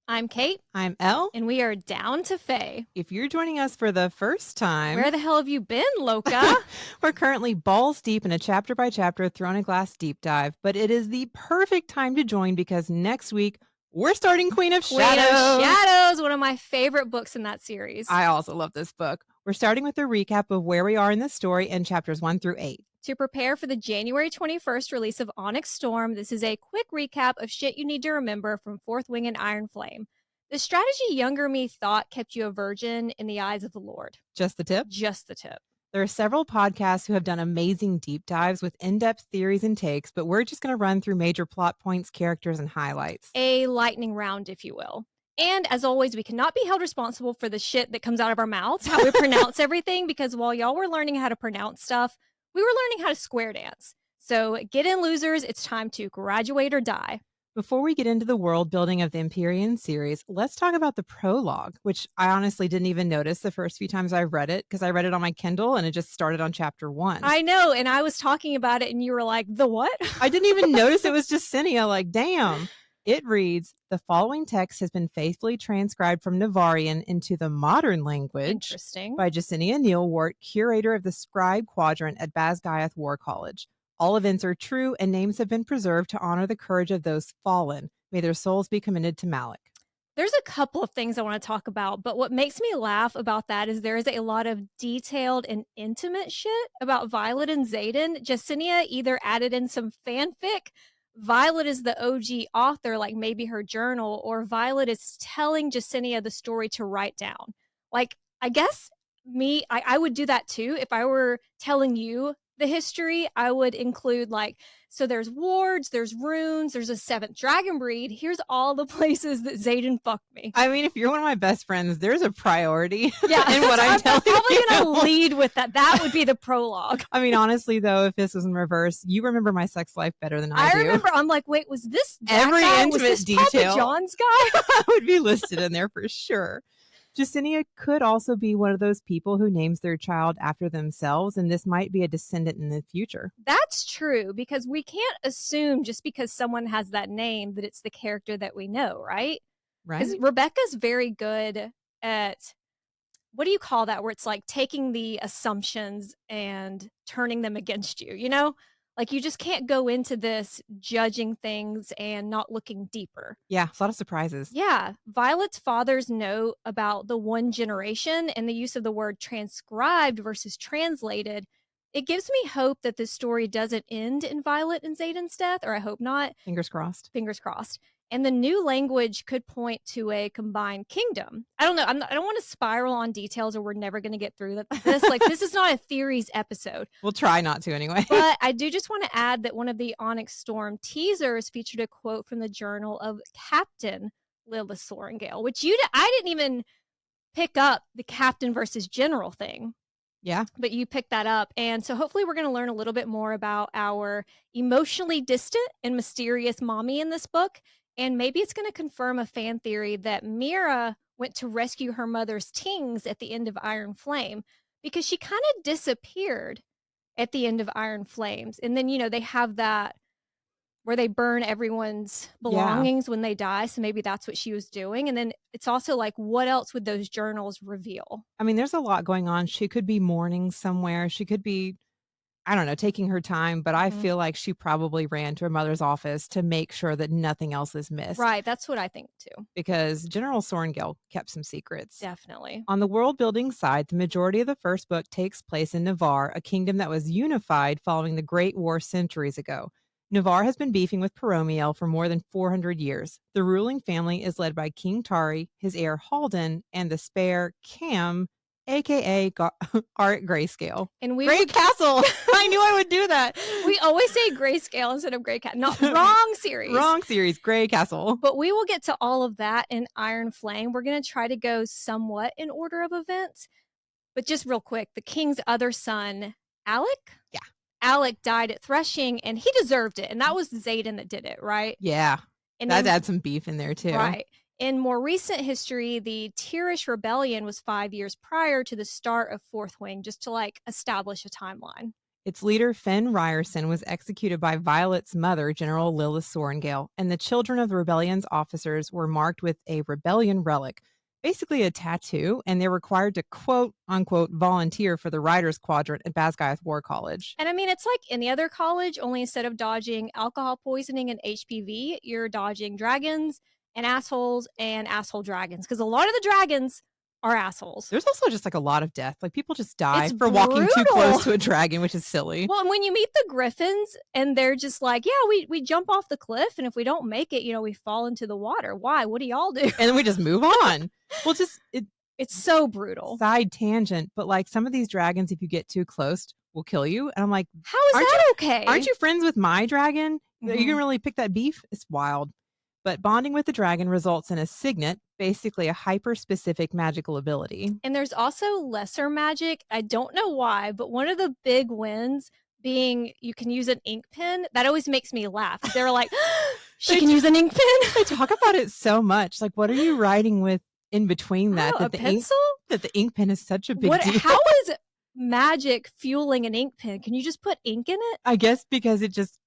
I'm Kate, I'm Elle. and we are down to Faye. If you're joining us for the first time, Where the hell have you been, Loca? we're currently balls deep in a chapter by chapter Throne of Glass deep dive, but it is the perfect time to join because next week we're starting Queen of Shadows, one of my favorite books in that series. I also love this book. We're starting with a recap of where we are in the story in chapters 1 through 8. To prepare for the January 21st release of Onyx Storm, this is a quick recap of shit you need to remember from Fourth Wing and Iron Flame. The strategy younger me thought kept you a virgin in the eyes of the Lord. Just the tip? Just the tip. There are several podcasts who have done amazing deep dives with in-depth theories and takes, but we're just going to run through major plot points, characters, and highlights. A lightning round, if you will. And as always, we cannot be held responsible for the shit that comes out of our mouths, how we pronounce everything, because while y'all were learning how to pronounce stuff, we were learning how to square dance. So get in, losers. It's time to graduate or die. Before we get into the world building of the Empyrean series, let's talk about the prologue, which I honestly didn't even notice the first few times I read it because I read it on my Kindle and it just started on chapter 1. I know, and I was talking about it and you were like, the what? I didn't even notice it was Jacinia, like, damn. It reads, the following text has been faithfully transcribed from Navarian into the modern language. Interesting. By Jacinia Neilwart, curator of the Scribe Quadrant at Basgiath War College. All events are true, and names have been preserved to honor the courage of those fallen. May their souls be commended to Malik. There's a couple of things I want to talk about, but what makes me laugh about that is there is a lot of detailed and intimate shit about Violet and Xaden. Jacinia either added in some fanfic, Violet is the OG author, like maybe her journal, or Violet is telling Jacinia the story to write down. Like, I guess I would do that too. If I were telling you the history, I would include like, so there's wards, there's runes, there's a 7th dragon breed. Here's all the places that Xaden fucked me. I mean, if you're one of my best friends, there's a priority yeah, in what I'm telling you. I'm probably going to lead with that. That would be the prologue. I mean, honestly, though, if this was in reverse, you remember my sex life better than I do. I remember, I'm like, wait, was this every guy? intimate was this detail? Papa John's guy would be listed in there for sure. Jacinia could also be one of those people who names their child after themselves, and this might be a descendant in the future. That's true, because we can't assume just because someone has that name that it's the character that we know, right? Right. Because Rebecca's very good at, what do you call that, where it's like taking the assumptions and turning them against you, you know? Like, you just can't go into this judging things and not looking deeper. Yeah, a lot of surprises. Yeah. Violet's father's note about the one generation and the use of the word transcribed versus translated, it gives me hope that this story doesn't end in Violet and Xaden's death, or I hope not. Fingers crossed. Fingers crossed. And the new language could point to a combined kingdom. I don't know. I don't want to spiral on details or we're never going to get through this. Like, this is not a theories episode. We'll try not to anyway. But I do just want to add that one of the Onyx Storm teasers featured a quote from the journal of Captain Lilith Sorengale, which I didn't even pick up the captain versus general thing. Yeah. But you picked that up. And so hopefully we're going to learn a little bit more about our emotionally distant and mysterious mommy in this book. And maybe it's going to confirm a fan theory that Mira went to rescue her mother's tings at the end of Iron Flame, because she kind of disappeared at the end of Iron Flames. And then, you know, they have that where they burn everyone's belongings when they die. So maybe that's what she was doing. And then it's also like, what else would those journals reveal? I mean, there's a lot going on. She could be mourning somewhere. She could be, I don't know, taking her time, but I feel like she probably ran to her mother's office to make sure that nothing else is missed. Right. That's what I think too. Because General Sorengale kept some secrets. Definitely. On the world building side, the majority of the first book takes place in Navarre, a kingdom that was unified following the Great War centuries ago. Navarre has been beefing with Peromiel for more than 400 years. The ruling family is led by King Tari, his heir Halden, and the spare Cam, a.k.a. Art Grayscale. And Grey Castle! I knew I would do that. We always say Grayscale instead of Grey Castle. No, wrong series. Wrong series, Grey Castle. But we will get to all of that in Iron Flame. We're going to try to go somewhat in order of events. But just real quick, the king's other son, Alec? Yeah. Alec died at threshing, and he deserved it. And that was Xaden that did it, right? Yeah. And that adds some beef in there, too. Right. In more recent history, the Tirish Rebellion was 5 years prior to the start of Fourth Wing, just to like establish a timeline. Its leader, Fenn Ryerson, was executed by Violet's mother, General Lilith Sorrengail, and the children of the rebellion's officers were marked with a rebellion relic, basically a tattoo, and they're required to quote unquote volunteer for the Riders Quadrant at Basgiath War College. And I mean, it's like any other college, only instead of dodging alcohol poisoning and HPV, you're dodging dragons and asshole dragons. Because a lot of the dragons are assholes. There's also just like a lot of death. Like people just die It's for walking too close brutal. to a dragon, which is silly. Well, and when you meet the griffins and they're just like, yeah, we jump off the cliff, and if we don't make it, we fall into the water. Why? What do y'all do? And then we just move on. Well, It's so brutal. side tangent, but like some of these dragons, if you get too close, will kill you. And I'm like, How is aren't that you okay? aren't you friends with my dragon? You Mhm. can really pick that beef? It's wild. But bonding with the dragon results in a signet, basically a hyper-specific magical ability. And there's also lesser magic. I don't know why, but one of the big wins being you can use an ink pen. That always makes me laugh. They're like, she They can use an ink pen. They talk about it so much. Like, what are you writing with in between that? Oh, that a the pencil? that the ink pen is such a big deal. How is magic fueling an ink pen? Can you just put ink in it? I guess because it just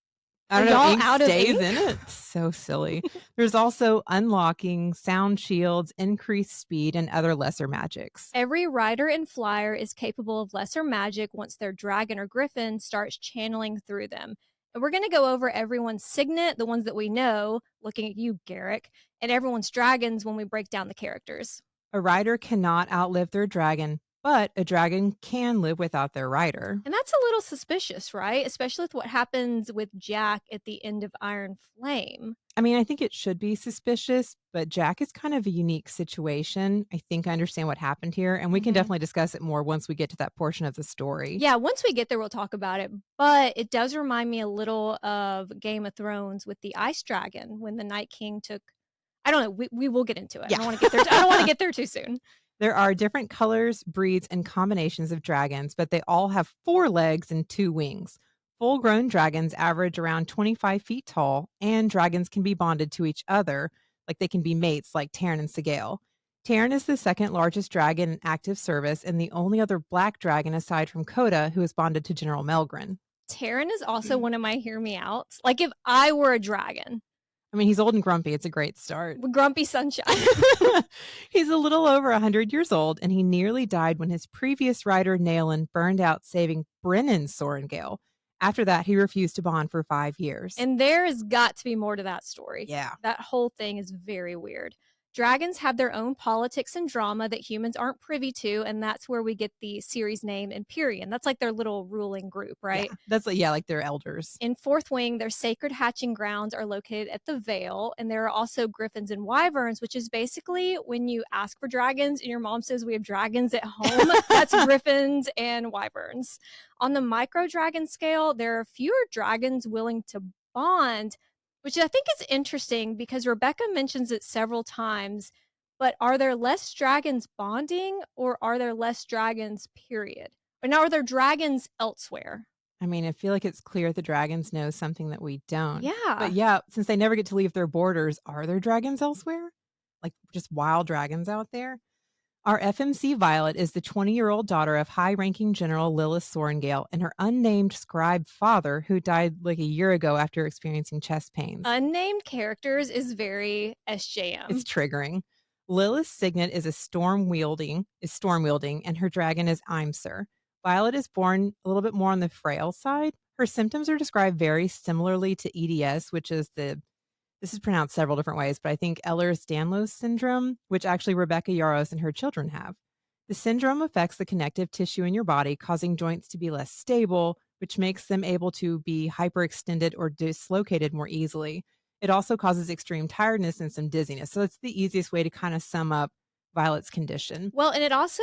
I Are don't know, y'all ink out of stays ink? in it. So silly. There's also unlocking, sound shields, increased speed, and other lesser magics. Every rider and flyer is capable of lesser magic once their dragon or griffin starts channeling through them. And we're going to go over everyone's signet, the ones that we know, looking at you, Garrick, and everyone's dragons when we break down the characters. A rider cannot outlive their dragon, but a dragon can live without their rider. And that's a little suspicious, right? Especially with what happens with Jack at the end of Iron Flame. I mean, I think it should be suspicious, but Jack is kind of a unique situation. I think I understand what happened here, and we can Mhm. definitely discuss it more once we get to that portion of the story. Yeah, once we get there, we'll talk about it. But it does remind me a little of Game of Thrones with the Ice Dragon when the Night King took. I don't know. We will get into it. Yeah. I don't want to get there. I don't want to get there too soon. There are different colors, breeds, and combinations of dragons, but they all have 4 legs and 2 wings. Full grown dragons average around 25 feet tall, and dragons can be bonded to each other, like they can be mates like Taryn and Sigale. Taryn is the second largest dragon in active service and the only other black dragon aside from Coda who is bonded to General Melgren. Taryn is also one of my hear me outs. Like if I were a dragon, I mean, he's old and grumpy. It's a great start. Grumpy Sunshine. He's a little over 100 years old, and he nearly died when his previous rider, Naelin, burned out saving Brennan Sorrengail. After that, he refused to bond for 5 years. And there has got to be more to that story. Yeah. That whole thing is very weird. Dragons have their own politics and drama that humans aren't privy to, and that's where we get the series name Empyrean. That's like their little ruling group, right? Yeah, that's like their elders. In Fourth Wing, their sacred hatching grounds are located at the Vale, and there are also griffins and wyverns, which is basically when you ask for dragons and your mom says we have dragons at home, that's griffins and wyverns. On the micro dragon scale, there are fewer dragons willing to bond, which I think is interesting because Rebecca mentions it several times. But are there less dragons bonding, or are there less dragons, period? Or now are there dragons elsewhere? I mean, I feel like it's clear the dragons know something that we don't. Yeah. But yeah, since they never get to leave their borders, are there dragons elsewhere? Like just wild dragons out there? Our FMC Violet is the 20-year-old daughter of high-ranking General Lilith Sorrengail and her unnamed scribe father, who died like a year ago after experiencing chest pains. Unnamed characters is very SJM. It's triggering. Lilith's signet is storm wielding, and her dragon is Imser. Violet is born a little bit more on the frail side. Her symptoms are described very similarly to EDS, which is this is pronounced several different ways, but I think Ehlers-Danlos syndrome, which actually Rebecca Yarros and her children have. The syndrome affects the connective tissue in your body, causing joints to be less stable, which makes them able to be hyperextended or dislocated more easily. It also causes extreme tiredness and some dizziness. So that's the easiest way to kind of sum up Violet's condition. Well, and it also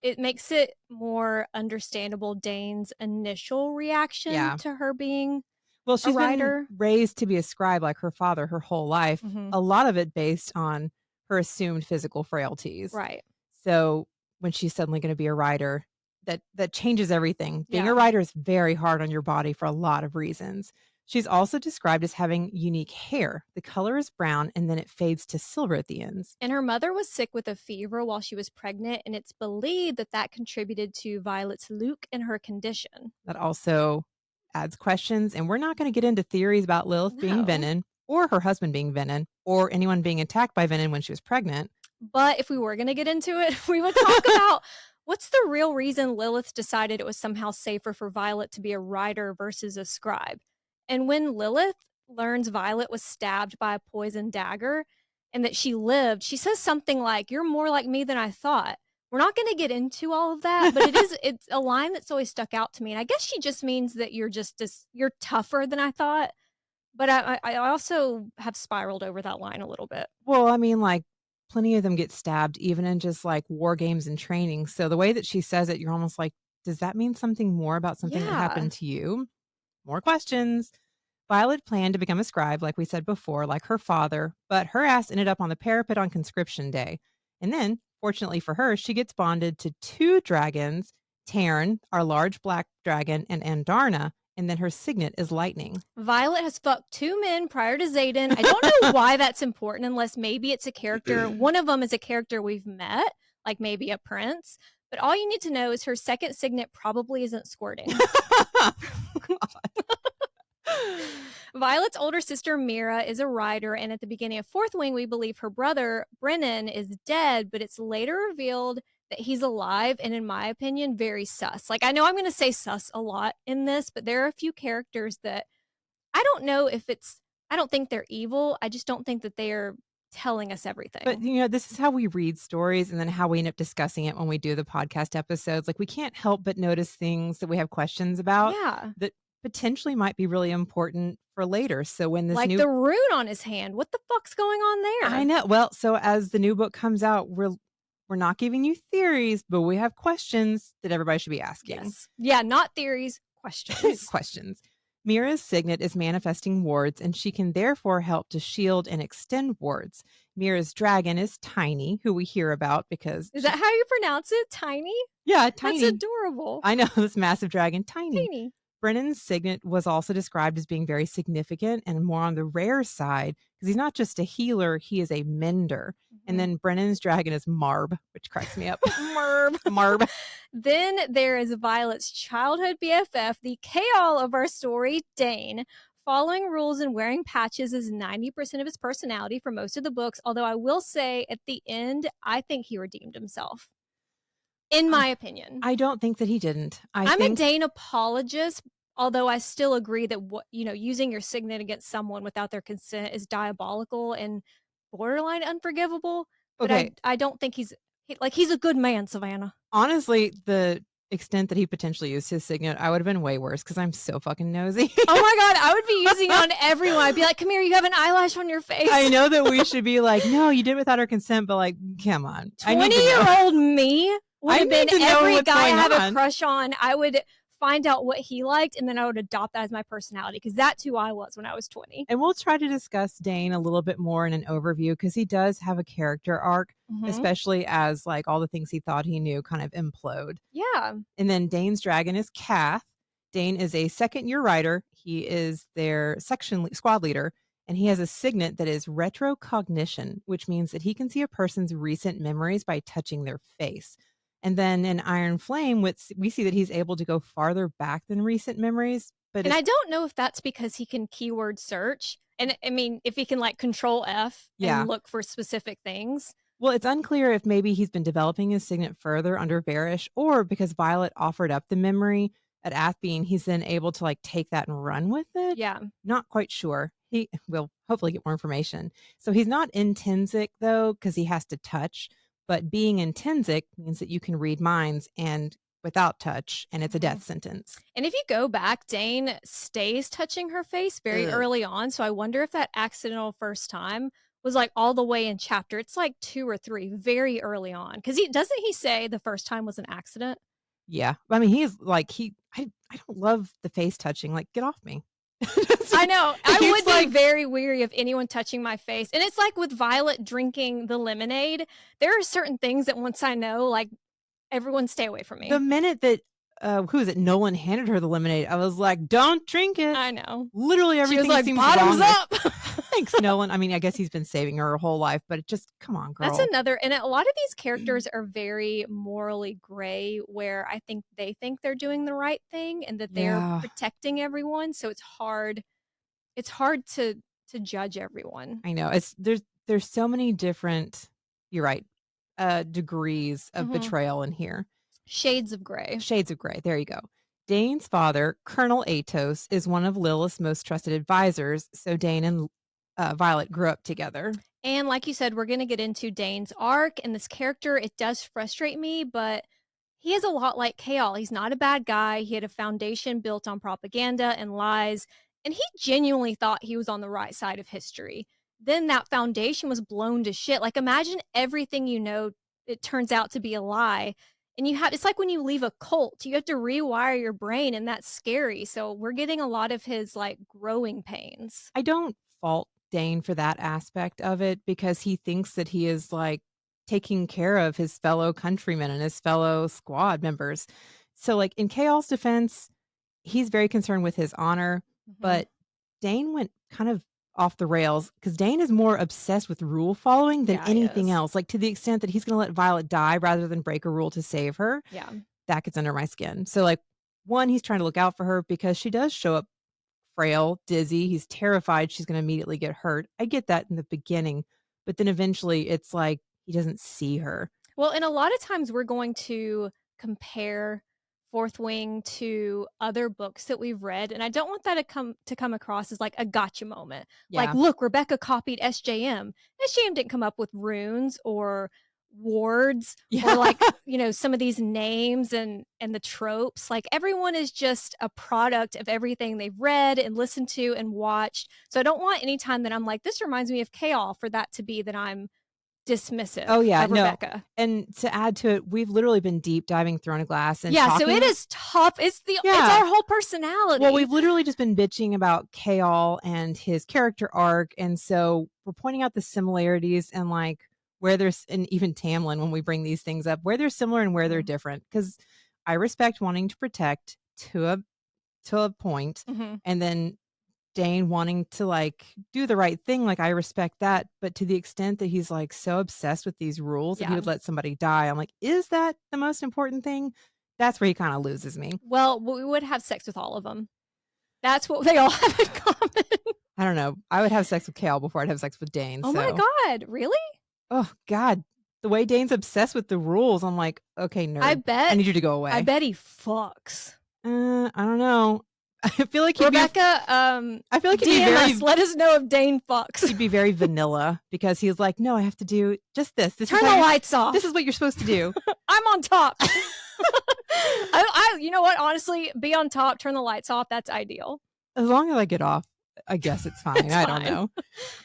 it makes it more understandable Dane's initial reaction to her being well, she's been raised to be a scribe like her father her whole life. Mhm. A lot of it based on her assumed physical frailties. Right. So when she's suddenly going to be a writer, that changes everything. Being Yeah. a writer is very hard on your body for a lot of reasons. She's also described as having unique hair. The color is brown and then it fades to silver at the ends. And her mother was sick with a fever while she was pregnant, and it's believed that that contributed to Violet's look and her condition. That also adds questions, and we're not going to get into theories about Lilith being No. Venom or her husband being Venom or anyone being attacked by Venom when she was pregnant. But if we were going to get into it, we would talk about what's the real reason Lilith decided it was somehow safer for Violet to be a writer versus a scribe. And when Lilith learns Violet was stabbed by a poisoned dagger and that she lived, she says something like, "You're more like me than I thought." We're not going to get into all of that, but it's a line that's always stuck out to me. And I guess she just means that you're tougher than I thought. But I also have spiraled over that line a little bit. Well, I mean, like, plenty of them get stabbed even in just like war games and training. So the way that she says it, you're almost like, does that mean something more about something that Yeah. happened to you? More questions. Violet planned to become a scribe, like we said before, like her father, but her ass ended up on the parapet on conscription day. And then, fortunately for her, she gets bonded to two dragons, Taryn, our large black dragon, and Andarna, and then her signet is lightning. Violet has fucked two men prior to Xaden. I don't know why that's important unless maybe it's a character. One of them is a character we've met, like maybe a prince. But all you need to know is her second signet probably isn't squirting. Violet's older sister Mira is a writer, and at the beginning of Fourth Wing, we believe her brother Brennan is dead, but it's later revealed that he's alive, and in my opinion, very sus. Like, I know I'm going to say sus a lot in this, but there are a few characters that I don't know if it's, I don't think they're evil. I just don't think that they are telling us But, everything. this is how we read stories and then how we end up discussing it when we do the podcast episodes. Like, we can't help but notice things that we have questions about Yeah. that potentially might be really important for later. So when this Like new the rune on his hand. What the fuck's going on I there? know. Well, so as the new book comes out, we're not giving you theories, but we have questions that everybody should be asking. Yes. Yeah, not theories, questions. Questions. Mira's signet is manifesting wards, and she can therefore help to shield and extend wards. Mira's dragon is Tiny, who we hear about because Is that how you pronounce it? Tiny? yeah, That's Tiny. adorable. I know this massive dragon, Tiny. Tiny. Brennan's signet was also described as being very significant and more on the rare side because he's not just a healer, he is a mender. And Mhm. then Brennan's dragon is Marb, which cracks me up. Merb. Marb. Then there is Violet's childhood BFF, the K-all of our story, Dane. Following rules and wearing patches is 90% of his personality for most of the books, although I will say at the end, I think he redeemed himself. In my opinion. I don't think that he didn't. I I'm a think Dane apologist, although I still agree that using your signet against someone without their consent is diabolical and borderline unforgivable. But okay, I don't think he's a good man, Savannah. honestly, the extent that he potentially used his signet, I would have been way worse because I'm so fucking nosy. Oh my god, I would be using it on everyone. I'd be like, "Come here, you have an eyelash on your face." I know that we should be like, no, you did without her consent, but like, come on. I need to know. 20-year-old me would I have been need to know every what's guy I going have a on. crush on. I would find out what he liked, and then I would adopt that as my personality because that's who I was when I was 20. And we'll try to discuss Dane a little bit more in an overview because he does have a character arc, Mhm. especially as like all the things he thought he knew kind of implode. Yeah. And then Dane's dragon is Kath. Dane is a second year writer. He is their squad leader, and he has a signet that is retrocognition, which means that he can see a person's recent memories by touching their face. And then in Iron Flame, we see that he's able to go farther back than recent memories, but And it's I don't know if that's because he can keyword search. And I mean, if he can like control F yeah. and look for specific things. Well, it's unclear if maybe he's been developing his signet further under Varish or because Violet offered up the memory at Athbean, he's then able to like take that and run with it. Yeah. Not quite sure. He will hopefully get more information. So he's not intrinsic though, because he has to touch, but being intrinsic means that you can read minds and without touch, and it's a death sentence. And if you go back, Dane stays touching her face very Ugh. early on. So I wonder if that accidental first time was like all the way in chapter. It's like 2 or 3 very early on. Because he say the first time was an accident? Yeah. I mean, he's like, I don't love the face touching. Like, get off me. I know. I He's would be like, very weary of anyone touching my face. And it's like with Violet drinking the lemonade. There are certain things that once I know, like everyone stay away from the me. minute that who is it? Nolan handed her the lemonade. I was like, "Don't drink it." I know. Literally She was everything like, seems "Bottoms wrong with up." Thanks, Nolan. I mean, I guess he's been saving her whole life, but it just come on, That's girl. another, and a lot of these characters are very morally gray, where I think they think they're doing the right thing and that they're Yeah, protecting everyone, so it's hard to judge everyone. I know. There's so many different you're right, degrees of Mhm. betrayal in here. Shades of gray. Shades of gray, there you go. Dane's father, Colonel Atos, is one of Lilith's most trusted advisors, so Dane and, Violet grew up together. And like you said, we're gonna get into Dane's arc, and this character, it does frustrate me, but he is a lot like Kale. He's not a bad guy. He had a foundation built on propaganda and lies, and he genuinely thought he was on the right side of history. Then that foundation was blown to shit. Like, imagine everything you know, it turns out to be a lie. And it's like when you leave a cult, you have to rewire your brain, and that's scary. So we're getting a lot of his like growing pains. I don't fault Dane for that aspect of it because he thinks that he is, like, taking care of his fellow countrymen and his fellow squad members. So, like, in Chaol's defense, he's very concerned with his honor, Mhm. but Dane went kind of off the rails because Dane is more obsessed with rule following than Yeah, he anything is. else, like, to the extent that he's gonna let Violet die rather than break a rule to save her. Yeah. That gets under my skin. So, like, 1, he's trying to look out for her because she does show up frail, dizzy. He's terrified she's gonna immediately get hurt. I get that in the beginning, but then eventually it's like he doesn't see her. Well, and a lot of times we're going to compare Fourth Wing to other books that we've read, and I don't want that to come across as like a gotcha moment. Like, Yeah. look, Rebecca copied SJM. SJM didn't come up with runes or wards or Yeah. like, some of these names and the tropes. Like, everyone is just a product of everything they've read and listened to and watched. So I don't want any time that I'm like, this reminds me of Chaos, for that to be that I'm Oh, dismissive yeah, of no, Rebecca. and to add to it, we've literally been deep diving Throne of Glass and Yeah, so it talking is tough. It's Yeah. our whole Well, personality. we've literally just been bitching about Chaol and his character arc, and so we're pointing out the similarities and, like, where there's and even Tamlin when we bring these things up, where they're similar and where they're Mhm, different. Because I respect wanting to protect to a point, mhm, and then Dane wanting to, like, do the right thing, like, I respect that, but to the extent that he's, like, so obsessed with these rules that he yeah. would let somebody die, I'm like, "Is that the most important thing?" That's where he kinda loses me. Well, we would have sex with all of them. That's what they all have in common. I don't know. I would have sex with Kale before I'd have sex with Dane, Oh my so god, really? oh god, the way Dane's obsessed with the rules, I'm like, "Okay, I nerd. I bet need you to go I away." bet he fucks. I don't know. I feel like he'd be Rebecca, I feel like he'd be DM us, very let us know if Dane fucks. he'd be very vanilla because he's like, "No, I have to do just this. Turn the lights This is off. what you're supposed to do." I'm on top. You know what? Honestly, be on top, turn the lights off. That's ideal. As long as I get off, I guess it's fine. It's I don't fine. know.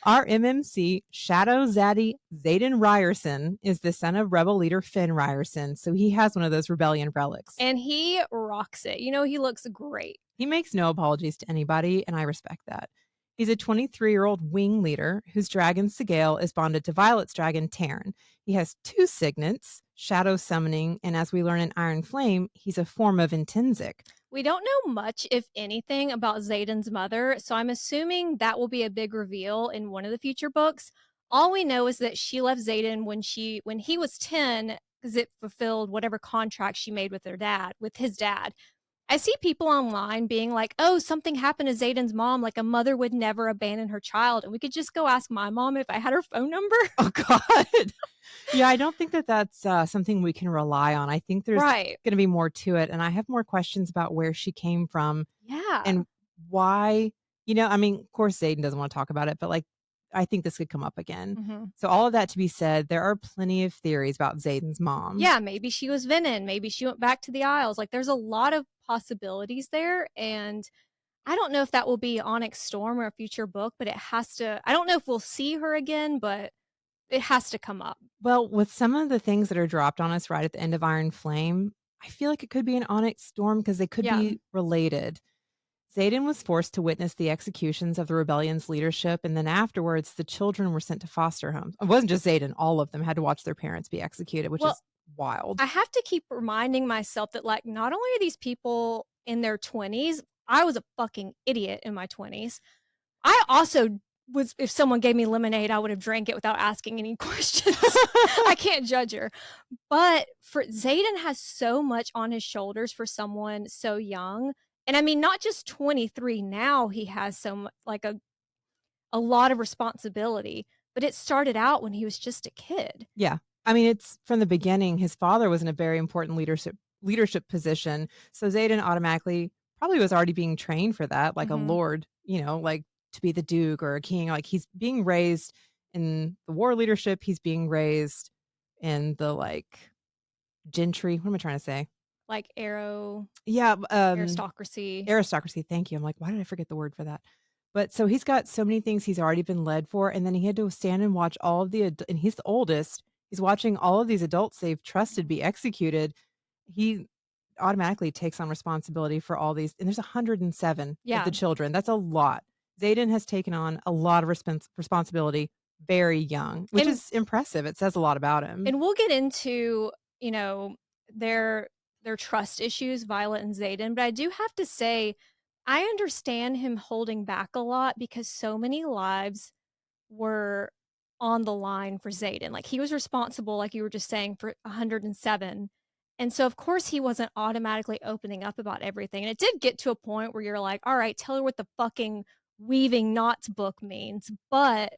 Our MMC, Shadow Zaddy Zayden Ryerson, is the son of rebel leader Finn Ryerson, so he has one of those rebellion relics. And he rocks it. He looks great. He makes no apologies to anybody, and I respect that. He's a 23-year-old wing leader whose dragon Sigale is bonded to Violet's dragon Taryn. He has 2 signets, shadow summoning, and as we learn in Iron Flame, he's a form of Intrinsic. We don't know much, if anything, about Zayden's mother, so I'm assuming that will be a big reveal in one of the future books. All we know is that she left Zayden when he was 10 because it fulfilled whatever contract she made with his dad. I see people online being like, "Oh, something happened to Zayden's mom, like a mother would never abandon her child." And we could just go ask my mom if I had her phone number. Oh god. Yeah, I don't think that that's, something we can rely on. I think there's Right. gonna be more to it, and I have more questions about where she came from Yeah. and why I mean, of course, Zayden doesn't wanna talk about it, but, like, I think this could come up again. Mhm. So all of that to be said, there are plenty of theories about Zayden's mom. Yeah, maybe she was Venom, maybe she went back to the Isles, like, there's a lot of possibilities there, and I don't know if that will be Onyx Storm or a future book, but I don't know if we'll see her again, but it has to come up. Well, with some of the things that are dropped on us right at the end of Iron Flame, I feel like it could be an Onyx Storm because they could Yeah. be related. Zayden was forced to witness the executions of the rebellion's leadership, and then afterwards, the children were sent to foster homes. It wasn't just Zayden, all of them had to watch their parents be executed, which Well, is wild. I have to keep reminding myself that, like, not only are these people in their 20s, I was a fucking idiot in my 20s. I also was if someone gave me lemonade, I would have drank it without asking any questions. I can't judge her. But for Zayden has so much on his shoulders for someone so young. And I mean, not just 23 now, he has so much like a lot of responsibility, but it started out when he was just a kid. Yeah. I mean, it's from the beginning, his father was in a very important leadership position. So Zayden automatically probably was already being trained for that, like a Mhm. lord, like to be the duke or a king. Like he's being raised in the war leadership. He's being raised in the like gentry. What am I trying to say? Like Yeah, aristocracy. aristocracy. Thank you. I'm like, why did I forget the word for that? But so he's got so many things he's already been led for, and then he had to stand and watch all of and he's the oldest. He's watching all of these adults they've trusted Mhm. be executed. He automatically takes on responsibility for all these, and there's 107 of Yeah. the children. That's a lot. Zayden has taken on a lot of responsibility very young, which And is impressive. It says a lot about him. And we'll get into, you know, their their trust issues, Violet and Xaden, but I do have to say, I understand him holding back a lot because so many lives were on the line for Xaden. Like, he was responsible, like you were just saying, for 107. And so, of course, he wasn't automatically opening up about everything. And it did get to a point where you're like, all right, tell her what the fucking weaving knots book means. But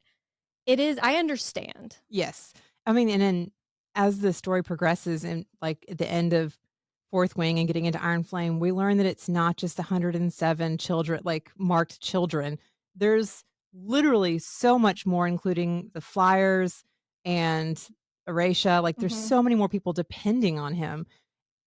it is, I understand. Yes. I mean, and then as the story progresses and like at the end of Fourth Wing and getting into Iron Flame, we learn that it's not just 107 children, like marked children. There's literally so much more, including the Flyers and Erasha. Like there's Mhm. so many more people depending on him.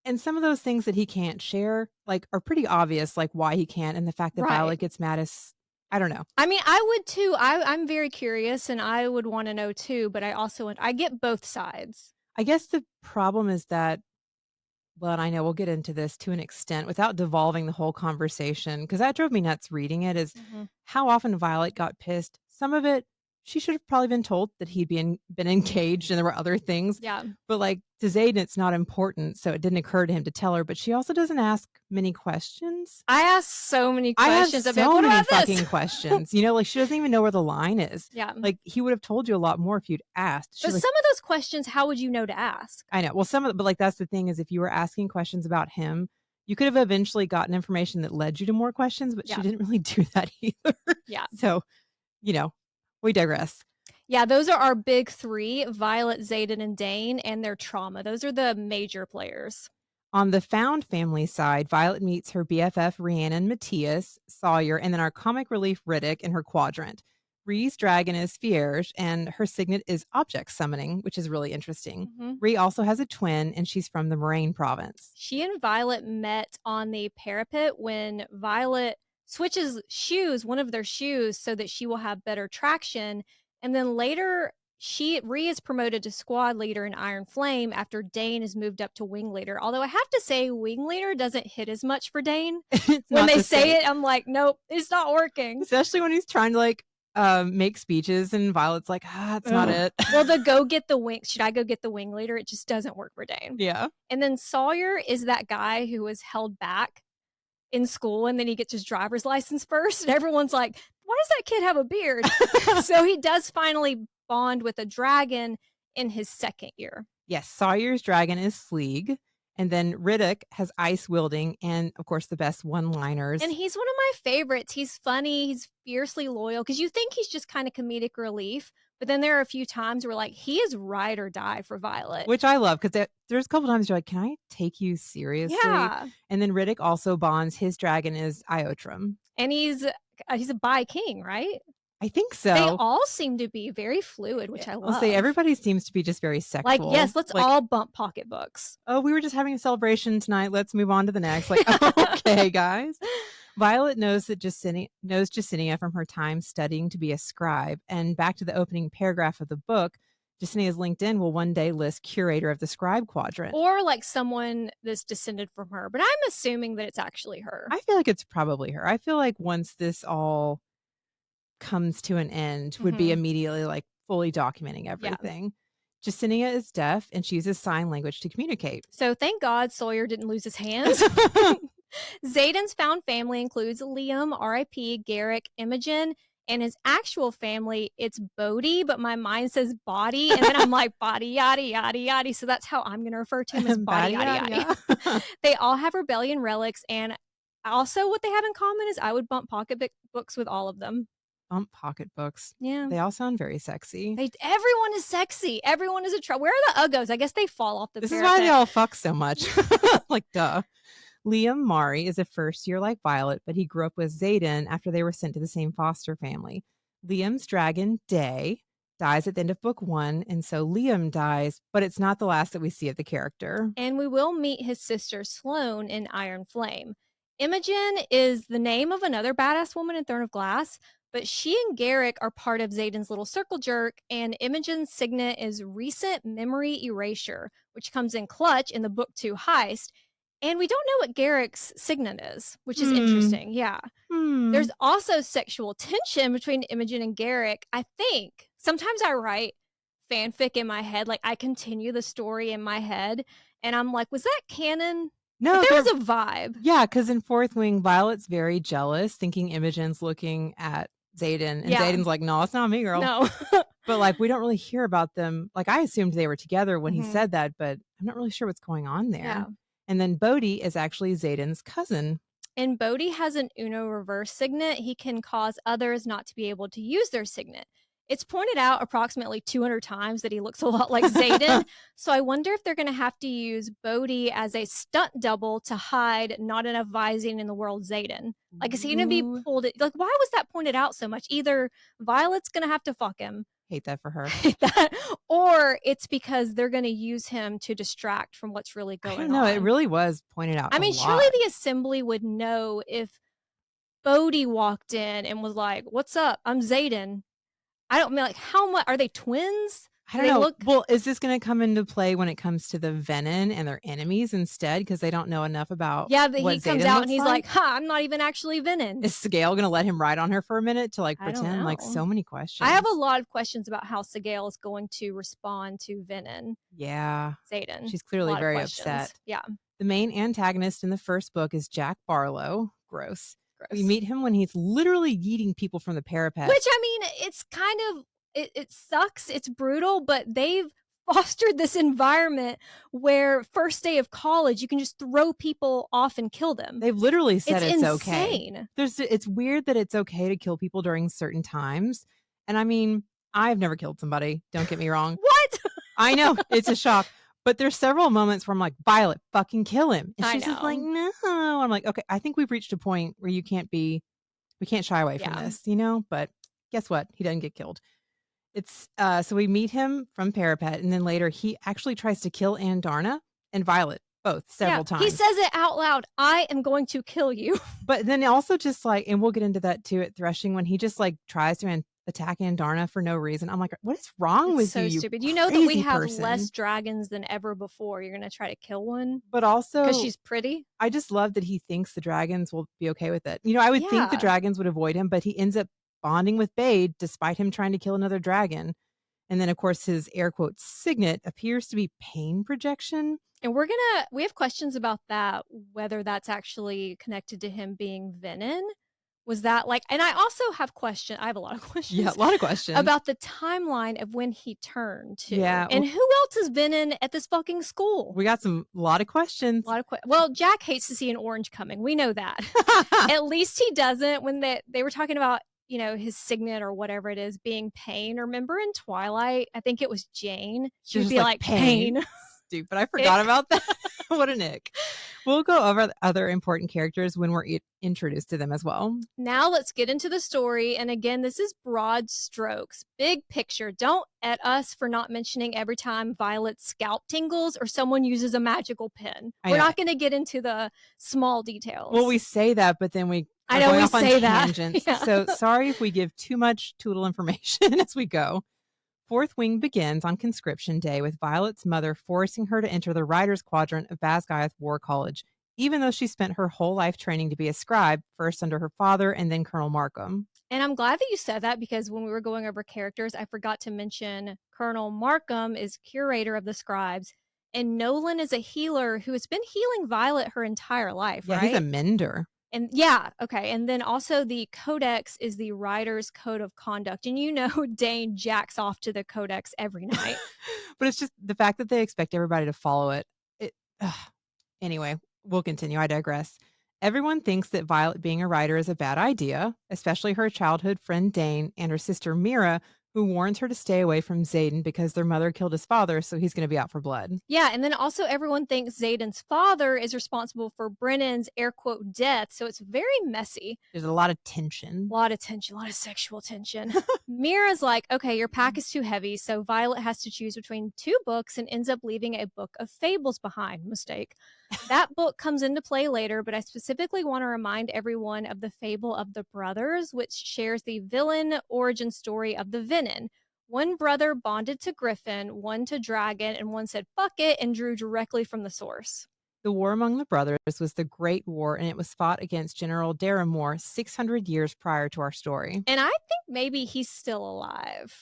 And some of those things that he can't share, like, are pretty obvious, like why he can't. And the fact that Right. Violet gets mad is, I don't know. I mean, I would too. I'm very curious and I would wanna know too, but I also I get both sides. I guess the problem is that well, and I know we'll get into this to an extent without devolving the whole conversation because that drove me nuts reading it is Mhm. how often Violet got pissed. Some of it, she should have probably been told that been engaged and there were other things. Yeah. But like to Zayden, it's not important. So it didn't occur to him to tell her. But she also doesn't ask many questions. I ask so many I have questions. I'd be like, so "What many about this?" fucking questions. Like she doesn't even know where the line is. Yeah. Like he would have told you a lot more if you'd asked. But She's like, some of those questions, how would you know to ask? I know. Well, but like that's the thing is if you were asking questions about him, you could have eventually gotten information that led you to more questions, but she Yeah. didn't really do that either. Yeah. So, you know, we digress. Yeah, those are our big 3, Violet, Xaden, and Dane, and their trauma. Those are the major players. On the found family side, Violet meets her BFF Rhiannon Matthias, Sawyer, and then our comic relief Riddick in her quadrant. Rhee's dragon is Fierge, and her signet is object summoning, which is really interesting. Mhm. Rhee also has a twin, and she's from the Moraine province. She and Violet met on the parapet when Violet switches shoes, one of their shoes, so that she will have better traction. And then later, Rhea is promoted to squad leader in Iron Flame after Dane is moved up to wing leader. Although I have to say, wing leader doesn't hit as much for Dane. It's When not they the say same. it, I'm like, nope, it's not working. Especially when he's trying to like make speeches and Violet's like, it's not Ugh. it. Well, the go get the wing. Should I go get the wing leader? It just doesn't work for Dane. Yeah. And then Sawyer is that guy who was held back in school and then he gets his driver's license first. And everyone's like, why does that kid have a beard? So he does finally bond with a dragon in his second year. Yes, Sawyer's dragon is Sleeg, and then Riddick has ice wielding and of course the best And one-liners, he's one of my favorites. He's funny, he's fiercely loyal because you think he's just kind of comedic relief. But then there are a few times where like he is ride or die for Violet. which I love because there's a couple times you're like, "Can I take you seriously?" Yeah. And then Riddick also bonds. His dragon is Iotram. And he's a bi king, right? I think They so. all seem to be very fluid, which I I'll say love. everybody seems to be just very Like, sexual. yes, let's Like, all bump pocketbooks. oh, we were just having a celebration tonight. Let's move on to the next. Like, okay, guys. Violet knows that Jacinia from her time studying to be a scribe. And back to the opening paragraph of the book, Jacinia's LinkedIn will one day list curator of the scribe quadrant. Or like someone that's descended from her, but I'm assuming that it's actually her. I feel like it's probably her. I feel like once this all comes to an end, would be Mhm. immediately like fully documenting Yeah. everything. Jacinia is deaf and she uses sign language to communicate. So thank God Sawyer didn't lose his hands. Zayden's found family includes Liam, R.I.P., Garrick, Imogen, and his actual family, it's Bodhi, but my mind says body, and then I'm like, body, yada, yada, yada. So that's how I'm going to refer to him as body, Body, yada, yada, yada. yada. They all have rebellion relics, and also what they have in common is I would bump pocketbooks with all of them. Bump pocketbooks. Yeah. They all sound very sexy. Everyone is sexy. Everyone is a trouble. Where are the Uggos? I guess they fall off the This is parapet. why they all fuck so much. Like, duh. Liam Mari is a first year like Violet, but he grew up with Xaden after they were sent to the same foster family. Liam's dragon, Day, dies at the end of book 1, and so Liam dies, but it's not the last that we see of the character. And we will meet his sister Sloane in Iron Flame. Imogen is the name of another badass woman in Throne of Glass, but she and Garrick are part of Xaden's little circle jerk, and Imogen's signet is Recent Memory Erasure, which comes in clutch in the book 2 heist. And we don't know what Garrick's signet is, which is interesting. Yeah. There's also sexual tension between Imogen and Garrick. I think sometimes I write fanfic in my head, like I continue the story in my head, and I'm like, was that canon? No, But there was a vibe. Yeah, because in Fourth Wing, Violet's very jealous, thinking Imogen's looking at Xaden, and Yeah. Xaden's like, no, it's not me, girl. No. But like, we don't really hear about them. Like, I assumed they were together when he Mhm. said that, but I'm not really sure what's going on there. Yeah. And then Bodhi is actually Xaden's cousin. And Bodhi has an Uno reverse signet. He can cause others not to be able to use their signet. It's pointed out approximately 200 times that he looks a lot like Xaden. So I wonder if they're going to have to use Bodhi as a stunt double to hide not enough visine in the world Xaden. Like, is he going to be Ooh. pulled? Like, why was that pointed out so much? Either Violet's going to have to fuck him, Hate that for her. or it's because they're going to use him to distract from what's really I going don't know. on. It really was pointed out. I mean, a surely lot. the assembly would know if Bodhi walked in and was like, "What's up? I'm Xaden." I don't mean, like, how much are they twins? I don't know. Well, is this going to come into play when it comes to the Venom and their enemies instead? Because they don't know enough about. Yeah, but what he comes Xaden out looks and he's like, "Ha, I'm not even actually Venom." Is Sgale going to let him ride on her for a minute to like I don't pretend? Like, know. so many questions. I have a lot of questions about how Sgale is going to respond to Venom. Yeah. Xaden. She's clearly A lot of very questions. upset. Yeah. The main antagonist in the first book is Jack Barlow. Gross. We Gross. meet him when he's literally yeeting people from the parapet. Which, I mean, it's kind of, it sucks. It's brutal, but they've fostered this environment where first day of college, you can just throw people off and kill them. They've literally said it's insane. okay. It's weird that it's okay to kill people during certain times. And I mean, I've never killed somebody. Don't get me wrong. What? I know. It's a shock. But there's several moments where I'm like, Violet, fucking kill him. And she's just like, no. I'm like, okay, I think we've reached a point where we can't shy away from this, you know? But guess what? He doesn't get killed. It's so we meet him from parapet, and then later he actually tries to kill Andarna and Violet both several times. He says it out loud, I am going to kill you. But then also just like, and we'll get into that too at Threshing, when he just like tries to attack Andarna for no reason. I'm like, what is wrong with so you? You stupid. You know that we crazy have person. less dragons than ever before. You're gonna try to kill one But also because she's pretty. I just love that he thinks the dragons will be okay with it. You know, I would think the dragons would avoid him, but he ends up bonding with Bade despite him trying to kill another dragon. And then, of course, his air quotes signet appears to be pain projection. And we have questions about that, whether that's actually connected to him being Venom. Was that like, and I also have I have a lot of questions. Yeah, a lot of questions. About the timeline of when he turned to. Yeah. And who else is Venom at this fucking school? We got a lot of questions. Well, Jack hates to see an orange coming. We know that. At least he doesn't. When they were talking about, you know, his signet or whatever it is being pain. Remember in Twilight, I think it was Jane. She would be like pain. Stupid. I forgot about that. What an ick. We'll go over the other important characters when we're introduced to them as well. Now let's get into the story. And again, this is broad strokes, big picture. Don't at us for not mentioning every time Violet's scalp tingles or someone uses a magical pen. We're not going to get into the small details. Well, we say that, but then we I know we say that. Yeah. So sorry if we give too much toodle information as we go. Fourth Wing begins on conscription day with Violet's mother forcing her to enter the Riders Quadrant of Basgiath War College, even though she spent her whole life training to be a scribe, first under her father and then Colonel Markham. And I'm glad that you said that because when we were going over characters, I forgot to mention Colonel Markham is curator of the scribes, and Nolan is a healer who has been healing Violet her entire life, Yeah, he's a right? mender. And yeah, okay. And then also the codex is the writer's code of conduct. And you know Dane jacks off to the codex every night. But it's just the fact that they expect everybody to follow it. It ugh. Anyway, we'll continue. I digress. Everyone thinks that Violet being a writer is a bad idea, especially her childhood friend Dane and her sister Mira, who warns her to stay away from Xaden because their mother killed his father, so he's going to be out for blood. Yeah, and then also everyone thinks Xaden's father is responsible for Brennan's air quote death, so it's very messy. There's a lot of tension. A lot of tension, a lot of sexual tension. Mira's like, okay, your pack is too heavy, so Violet has to choose between two books and ends up leaving a book of fables behind. Mistake. That book comes into play later, but I specifically want to remind everyone of the fable of the brothers, which shares the villain origin story of the Venom. One brother bonded to Griffin, one to Dragon, and one said, fuck it, and drew directly from the source. The war among the brothers was the Great War, and it was fought against General Daramore 600 years prior to our story. And I think maybe he's still alive.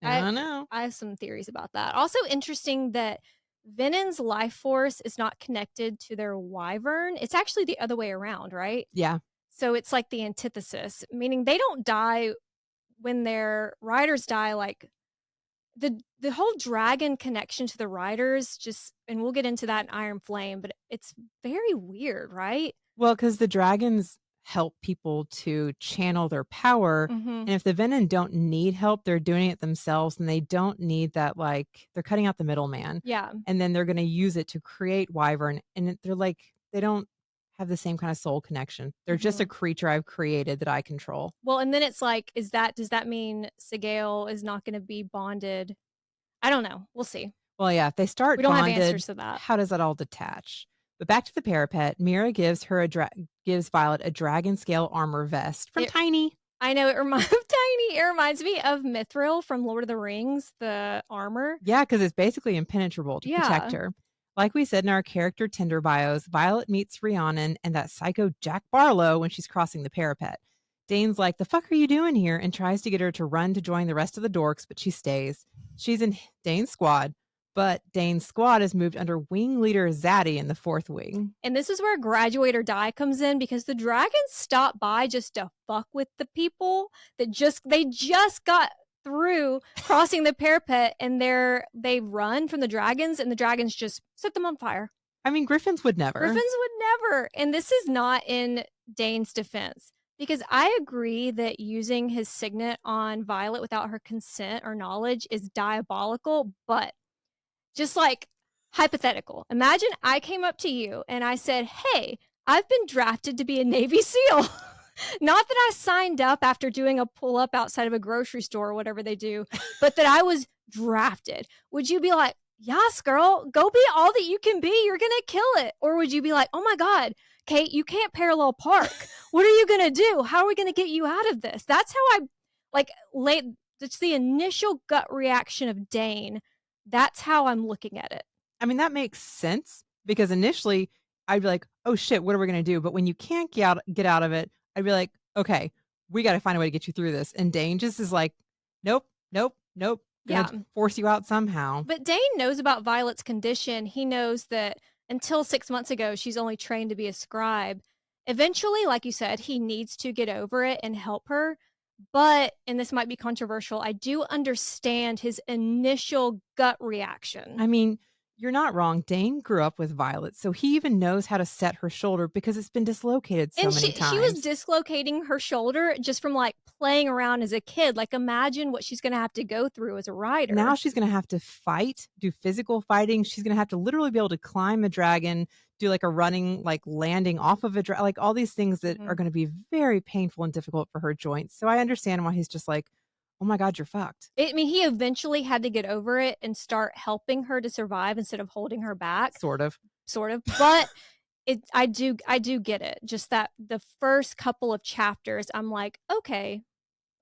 I I don't know. I have some theories about that. Also interesting that Venon's life force is not connected to their wyvern. It's actually the other way around, right? Yeah. So it's like the antithesis, meaning they don't die when their riders die. Like the whole dragon connection to the riders, just and we'll get into that in Iron Flame, but it's very weird, right? Well, because the dragons help people to channel their power. Mm-hmm. And if the Venom don't need help, they're doing it themselves and they don't need that, like, they're cutting out the middleman. Yeah. And then they're going to use it to create Wyvern. And they're like, they don't have the same kind of soul connection. They're just Mm-hmm. a creature I've created that I control. Well, and then it's like, does that mean Sigale is not going to be bonded? I don't know. We'll see. Well, yeah, if they We start don't have bonded, answers to that. how does that all detach? But back to the parapet, Mira gives Violet a dragon scale armor vest from It, Tiny. I know it reminds Tiny. It reminds me of Mithril from Lord of the Rings, the armor. Yeah, because it's basically impenetrable to protect Yeah. her. Like we said in our character Tinder bios, Violet meets Rhiannon and that psycho Jack Barlow when she's crossing the parapet. Dane's like, the fuck are you doing here? And tries to get her to run to join the rest of the dorks, but she stays. She's in Dane's squad, but Dane's squad is moved under wing leader Xaddy in the fourth wing. And this is where Graduate or Die comes in because the dragons stop by just to fuck with the people that they just got through crossing the parapet and they run from the dragons and the dragons just set them on fire. I mean, Griffins would never. Griffins would never. And this is not in Dane's defense because I agree that using his signet on Violet without her consent or knowledge is diabolical, but just like hypothetical. Imagine I came up to you and I said, hey, I've been drafted to be a Navy SEAL. Not that I signed up after doing a pull up outside of a grocery store or whatever they do, but that I was drafted. Would you be like, yes, girl, go be all that you can be. You're going to kill it. Or would you be like, oh my God, Kate, you can't parallel park. What are you going to do? How are we going to get you out of this? That's how I like it's the initial gut reaction of Dane. That's how I'm looking at it. I mean, that makes sense because initially I'd be like, oh shit, what are we going to do? But when you can't get out of it, I'd be like, okay, we got to find a way to get you through this. And Dane just is like, nope, nope, nope. Gonna force you out somehow. But Dane knows about Violet's condition. He knows that until 6 months ago, she's only trained to be a scribe. Eventually, like you said, he needs to get over it and help her. But, and this might be controversial, I do understand his initial gut reaction. I mean, you're not wrong. Dane grew up with Violet, so he even knows how to set her shoulder because it's been dislocated so many times. She was dislocating her shoulder just from like playing around as a kid. Like imagine what she's going to have to go through as a rider. Now she's going to have to fight, do physical fighting. She's going to have to literally be able to climb a dragon, do like a running, like landing off of a dragon, like all these things that are going to be very painful and difficult for her joints. So I understand why he's just like, oh my God, you're fucked. I mean, he eventually had to get over it and start helping her to survive instead of holding her back. Sort of. But I do get it. Just that the first couple of chapters, I'm like, okay,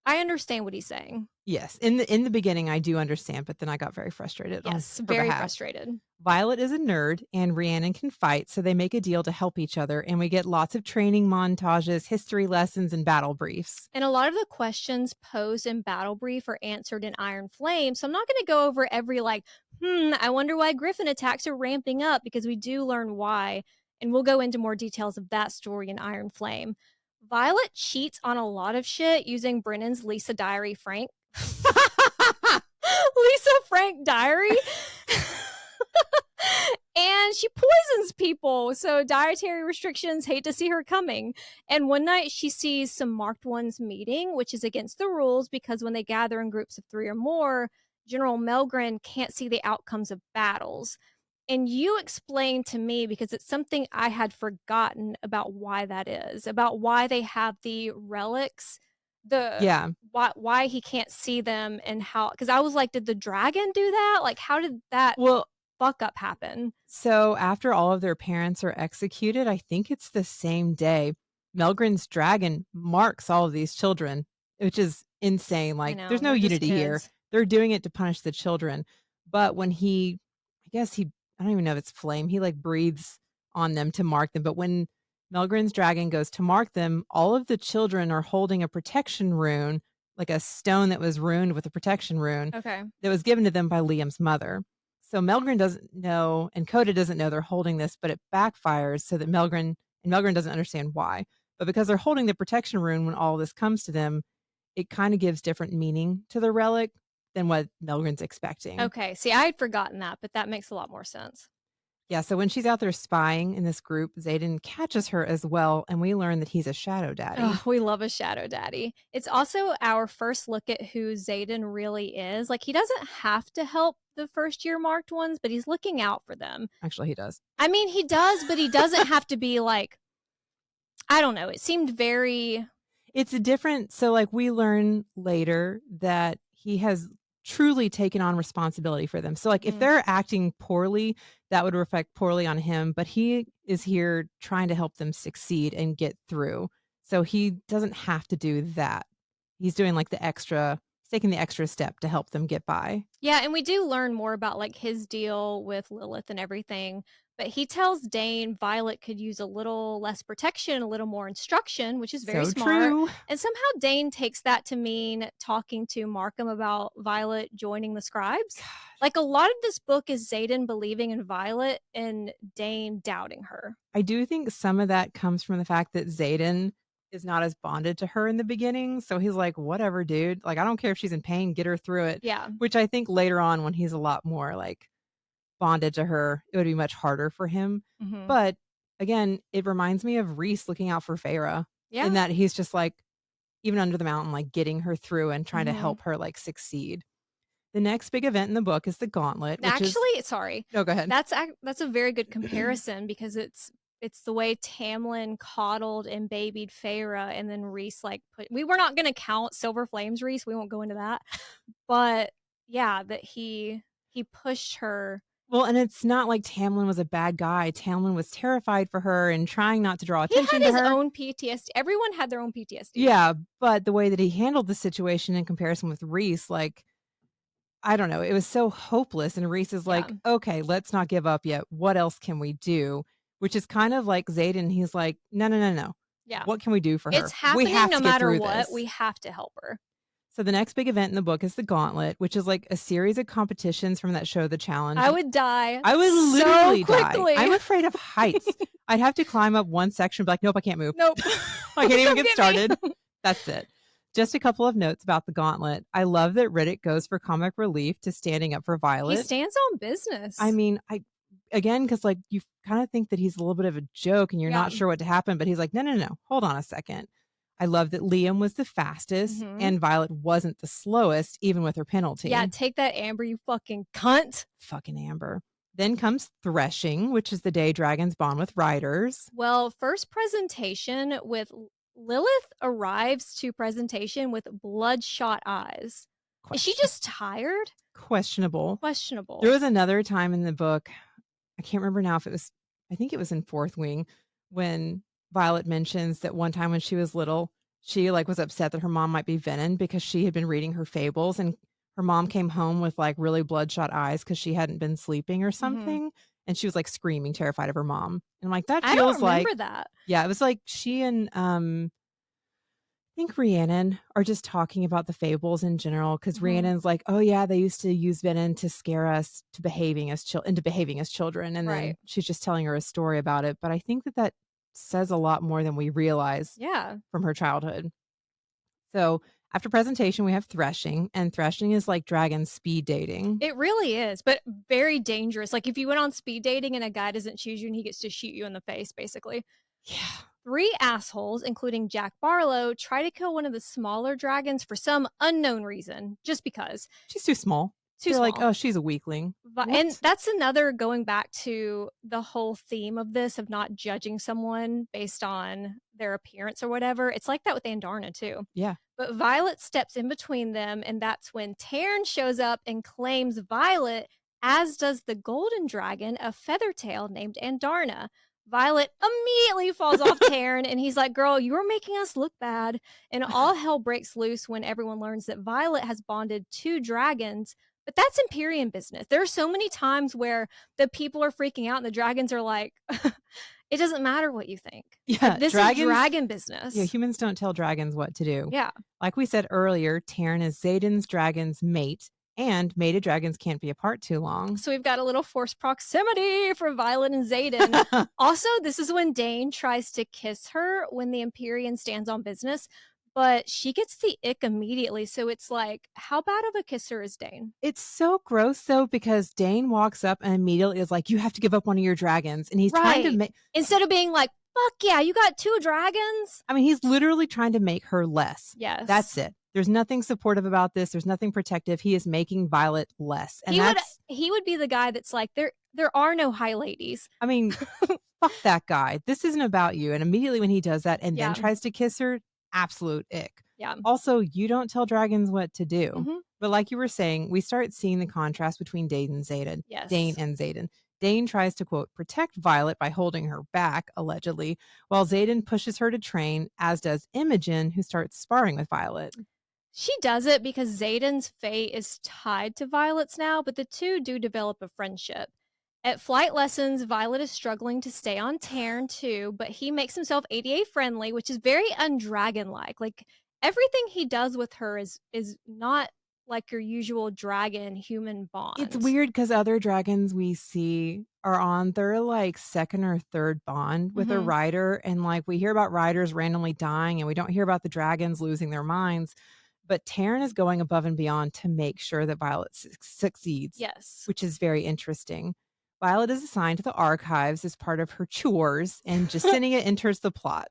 I understand what he's saying. Yes. In the beginning, I do understand, but then I got very frustrated. Yes, very frustrated. Violet is a nerd and Rhiannon can fight, so they make a deal to help each other, and we get lots of training montages, history lessons, and battle briefs. And a lot of the questions posed in Battle Brief are answered in Iron Flame. So I'm not going to go over every, like, I wonder why Griffin attacks are ramping up because we do learn why. And we'll go into more details of that story in Iron Flame. Violet cheats on a lot of shit using Brennan's Lisa Diary Frank. Lisa Frank Diary. And she poisons people. So dietary restrictions hate to see her coming. And one night she sees some marked ones meeting, which is against the rules because when they gather in groups of 3 or more, General Melgren can't see the outcomes of battles. And you explained to me because it's something I had forgotten about why that is, about why they have the relics, the Yeah. why he can't see them and how, because I was like, did the dragon do that? Like, how did that Well, fuck up happen? so after all of their parents are executed, I think it's the same day, Melgren's dragon marks all of these children, which is insane. I Like, know, there's no they're just unity here. kids. They're doing it to punish the children. But when I guess I don't even know if it's flame, he like breathes on them to mark them. But when Melgren's dragon goes to mark them, all of the children are holding a protection rune, like a stone that was runed with a protection rune Okay. that was given to them by Liam's mother. So Melgren doesn't know, and Coda doesn't know they're holding this, but it backfires so that Melgren doesn't understand why. But because they're holding the protection rune when all this comes to them, it kind of gives different meaning to the relic than what Melgren's expecting. Okay. See, I had forgotten that, but that makes a lot more sense. Yeah, so when she's out there spying in this group, Xaden catches her as well, and we learn that he's a shadow daddy. Oh, we love a shadow daddy. It's also our first look at who Xaden really is. Like, he doesn't have to help the first year marked ones, but he's looking out for them. Actually, he does. I mean, he does, but he doesn't have to be like, I don't know. It seemed very. It's a different, so like we learn later that he has truly taken on responsibility for them. So like if Mhm. they're acting poorly, that would reflect poorly on him, but he is here trying to help them succeed and get through. So he doesn't have to do that. He's doing like taking the extra step to help them get by. Yeah, and we do learn more about like his deal with Lilith and everything. But he tells Dane Violet could use a little less protection, a little more instruction, which is very So smart. true. And somehow Dane takes that to mean talking to Markham about Violet joining the scribes. Like a lot of this book is Xaden believing in Violet and Dane doubting her. I do think some of that comes from the fact that Xaden is not as bonded to her in the beginning. So he's like, whatever, dude. Like, I don't care if she's in pain, get her through it. Yeah. Which I think later on, when he's a lot more like bonded to her, it would be much harder for him. Hmm. But again, it reminds me of Reese looking out for Feyre in Yeah. that he's just like, even under the mountain, like getting her through and trying to Hmm. help her like succeed. The next big event in the book is the Gauntlet, which is. Actually, sorry. No, go ahead. That's a very good comparison because it's the way Tamlin coddled and babied Feyre, and then Reese like put. We were not going to count Silver Flames Reese. We won't go into that, but yeah, that he pushed her. Well, and it's not like Tamlin was a bad guy. Tamlin was terrified for her and trying not to draw He had attention to his her. own PTSD. Everyone had their own PTSD. Yeah, but the way that he handled the situation in comparison with Reese, like, I don't know, it was so hopeless. And Reese is Yeah. like, okay, let's not give up yet. What else can we do? Which is kind of like Xaden. He's like, no, no, no, no. Yeah. What can we do for It's her? We happening have no to get matter through what. this. We have to help her. So the next big event in the book is the Gauntlet, which is like a series of competitions from that show, The Challenge. I would die. I would so literally quickly. die. I'm afraid of heights. I'd have to climb up one section, be like, nope, I can't move. Nope. I can't even Come get me. started. That's it. Just a couple of notes about the Gauntlet. I love that Riddick goes for comic relief to standing up for He Violet. stands on business. I mean, because like you kind of think that he's a little bit of a joke and you're not Yeah. sure what to happen, but he's like, no, no, no, hold on a second. I love that Liam was the fastest Mhm. and Violet wasn't the slowest, even with her penalty. Yeah, take that, Amber, you fucking cunt. Fucking Amber. Then comes Threshing, which is the day dragons bond with riders. Well, first presentation with Lilith arrives to presentation with bloodshot eyes. Is she just tired? Questionable. Questionable. There was another time in the book, I can't remember now if it was, I think it was in Fourth Wing, when Violet mentions that one time when she was little, she like was upset that her mom might be Venom because she had been reading her fables and her mom came home with, like, really bloodshot eyes because she hadn't been sleeping or Mhm. something, and she was, like, screaming, terrified of her mom. And I'm like, that I don't feels like remember that. yeah, it was like she and, I think Rhiannon are just talking about the fables in general because Mhm. Rhiannon's like, "Oh, yeah, they used to use venom to scare us to behaving as children," and Right. then she's just telling her a story about it, but I think that that says a lot more than we realize Yeah. from her childhood. So, after presentation, we have threshing, and threshing is like dragon speed dating. It really is, but very dangerous. Like, if you went on speed dating and a guy doesn't choose you and he gets to shoot you in the face, basically. Yeah, 3 assholes, including Jack Barlow, try to kill one of the smaller dragons for some unknown reason, just because. she's too small. Too They're like, small. "Oh, she's a weakling." And What? that's another going back to the whole theme of this, of not judging someone based on their appearance or whatever. It's like that with Andarna too. Yeah. But Violet steps in between them, and that's when Taryn shows up and claims Violet, as does the golden dragon, a feathertail named Andarna. Violet immediately falls off Taryn, and he's like, "Girl, you are making us look bad." And all hell breaks loose when everyone learns that Violet has bonded 2 dragons, but that's Empyrean business. There are so many times where the people are freaking out and the dragons are like, "It doesn't matter what you think. Like, Yeah, this is dragons dragon yeah, business." humans don't tell dragons what to do. Yeah. Like we said earlier, Taryn is Xaden's dragon's mate, and mated dragons can't be apart too long. So we've got a little forced proximity for Violet and Xaden. Also, this is when Dane tries to kiss her when the Empyrean stands on business, but she gets the ick immediately. So it's like, how bad of a kisser is Dane? It's so gross though because Dane walks up and immediately is like, "You have to give up one of your dragons," and he's trying to Right. make Instead of being like, fuck yeah, you got 2 dragons. I mean, he's literally trying to make her less. That's Yes. it. There's nothing supportive about this. There's nothing protective. He is making Violet less. And He would that's he would be the guy that's like, there are no high ladies. I mean, fuck that guy. This isn't about you. And immediately when he does that and then Yeah. tries to kiss her, absolute ick. Yeah. Also, you don't tell dragons what to do. Mhm. But like you were saying, we start seeing the contrast between Dane Yes. and Xaden. Dane tries to quote protect Violet by holding her back, allegedly, while Xaden pushes her to train, as does Imogen, who starts sparring with Violet. She does it because Xaden's fate is tied to Violet's now, but the two do develop a friendship. At flight lessons, Violet is struggling to stay on Tarn too, but he makes himself ADA friendly, which is very undragon like. Like everything he does with her is not like your usual dragon human It's bond. weird because other dragons we see are on their like second or third bond with a Mhm. rider. And like we hear about riders randomly dying and we don't hear about the dragons losing their minds. But Taryn is going above and beyond to make sure that Violet succeeds, Yes. which is very interesting. Violet is assigned to the archives as part of her chores, and Jacinia enters the plot.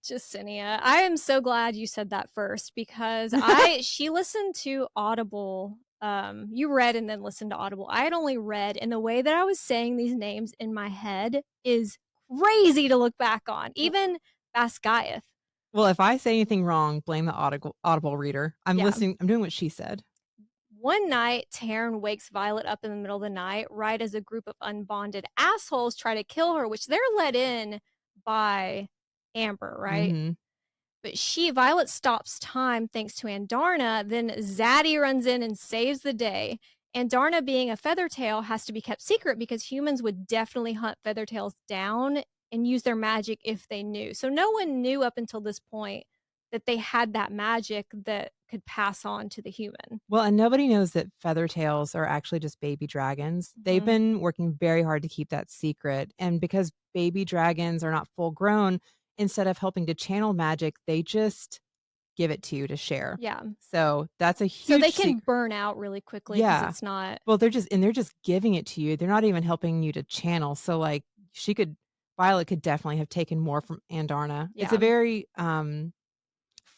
Justinia. I am so glad you said that first because I she listened to Audible. You read and then listened to Audible. I had only read, and the way that I was saying these names in my head is crazy to look back on. Even Basgiath. Well, if I say anything wrong, blame the audible reader. I'm Yeah. listening. I'm doing what she said. One night, Taryn wakes Violet up in the middle of the night, right as a group of unbonded assholes try to kill her, which they're let in by Amber, right? Hmm. But Violet stops time thanks to Andarna, then Xaddy runs in and saves the day. Andarna, being a feathertail, has to be kept secret because humans would definitely hunt feathertails down and use their magic if they knew. So no one knew up until this point that they had that magic that could pass on to the human. Well, and nobody knows that feather tails are actually just baby dragons. They've Mhm. been working very hard to keep that secret. And because baby dragons are not full grown, instead of helping to channel magic, they just give it to you to share. Yeah. So that's a So they huge can secret. burn out really quickly because Yeah. it's not. Well, they're just giving it to you. They're not even helping you to channel. So like she could Violet could definitely have taken more from Andarna. It's a Yeah. very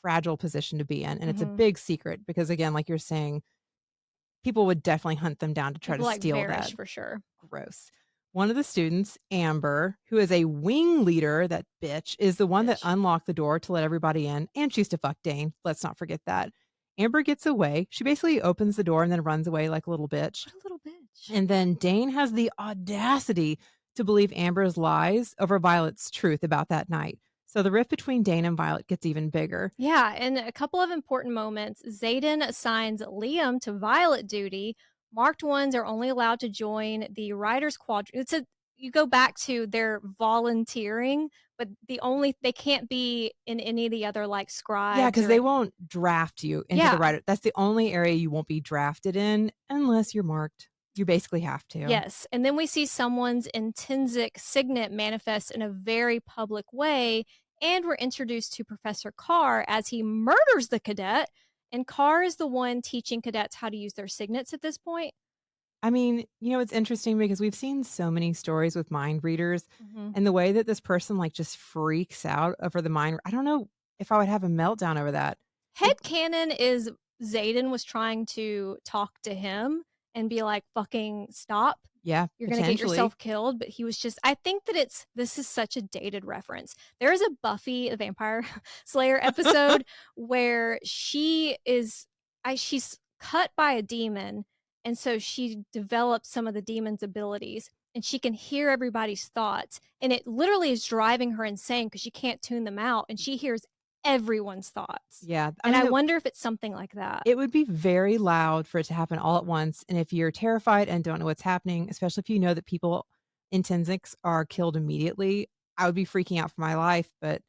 fragile position to be in. And it's a Mhm. big secret because again, like you're saying, people would definitely hunt them down to try to People like steal that. Varish for sure. Gross. One of the students, Amber, who is a wing leader, that bitch, is the one that Bitch. unlocked the door to let everybody in, and she's to fuck Dane. Let's not forget that. Amber gets away. She basically opens the door and then runs away like a little bitch. What a little bitch. And then Dane has the audacity to believe Amber's lies over Violet's truth about that night. So the rift between Dane and Violet gets even bigger. Yeah, in a couple of important moments, Xaden assigns Liam to Violet duty. Marked ones are only allowed to join the Riders Quadrant. You go back to their volunteering, but they can't be in any of the other like Yeah, scribes because or they won't draft you into the yeah. writer. That's the only area you won't be drafted in unless you're marked. You basically have to. Yes, and then we see someone's intrinsic signet manifest in a very public way, and we're introduced to Professor Carr as he murders the cadet, and Carr is the one teaching cadets how to use their signets at this point. I mean, it's interesting because we've seen so many stories with mind readers Mhm. and the way that this person like just freaks out over the mind. I don't know if I would have a meltdown over that. Like, Headcanon is Xaden was trying to talk to him and be like, "Fucking stop. yeah, You're gonna get potentially. yourself killed," but he was just I think that this is such a dated reference. There is a Buffy the Vampire Slayer episode where she's cut by a demon, and so she develops some of the demon's abilities, and she can hear everybody's thoughts, and it literally is driving her insane because she can't tune them out, and she hears everyone's thoughts. Yeah. I And mean, I wonder if it's something like that. it would be very loud for it to happen all at once. And if you're terrified and don't know what's happening, especially if you know that people intrinsics are killed immediately, I would be freaking out for my life. But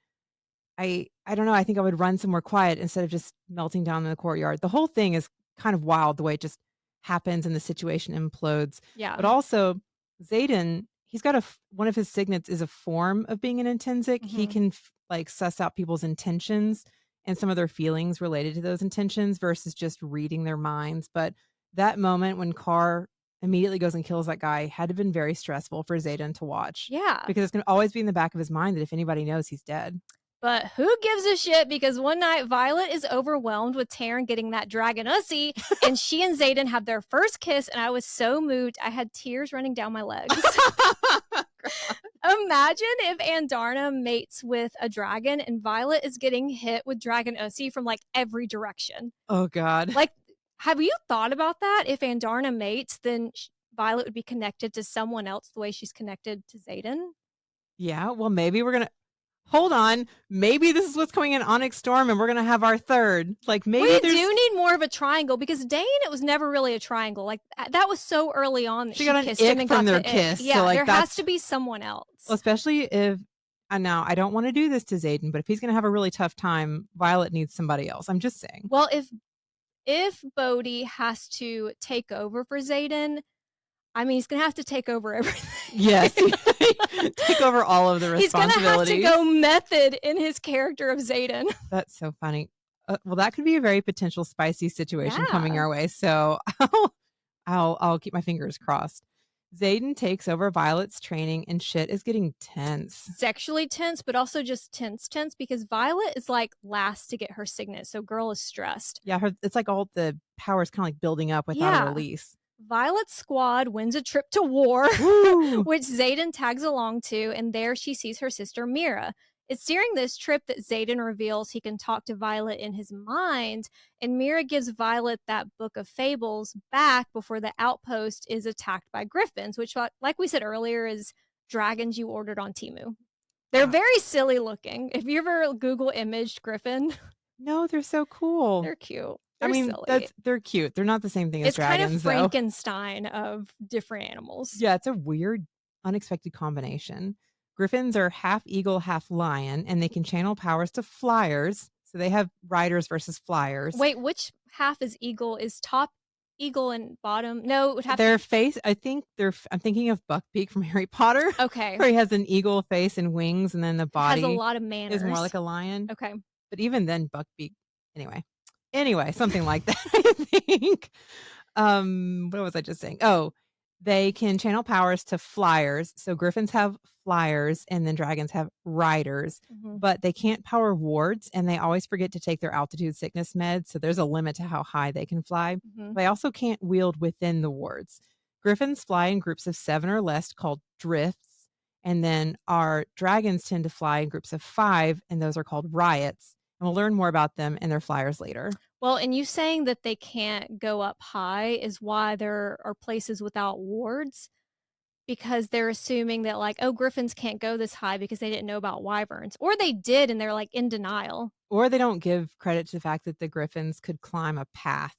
I don't know, I think I would run somewhere quiet instead of just melting down in the courtyard. The whole thing is kind of wild the way it just happens and the situation implodes. Yeah. But also, Xaden, he's got one of his signets is a form of being an intrinsic. He Mhm. can like suss out people's intentions and some of their feelings related to those intentions versus just reading their minds. But that moment when Carr immediately goes and kills that guy had to have been very stressful for Xaden to watch Yeah. because it's going to always be in the back of his mind that if anybody knows, he's dead. But who gives a shit because one night Violet is overwhelmed with Taryn getting that dragon ussy, and she and Xaden have their first kiss, and I was so moved. I had tears running down my legs. Imagine if Andarna mates with a dragon and Violet is getting hit with dragon ussy from like every direction. Oh god. Like, have you thought about that? If Andarna mates, then Violet would be connected to someone else the way she's connected to Xaden. Yeah, well, maybe we're gonna hold on. Maybe this is what's coming in Onyx Storm, and we're gonna have our third. Like maybe We there's do need more of a triangle because Dane, it was never really a triangle. Like that was so early on that she she got an kissed him ick and from got their the ick. kiss. So Yeah, like there has that's to be someone else. especially if I know I don't want to do this to Zayden, but if he's gonna have a really tough time, Violet needs somebody else. I'm just saying. Well, if Bodhi has to take over for Xaden, I mean, he's gonna have to take over Yes. everything. Take over all of the He's gonna have to responsibilities. go method in his character of Xaden. That's so funny. Well, that could be a very potential spicy situation coming Yeah. our way. So I'll keep my fingers crossed. Xaden takes over Violet's training and shit is getting tense. Sexually tense, but also just tense because Violet is like last to get her signet, so girl is stressed. Yeah, it's like all the powers kind of like building up without a Yeah. release. Violet's squad wins a trip to war, Woo! which Xaden tags along to, and there she sees her sister Mira. It's during this trip that Xaden reveals he can talk to Violet in his mind, and Mira gives Violet that book of fables back before the outpost is attacked by griffins, which, like we said earlier, is dragons you ordered on Temu. They're Yeah. very silly looking. If you ever Google imaged griffin, No, they're so cool. they're cute. I They're mean, silly. they're cute. They're not the same thing as It's kind of dragons, though. Frankenstein of different animals. Yeah, it's a weird, unexpected combination. Griffins are half eagle, half lion, and they can channel powers to flyers. So they have riders versus flyers. Wait, which half is eagle? Is top eagle and bottom? No, it would have Their to face, I think I'm thinking of Buckbeak from Harry Potter, okay. where he has an eagle face and wings, and then the Has a body lot of manners. is more like a lion. Okay. But even then, Buckbeak, anyway, something like that, I think. What was I just saying? Oh, they can channel powers to flyers. So griffins have flyers and then dragons have riders, Mhm. but they can't power wards and they always forget to take their altitude sickness meds. So there's a limit to how high they can fly. Mhm. They also can't wield within the wards. Griffins fly in groups of 7 or less called drifts. And then our dragons tend to fly in groups of 5, and those are called riots. And we'll learn more about them and their flyers later. Well, and you saying that they can't go up high is why there are places without wards. because they're assuming that, like, oh, griffins can't go this high because they didn't know about wyverns, or they did and they're like in denial. Or they don't give credit to the fact that the griffins could climb a path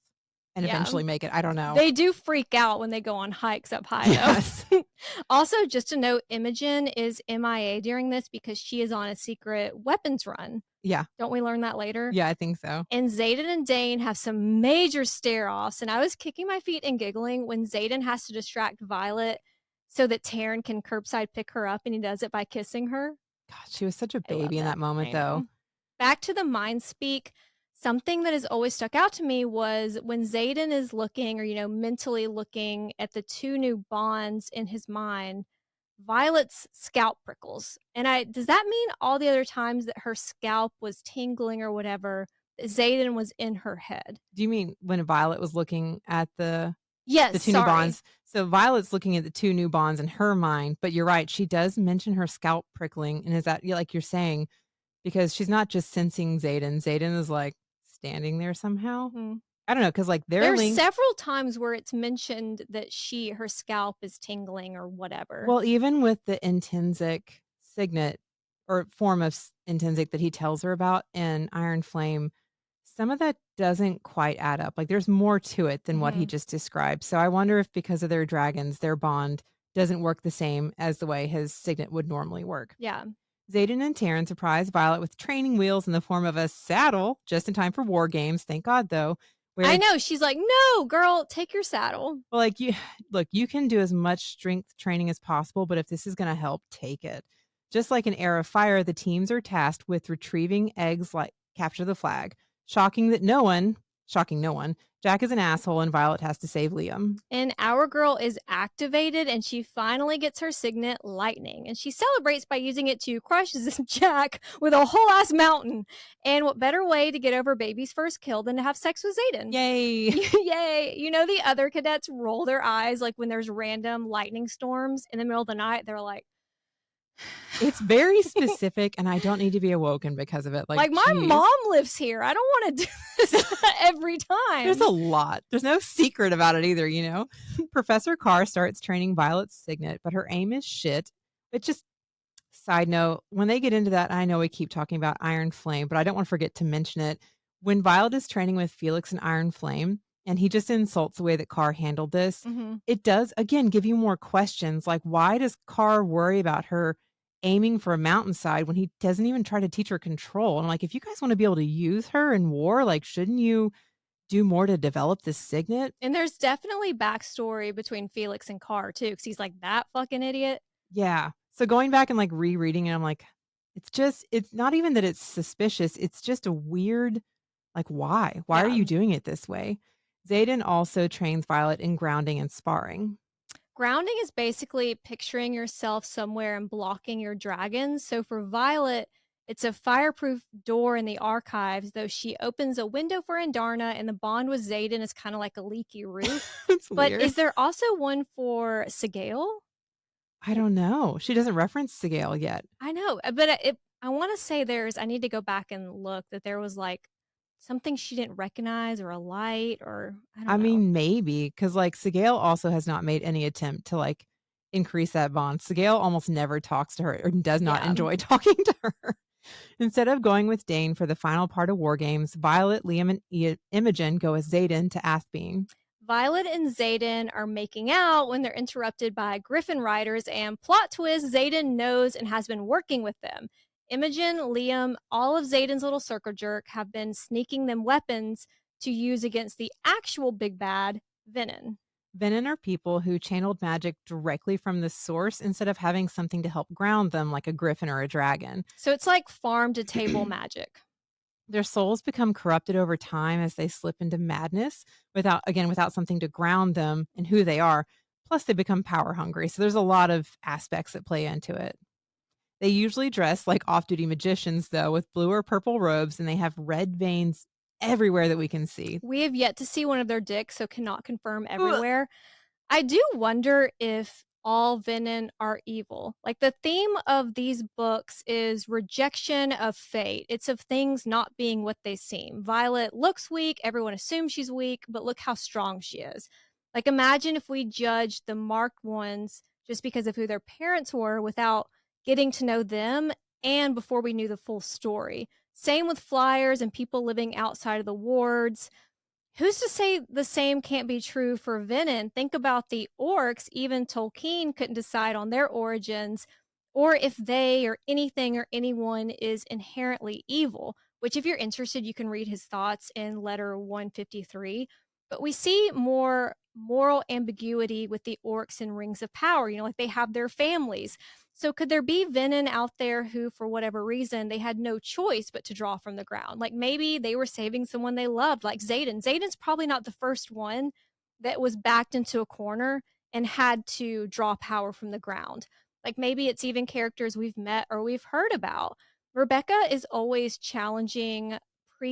and Yeah. eventually make it. I don't know. They do freak out when they go on hikes up high, Yes. though. Also, just to note, Imogen is MIA during this because she is on a secret weapons run. Yeah. Don't we learn that later? Yeah, I think so. And Xaden and Dane have some major stare-offs, and I was kicking my feet and giggling when Xaden has to distract Violet so that Taryn can curbside pick her up, and he does it by kissing her. God, she was such a I love baby in that. that moment, I though. know. Back to the mind speak, something that has always stuck out to me was when Xaden is looking or, mentally looking at the two new bonds in his mind, Violet's scalp prickles. And does that mean all the other times that her scalp was tingling or whatever, that Xaden was in her head? Do you mean when Violet was looking at the Yes, 2 new sorry. bonds? So Violet's looking at the 2 new bonds in her mind, but you're right, she does mention her scalp prickling, and is that yeah, like you're saying, because she's not just sensing Xaden. Xaden is, like, standing there somehow. Mhm. I don't know, because like, they're There's linked. several times where it's mentioned that her scalp is tingling or whatever. Well, even with the intrinsic signet or form of intrinsic that he tells her about in Iron Flame, some of that doesn't quite add up. Like there's more to it than what he Mhm. just described. So I wonder if because of their dragons, their bond doesn't work the same as the way his signet would normally work. Yeah. Zayden and Taryn surprise Violet with training wheels in the form of a saddle just in time for war games. Thank God, though. I Where know, she's like, "No, girl, take your saddle." well, like you look, you can do as much strength training as possible, but if this is going to help, take it. Just like in Era of Fire, the teams are tasked with retrieving eggs like capture the flag. Shocking no one. Jack is an asshole and Violet has to save Liam. And our girl is activated and she finally gets her signet lightning. And she celebrates by using it to crush Jack with a whole ass mountain. And what better way to get over baby's first kill than to have sex with Zayden? Yay. Yay. The other cadets roll their eyes like when there's random lightning storms in the middle of the night. They're like, It's very specific and I don't need to be awoken because of it. Like, like, my geez. mom lives here. I don't want to do this every There's time. a lot. There's no secret about it either, you know? Professor Carr starts training Violet's signet, but her aim is shit. It just side note, when they get into that, I know we keep talking about Iron Flame, but I don't want to forget to mention it. When Violet is training with Felix and Iron Flame, and he just insults the way that Carr handled this, Mhm. it does, again, give you more questions. Like, why does Carr worry about her aiming for a mountainside when he doesn't even try to teach her control? And like, if you guys want to be able to use her in war, like, shouldn't you do more to develop this signet? And there's definitely backstory between Felix and Carr too, because he's like, "That fucking idiot." Yeah. So going back and like rereading it, I'm like, it's not even that it's suspicious. It's just a weird, like, why? Why are Yeah. you doing it this way? Zayden also trains Violet in grounding and sparring. Grounding is basically picturing yourself somewhere and blocking your dragons. So for Violet, it's a fireproof door in the archives, though she opens a window for Andarna, and the bond with Xaden is kind of like a leaky roof. It's But weird. is there also one for Sigale? I don't know. She doesn't reference Sigale yet. I know, but I want to say I need to go back and look that there was like something she didn't recognize or a light or I I don't know. mean, maybe because like Sigale also has not made any attempt to like increase that bond. Sigale almost never talks to her or does not Yeah. enjoy talking to her. Instead of going with Dane for the final part of War Games, Violet, Liam, and Imogen go with Xaden to Athbean. Violet and Xaden are making out when they're interrupted by Griffin riders, and plot twist, Xaden knows and has been working with them. Imogen, Liam, all of Xaden's little circle jerk have been sneaking them weapons to use against the actual big bad, Venom. Venin are people who channeled magic directly from the source instead of having something to help ground them like a griffin or a dragon. So it's like farm to table magic. Their souls become corrupted over time as they slip into madness without something to ground them and who they are. Plus they become power hungry. So there's a lot of aspects that play into it. They usually dress like off-duty magicians though with blue or purple robes and they have red veins everywhere that we can see. We have yet to see one of their dicks, so cannot confirm Ugh. everywhere. I do wonder if all Venom are evil. Like the theme of these books is rejection of fate. It's of things not being what they seem. Violet looks weak, everyone assumes she's weak, but look how strong she is. Like imagine if we judged the marked ones just because of who their parents were without getting to know them and before we knew the full story. Same with flyers and people living outside of the wards. Who's to say the same can't be true for Venom? Think about the orcs. Even Tolkien couldn't decide on their origins or if they or anything or anyone is inherently evil, which, if you're interested, you can read his thoughts in letter 153. But we see more moral ambiguity with the orcs in Rings of Power, like they have their families. So could there be Venom out there who, for whatever reason, they had no choice but to draw from the ground? Like maybe they were saving someone they loved, like Xaden. Xaden's probably not the first one that was backed into a corner and had to draw power from the ground. Like maybe it's even characters we've met or we've heard about. Rebecca is always challenging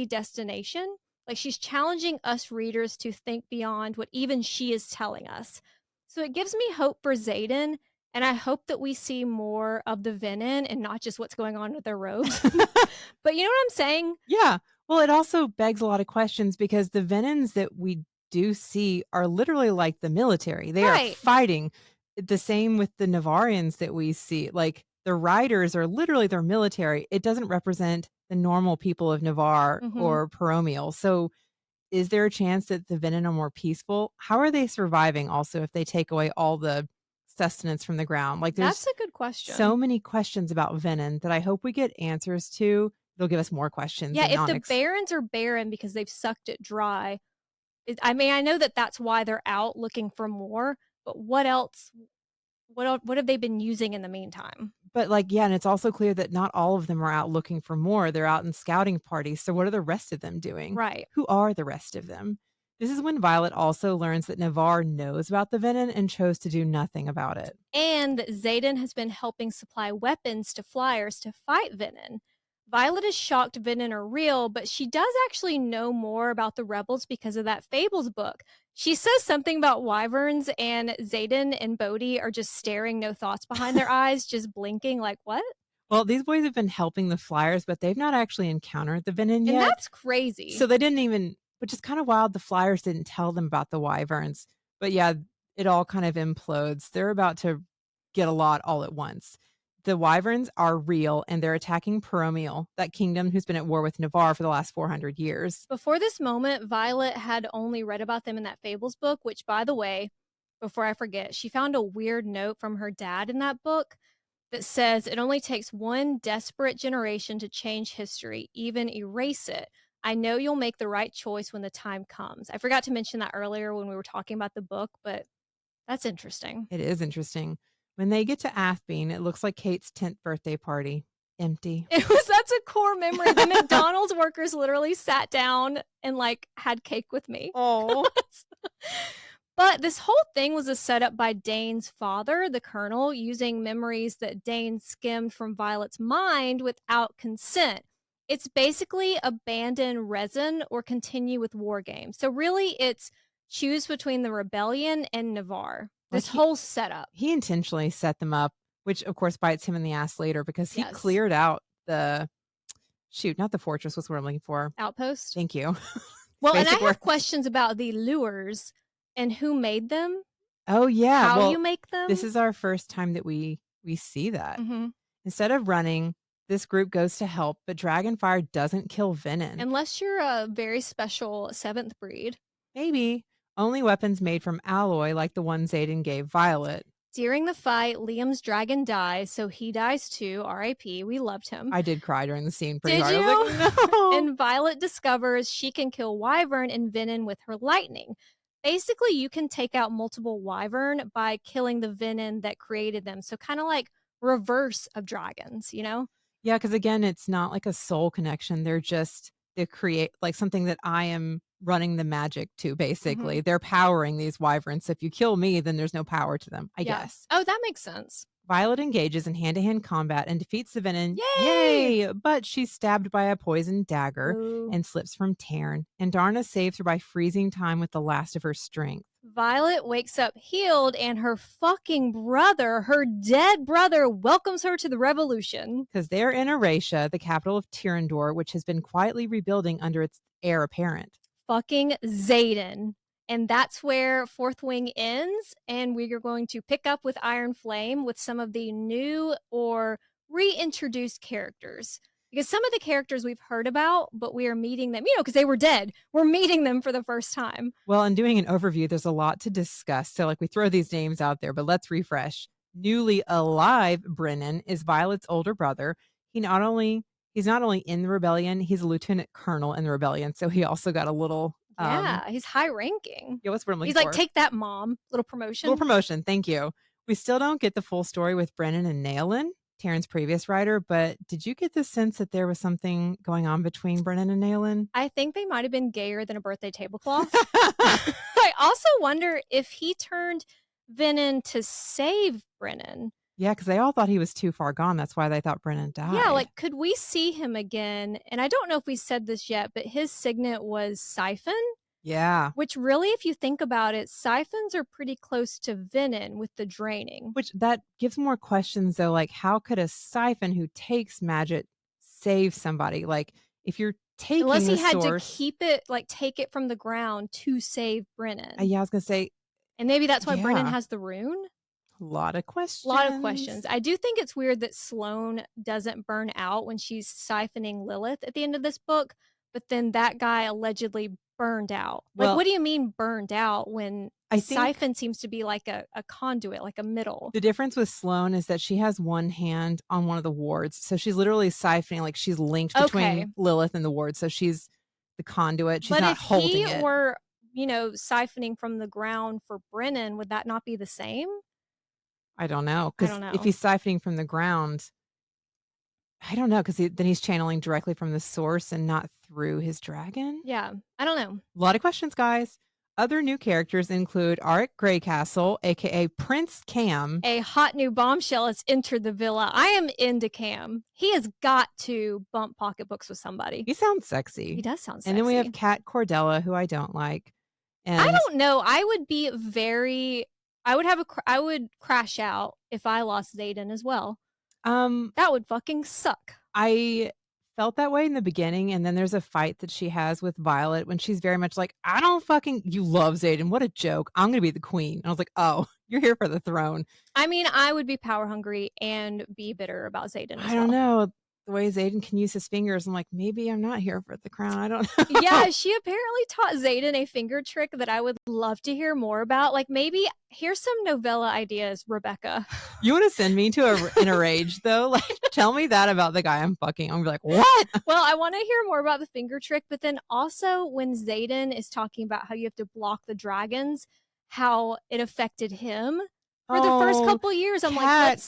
predestination. Like she's challenging us readers to think beyond what even she is telling us. So it gives me hope for Xaden, and I hope that we see more of the Venom and not just what's going on with their robes. But you know what I'm saying? Yeah. Well, it also begs a lot of questions because the Venons that we do see are literally like the military. They are Right. fighting. The same with the Navarians that we see. Like the riders are literally their military. It doesn't represent the normal people of Navarre Mhm. or Paromial. So is there a chance that the Venom are more peaceful? How are they surviving also if they take away all the sustenance from the ground? Like That's there's a good so question. many questions about Venom that I hope we get answers to. It'll give us more questions Yeah, in if the Onyx. barons are barren because they've sucked it dry, I mean, I know that that's why they're out looking for more, but what else what have they been using in the meantime? But, like, yeah, and it's also clear that not all of them are out looking for more. They're out in scouting parties. So what are the rest of them doing? Right. Who are the rest of them? This is when Violet also learns that Navarre knows about the Venom and chose to do nothing about it. And Xaden has been helping supply weapons to flyers to fight Venom. Violet is shocked Venom are real, but she does actually know more about the rebels because of that Fables book. She says something about wyverns, and Xaden and Bodhi are just staring, no thoughts behind their eyes, just blinking, like, what? Well, these boys have been helping the Flyers, but they've not actually encountered the Venom And yet. that's crazy. So they didn't even, which is kind of wild. The Flyers didn't tell them about the Wyverns. But yeah, it all kind of implodes. They're about to get a lot all at once. The Wyverns are real and they're attacking Paromial, that kingdom who's been at war with Navarre for the last 400 years. Before this moment, Violet had only read about them in that Fables book, which, by the way, before I forget, she found a weird note from her dad in that book that says it only takes one desperate generation to change history, even erase it. I know you'll make the right choice when the time comes. I forgot to mention that earlier when we were talking about the book, but that's interesting. It is interesting. When they get to Athbean, it looks like Kate's 10th birthday party. Empty. That's a core memory. The McDonald's workers literally sat down and like had cake with me. Oh. But this whole thing was a setup by Dane's father, the colonel, using memories that Dane skimmed from Violet's mind without consent. It's basically abandon resin or continue with war games. So really it's choose between the rebellion and Navarre. Like This whole setup. he intentionally set them up, which of course bites him in the ass later because he Yes. cleared out the shoot, not the fortress, what's what I'm looking for. Outpost. Thank you. Well, and I Basic have words. questions about the lures and who made them, Oh yeah. how you Well, make this them. is our first time that we see that. Mhm. Instead of running, this group goes to help, but Dragonfire doesn't kill Venom. Unless you're a very special seventh breed. Maybe only weapons made from alloy like the ones Aiden gave Violet. During the fight, Liam's dragon dies, so he dies too. RIP. We loved him. I did cry during the scene pretty Did hard. I was you? like, no. And Violet discovers she can kill Wyvern and Venom with her lightning. Basically, you can take out multiple Wyvern by killing the Venom that created them. So, kind of like reverse of dragons, you know? Yeah, because again, it's not like a soul connection. They're just they create like something that I am running the magic to, Hmm. basically. They're powering these wyverns. So if you kill me, then there's no power to them, I Yeah. guess. Oh, that makes sense. Violet engages in hand-to-hand combat and defeats the Venom. Yay! Yay! But she's stabbed by a poisoned dagger Boo. and slips from Tarn. And Darna saves her by freezing time with the last of her strength. Violet wakes up healed, and her fucking brother, her dead brother, welcomes her to the revolution. Because they're in Erasia, the capital of Tyrandor, which has been quietly rebuilding under its heir apparent. Fucking Xaden. And that's where Fourth Wing ends. And we are going to pick up with Iron Flame with some of the new or reintroduced characters. Because some of the characters we've heard about, but we are meeting them, because they were dead. We're meeting them for the first time. Well, in doing an overview, there's a lot to discuss. So, like, we throw these names out there, but let's refresh. Newly alive Brennan is Violet's older brother. He's not only in the rebellion, he's a lieutenant colonel in the rebellion. So he also got a little Yeah, he's high ranking. yeah, what's what I'm looking He's like, for? take that, mom. Little Little promotion. promotion. Thank you. We still don't get the full story with Brennan and Naelin, Taryn's previous writer, but did you get the sense that there was something going on between Brennan and Naelin? I think they might have been gayer than a birthday tablecloth. I also wonder if he turned Venom to save Brennan. Yeah, because they all thought he was too far gone. That's why they thought Brennan died. Yeah, like, could we see him again? And I don't know if we said this yet, but his signet was Siphon. Yeah. Which really, if you think about it, siphons are pretty close to venin with the draining. Which that gives more questions though, like how could a siphon who takes magic save somebody? Like if you're taking Unless he the had source, to keep it, like take it from the ground to save Brennan. yeah, I was gonna say, and maybe that's why Brennan yeah. has the rune. A lot of questions. A lot of questions. I do think it's weird that Sloane doesn't burn out when she's siphoning Lilith at the end of this book, but then that guy allegedly burned out. Like, Well, what do you mean burned out when I think siphon seems to be like a conduit, like a middle? the difference with Sloane is that she has one hand on one of the wards. So she's literally siphoning, like she's linked between Lilith and the ward. So she's the conduit. She's not holding it. But if he were, siphoning from the ground for Brennan, would that not be the same? I don't know. Because if he's siphoning from the ground, I don't know. Because then he's channeling directly from the source and not through his dragon. Yeah, I don't know. A lot of questions, guys. Other new characters include Arik Greycastle, aka Prince Cam. A hot new bombshell has entered the villa. I am into Cam. He has got to bump pocketbooks with somebody. He sounds sexy. He does sound sexy. And then we have Kat Cordella, who I don't like. And I don't know. I would crash out if I lost Xaden as well. That would fucking suck. I felt that way in the beginning, and then there's a fight that she has with Violet when she's very much like, you love Xaden. What a joke. I'm going to be the queen. And I was like, oh, you're here for the throne. I mean, I would be power hungry and be bitter about Xaden as well. I don't know. The way Xaden can use his fingers, I'm like, maybe I'm not here for the crown. I don't know. Yeah, she apparently taught Xaden a finger trick that I would love to hear more about. Like, maybe here's some novella ideas, Rebecca. You want to send me in a rage, though? Like, tell me that about the guy I'm fucking. I'm gonna be like, what? Well, I want to hear more about the finger trick, but then also when Xaden is talking about how you have to block the dragons, how it affected him for the first couple years. I'm like,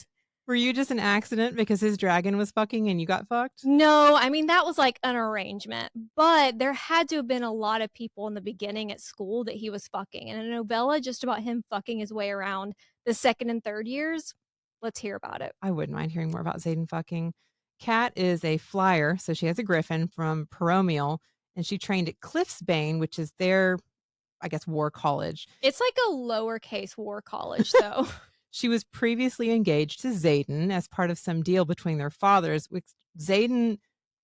were you just an accident because his dragon was fucking and you got fucked? No, I mean, that was like an arrangement. But there had to have been a lot of people in the beginning at school that he was fucking. And a novella just about him fucking his way around the second and third years. Let's hear about it. I wouldn't mind hearing more about Xaden fucking. Kat is a flyer, so she has a griffin from Paromial, and she trained at Cliffsbane, which is their, I guess, war college. It's like a lowercase war college, though. She was previously engaged to Xaden as part of some deal between their fathers, which Xaden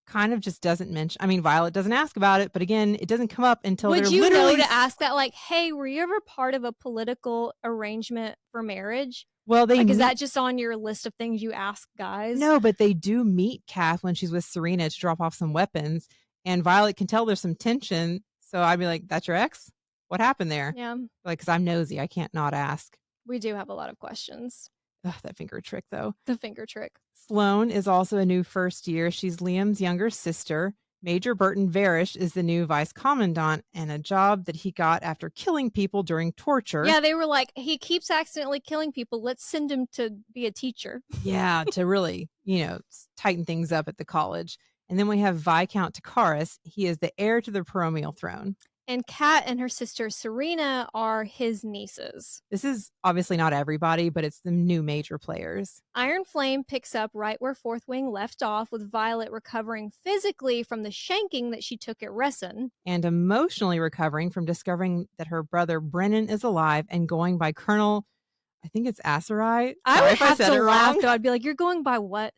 kind of just doesn't mention. I mean, Violet doesn't ask about it, but again, it doesn't come up until Would you know to ask that? Like, hey, were you ever part of a political arrangement for marriage? Well, is that just on your list of things you ask guys? No, but they do meet Kath when she's with Serena to drop off some weapons, and Violet can tell there's some tension. So I'd be like, "That's your ex? What happened there?" Yeah, like because I'm nosy, I can't not ask. We do have a lot of questions. Ugh, that finger trick, though. The finger trick. Sloane is also a new first year. She's Liam's younger sister. Major Burton Varish is the new vice commandant, and a job that he got after killing people during torture. Yeah, they were like, he keeps accidentally killing people. Let's send him to be a teacher. Yeah, to really, tighten things up at the college. And then we have Viscount Takaris. He is the heir to the Paromial throne. And Kat and her sister Serena are his nieces. This is obviously not everybody, but it's the new major players. Iron Flame picks up right where Fourth Wing left off, with Violet recovering physically from the shanking that she took at Resson. And emotionally recovering from discovering that her brother Brennan is alive and going by Colonel, I think it's Asarai. I would have to laugh, though. I'd be like, you're going by what?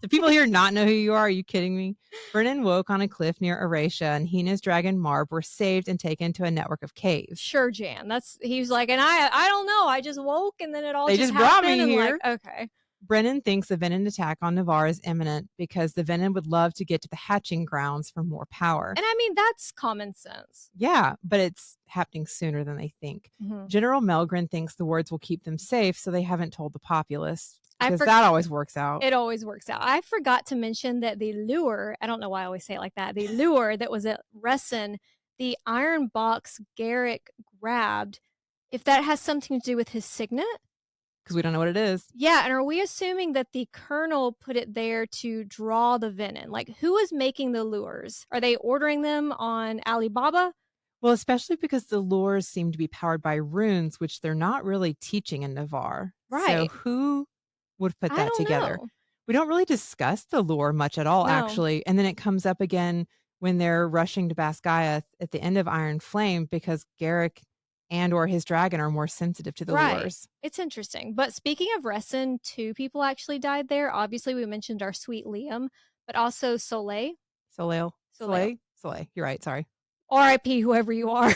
Do people here not know who you are? Are you kidding me? Brennan woke on a cliff near Erasia, and he and his dragon Marb were saved and taken to a network of caves. Sure, Jan. He was like, and I don't know. I just woke and then it all They just just brought happened me and like, here. okay. Brennan thinks a Venom attack on Navarre is imminent because the Venom would love to get to the hatching grounds for more power. And I mean, that's common sense. Yeah, but it's happening sooner than they think. Mhm. General Melgren thinks the words will keep them safe, so they haven't told the populace I because for that always works out. It always works out. I forgot to mention that the lure, I don't know why I always say it like that. The lure that was at Resson, the iron box Garrick grabbed, if that has something to do with his signet? Because we don't know what it is. Yeah, and are we assuming that the colonel put it there to draw the venom? Like, who is making the lures? Are they ordering them on Alibaba? Well, especially because the lures seem to be powered by runes, which they're not really teaching in Navarre. So Right. who would put I that don't together? know. We don't really discuss the lore much at all, No. actually. And then it comes up again when they're rushing to Basgiath at the end of Iron Flame because Garrick and or his dragon are more sensitive to the Right. lures. It's interesting. But speaking of Resson, two people actually died there. Obviously, we mentioned our sweet Liam, but also Soleil. Soleil. Soleil. Soleil. You're right. Sorry. RIP, whoever you are.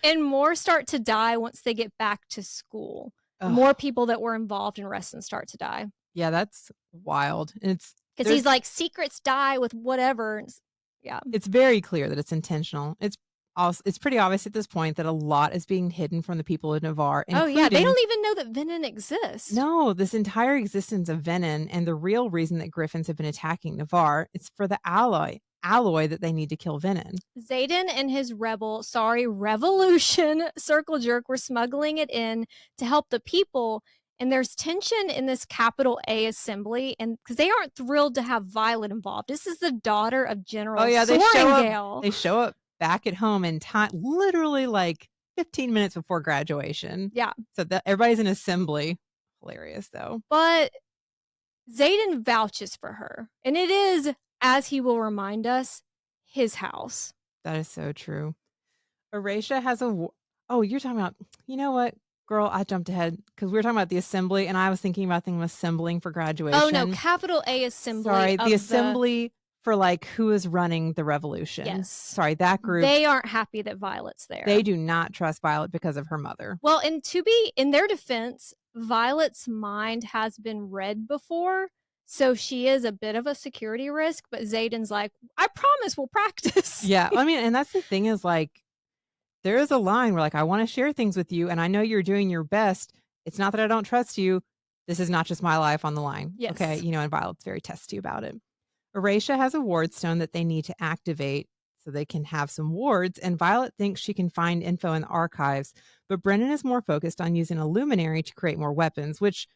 And more start to die once they get back to school. More people that were involved in Resson start to die. Yeah, that's wild. And Because he's like, secrets die with whatever. Yeah. it's very clear that it's intentional. It's pretty obvious at this point that a lot is being hidden from the people of Navarre. Oh, yeah. They don't even know that Venom exists. No, this entire existence of Venom and the real reason that Griffins have been attacking Navarre, it's for the alloy that they need to kill Venom. Zayden and his revolution circle jerk were smuggling it in to help the people. And there's tension in this capital A assembly, and because they aren't thrilled to have Violet involved. This is the daughter of General Sorengale. They show up back at home in time, literally like 15 minutes before graduation. Yeah. So that everybody's in assembly. Hilarious though. But Zayden vouches for her, and it is, as he will remind us, his house. That is so true. Erasia has oh, you're talking about, you know what? Girl, I jumped ahead because we were talking about the assembly, and I was thinking about them assembling for graduation. Oh no, capital A assembly. Sorry, the assembly for like who is running the revolution. Yes. Sorry, that group. They aren't happy that Violet's there. They do not trust Violet because of her mother. Well, and to be in their defense, Violet's mind has been read before. So she is a bit of a security risk, but Zayden's like, I promise we'll practice. Yeah, I mean, and that's the thing is like, there is a line where like, I want to share things with you and I know you're doing your best. It's not that I don't trust you. This is not just my life on the line. Yes. Okay. You know, and Violet's very testy about it. Erasia has a ward stone that they need to activate so they can have some wards. And Violet thinks she can find info in the archives, but Brennan is more focused on using a luminary to create more weapons, which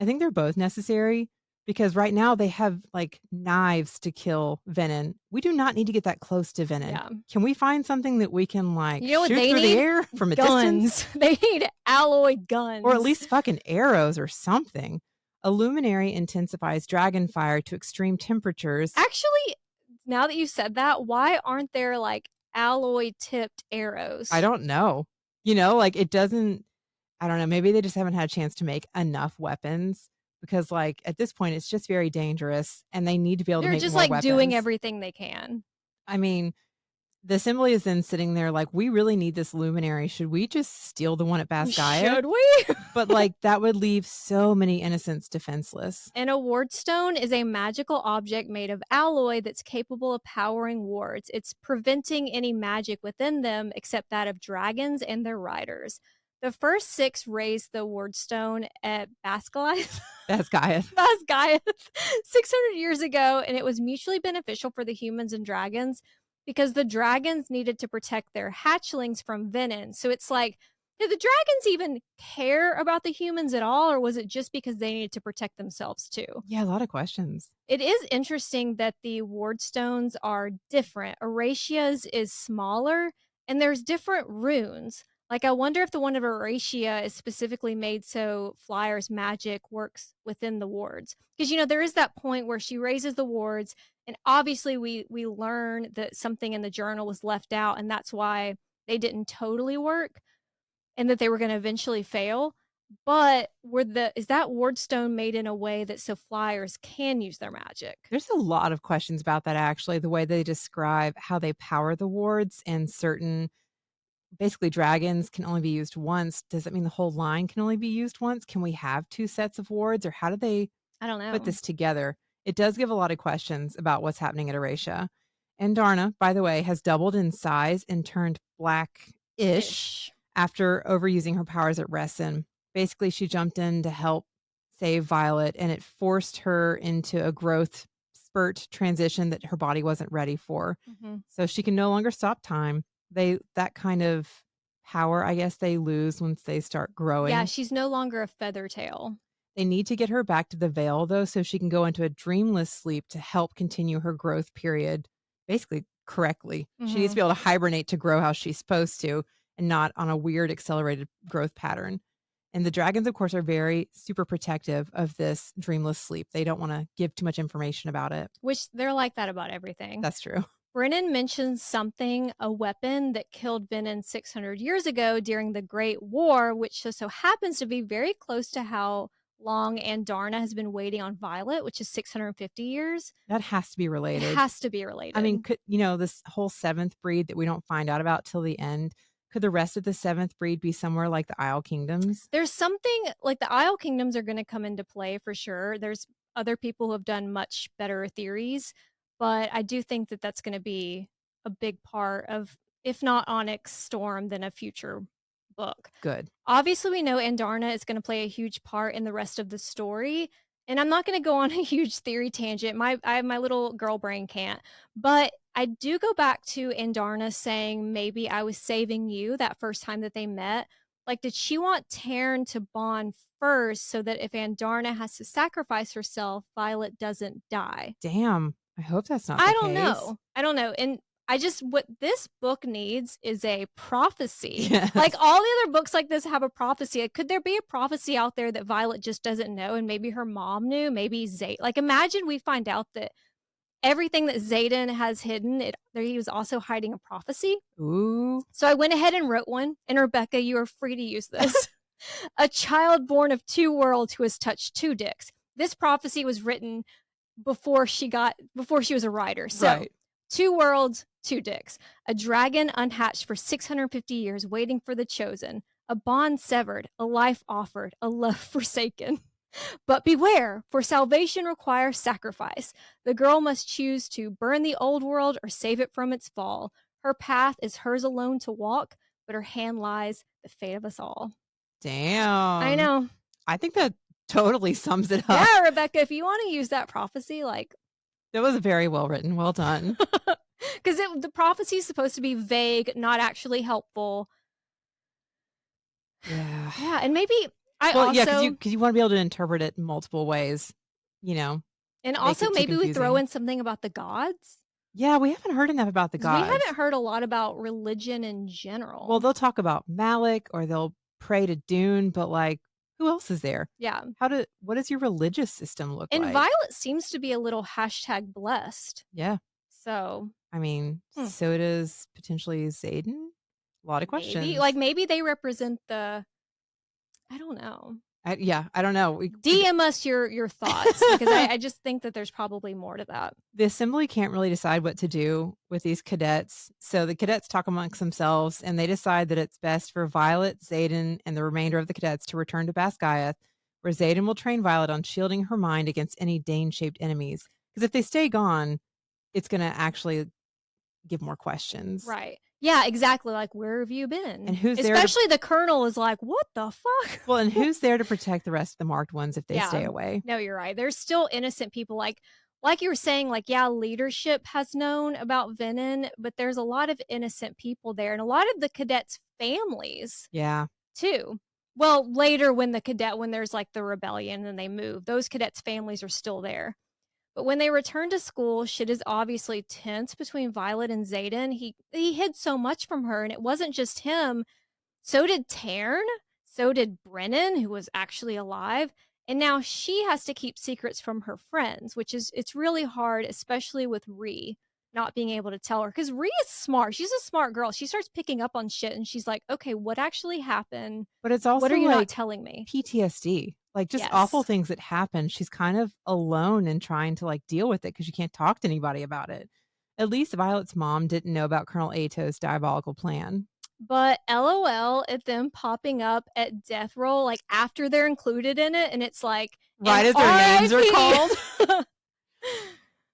I think they're both necessary. Because right now they have like knives to kill Venom. We do not need to get that close to Venom. Yeah. Can we find something that we can like You know what shoot they through need? the air from a Guns. distance? They need alloy guns. Or at least fucking arrows or something. A luminary intensifies dragon fire to extreme temperatures. Actually, now that you said that, why aren't there like alloy tipped arrows? I don't know. You know, like it doesn't, I don't know. Maybe they just haven't had a chance to make enough weapons. Because like at this point it's just very dangerous and they need to be able to make more weapons. They're just like doing everything they can. I mean, the assembly is then sitting there like, we really need this luminary. Should we just steal the one at Basgiath? Should we? But like that would leave so many innocents defenseless. And a ward stone is a magical object made of alloy that's capable of powering wards. It's preventing any magic within them except that of dragons and their riders. The first 6 raised the ward stone at Basgiath. Basgiath. 600 years ago, and it was mutually beneficial for the humans and dragons because the dragons needed to protect their hatchlings from venom. So it's like, did the dragons even care about the humans at all, or was it just because they needed to protect themselves too? Yeah, a lot of questions. It is interesting that the ward stones are different. Erasia's is smaller, and there's different runes. Like, I wonder if the one of Erasia is specifically made so Flyer's magic works within the wards. Because, you know, there is that point where she raises the wards, and obviously we learn that something in the journal was left out, and that's why they didn't totally work, and that they were going to eventually fail. But is that ward stone made in a way that so flyers can use their magic? There's a lot of questions about that actually, the way they describe how they power the wards and certain basically dragons can only be used once. Does that mean the whole line can only be used once? Can we have 2 sets of wards or how do they I don't put know. this together? It does give a lot of questions about what's happening at Eratia. And Darna, by the way, has doubled in size and turned black-ish Ish. after overusing her powers at Resin. Basically, she jumped in to help save Violet, and it forced her into a growth spurt transition that her body wasn't ready for. Mhm. So she can no longer stop time. They that kind of power, I guess, they lose once they start Yeah, growing. she's no longer a feather tail. They need to get her back to the Veil, though, so she can go into a dreamless sleep to help continue her growth period basically correctly. She needs to Mhm. be able to hibernate to grow how she's supposed to and not on a weird accelerated growth pattern. And the dragons, of course, are very super protective of this dreamless sleep. They don't want to give too much information about it. Which they're like that about everything. That's true. Brennan mentions something, a weapon that killed Venom 600 years ago during the Great War, which just so happens to be very close to how long Andarna has been waiting on Violet, which is 650 years. That has to be It related. has to be I mean, related. could this whole 7th breed that we don't find out about till the end, could the rest of the 7th breed be somewhere like the Isle Kingdoms? There's something like the Isle Kingdoms are going to come into play for sure. There's other people who have done much better theories, but I do think that that's going to be a big part of, if not Onyx Storm, then a future book. Good. Obviously, we know Andarna is going to play a huge part in the rest of the story, and I'm not going to go on a huge theory tangent. My little girl brain can't. But I do go back to Andarna saying maybe I was saving you that first time that they met. Like, did she want Taryn to bond first so that if Andarna has to sacrifice herself, Violet doesn't die? Damn, I hope that's not I the don't case. know. I don't know. And I just what this book needs is a prophecy. Like Yes. all the other books like this have a prophecy. Like, could there be a prophecy out there that Violet just doesn't know and maybe her mom knew? Maybe Zay like imagine we find out that everything that Zayden has hidden, it that he was also hiding a prophecy. Ooh. So I went ahead and wrote one. And Rebecca, you are free to use this. A child born of two worlds who has touched two dicks. This prophecy was written before she was a writer. So, Right. two worlds, two dicks. A dragon unhatched for 650 years waiting for the chosen. A bond severed, a life offered, a love forsaken. But beware, for salvation requires sacrifice. The girl must choose to burn the old world or save it from its fall. Her path is hers alone to walk, but her hand lies the fate of us all. I Damn. know. I think that totally sums it up. Yeah, Rebecca, if you want to use that prophecy, like That was very well written. Well done. because the prophecy is supposed to be vague, not actually helpful. Yeah. Yeah, and maybe I Well, yeah, because also you wanna be able to interpret it multiple ways, you know, and make also it too maybe we throw confusing. in something about the gods Yeah, we haven't heard enough about the because we gods. haven't heard a lot about religion in Well, general. they'll talk about Malik or they'll pray to Dune, but, like, who else is there? Yeah, What does your religious system look and like? Violet seems to be a little hashtag blessed. Yeah. So I mean, hmm, so does potentially Xaden? A lot of questions. maybe they represent the. I don't know. I don't know. We DM us your thoughts because I just think that there's probably more to that. the assembly can't really decide what to do with these cadets. So the cadets talk amongst themselves and they decide that it's best for Violet, Xaden, and the remainder of the cadets to return to Basgiath, where Xaden will train Violet on shielding her mind against any Dane-shaped enemies. Because if they stay gone, it's going to actually give more questions. Right. Yeah, exactly, like, "Where have you And been?" who's there to Especially the colonel is like, "What the fuck?" well, and who's there to protect the rest of the marked ones if they Yeah. stay away? No, you're right. There's still innocent people, like you were saying, like, yeah, leadership has known about Venin, but there's a lot of innocent people there, and a lot of the cadets' families, Yeah. too. Well, later when there's, like, the rebellion and they move, those cadets' families are still there. But when they return to school, shit is obviously tense between Violet and Xaden. He hid so much from her, and it wasn't just him. So did Tarn. So did Brennan, who was actually alive. And now she has to keep secrets from her friends, which is it's really hard, especially with Ree. not being able to tell her because Rhea is smart. She's a smart girl. She starts picking up on shit and she's like, okay, what actually happened? But it's What are also you not like telling me? PTSD, like just awful Yes. things that happen. She's kind of alone and trying to like deal with it because you can't talk to anybody about it. At least Violet's mom didn't know about Colonel Ato's diabolical plan. But LOL at them popping up at death roll, like after they're included in it, and it's like an Right as their names are called. RIP.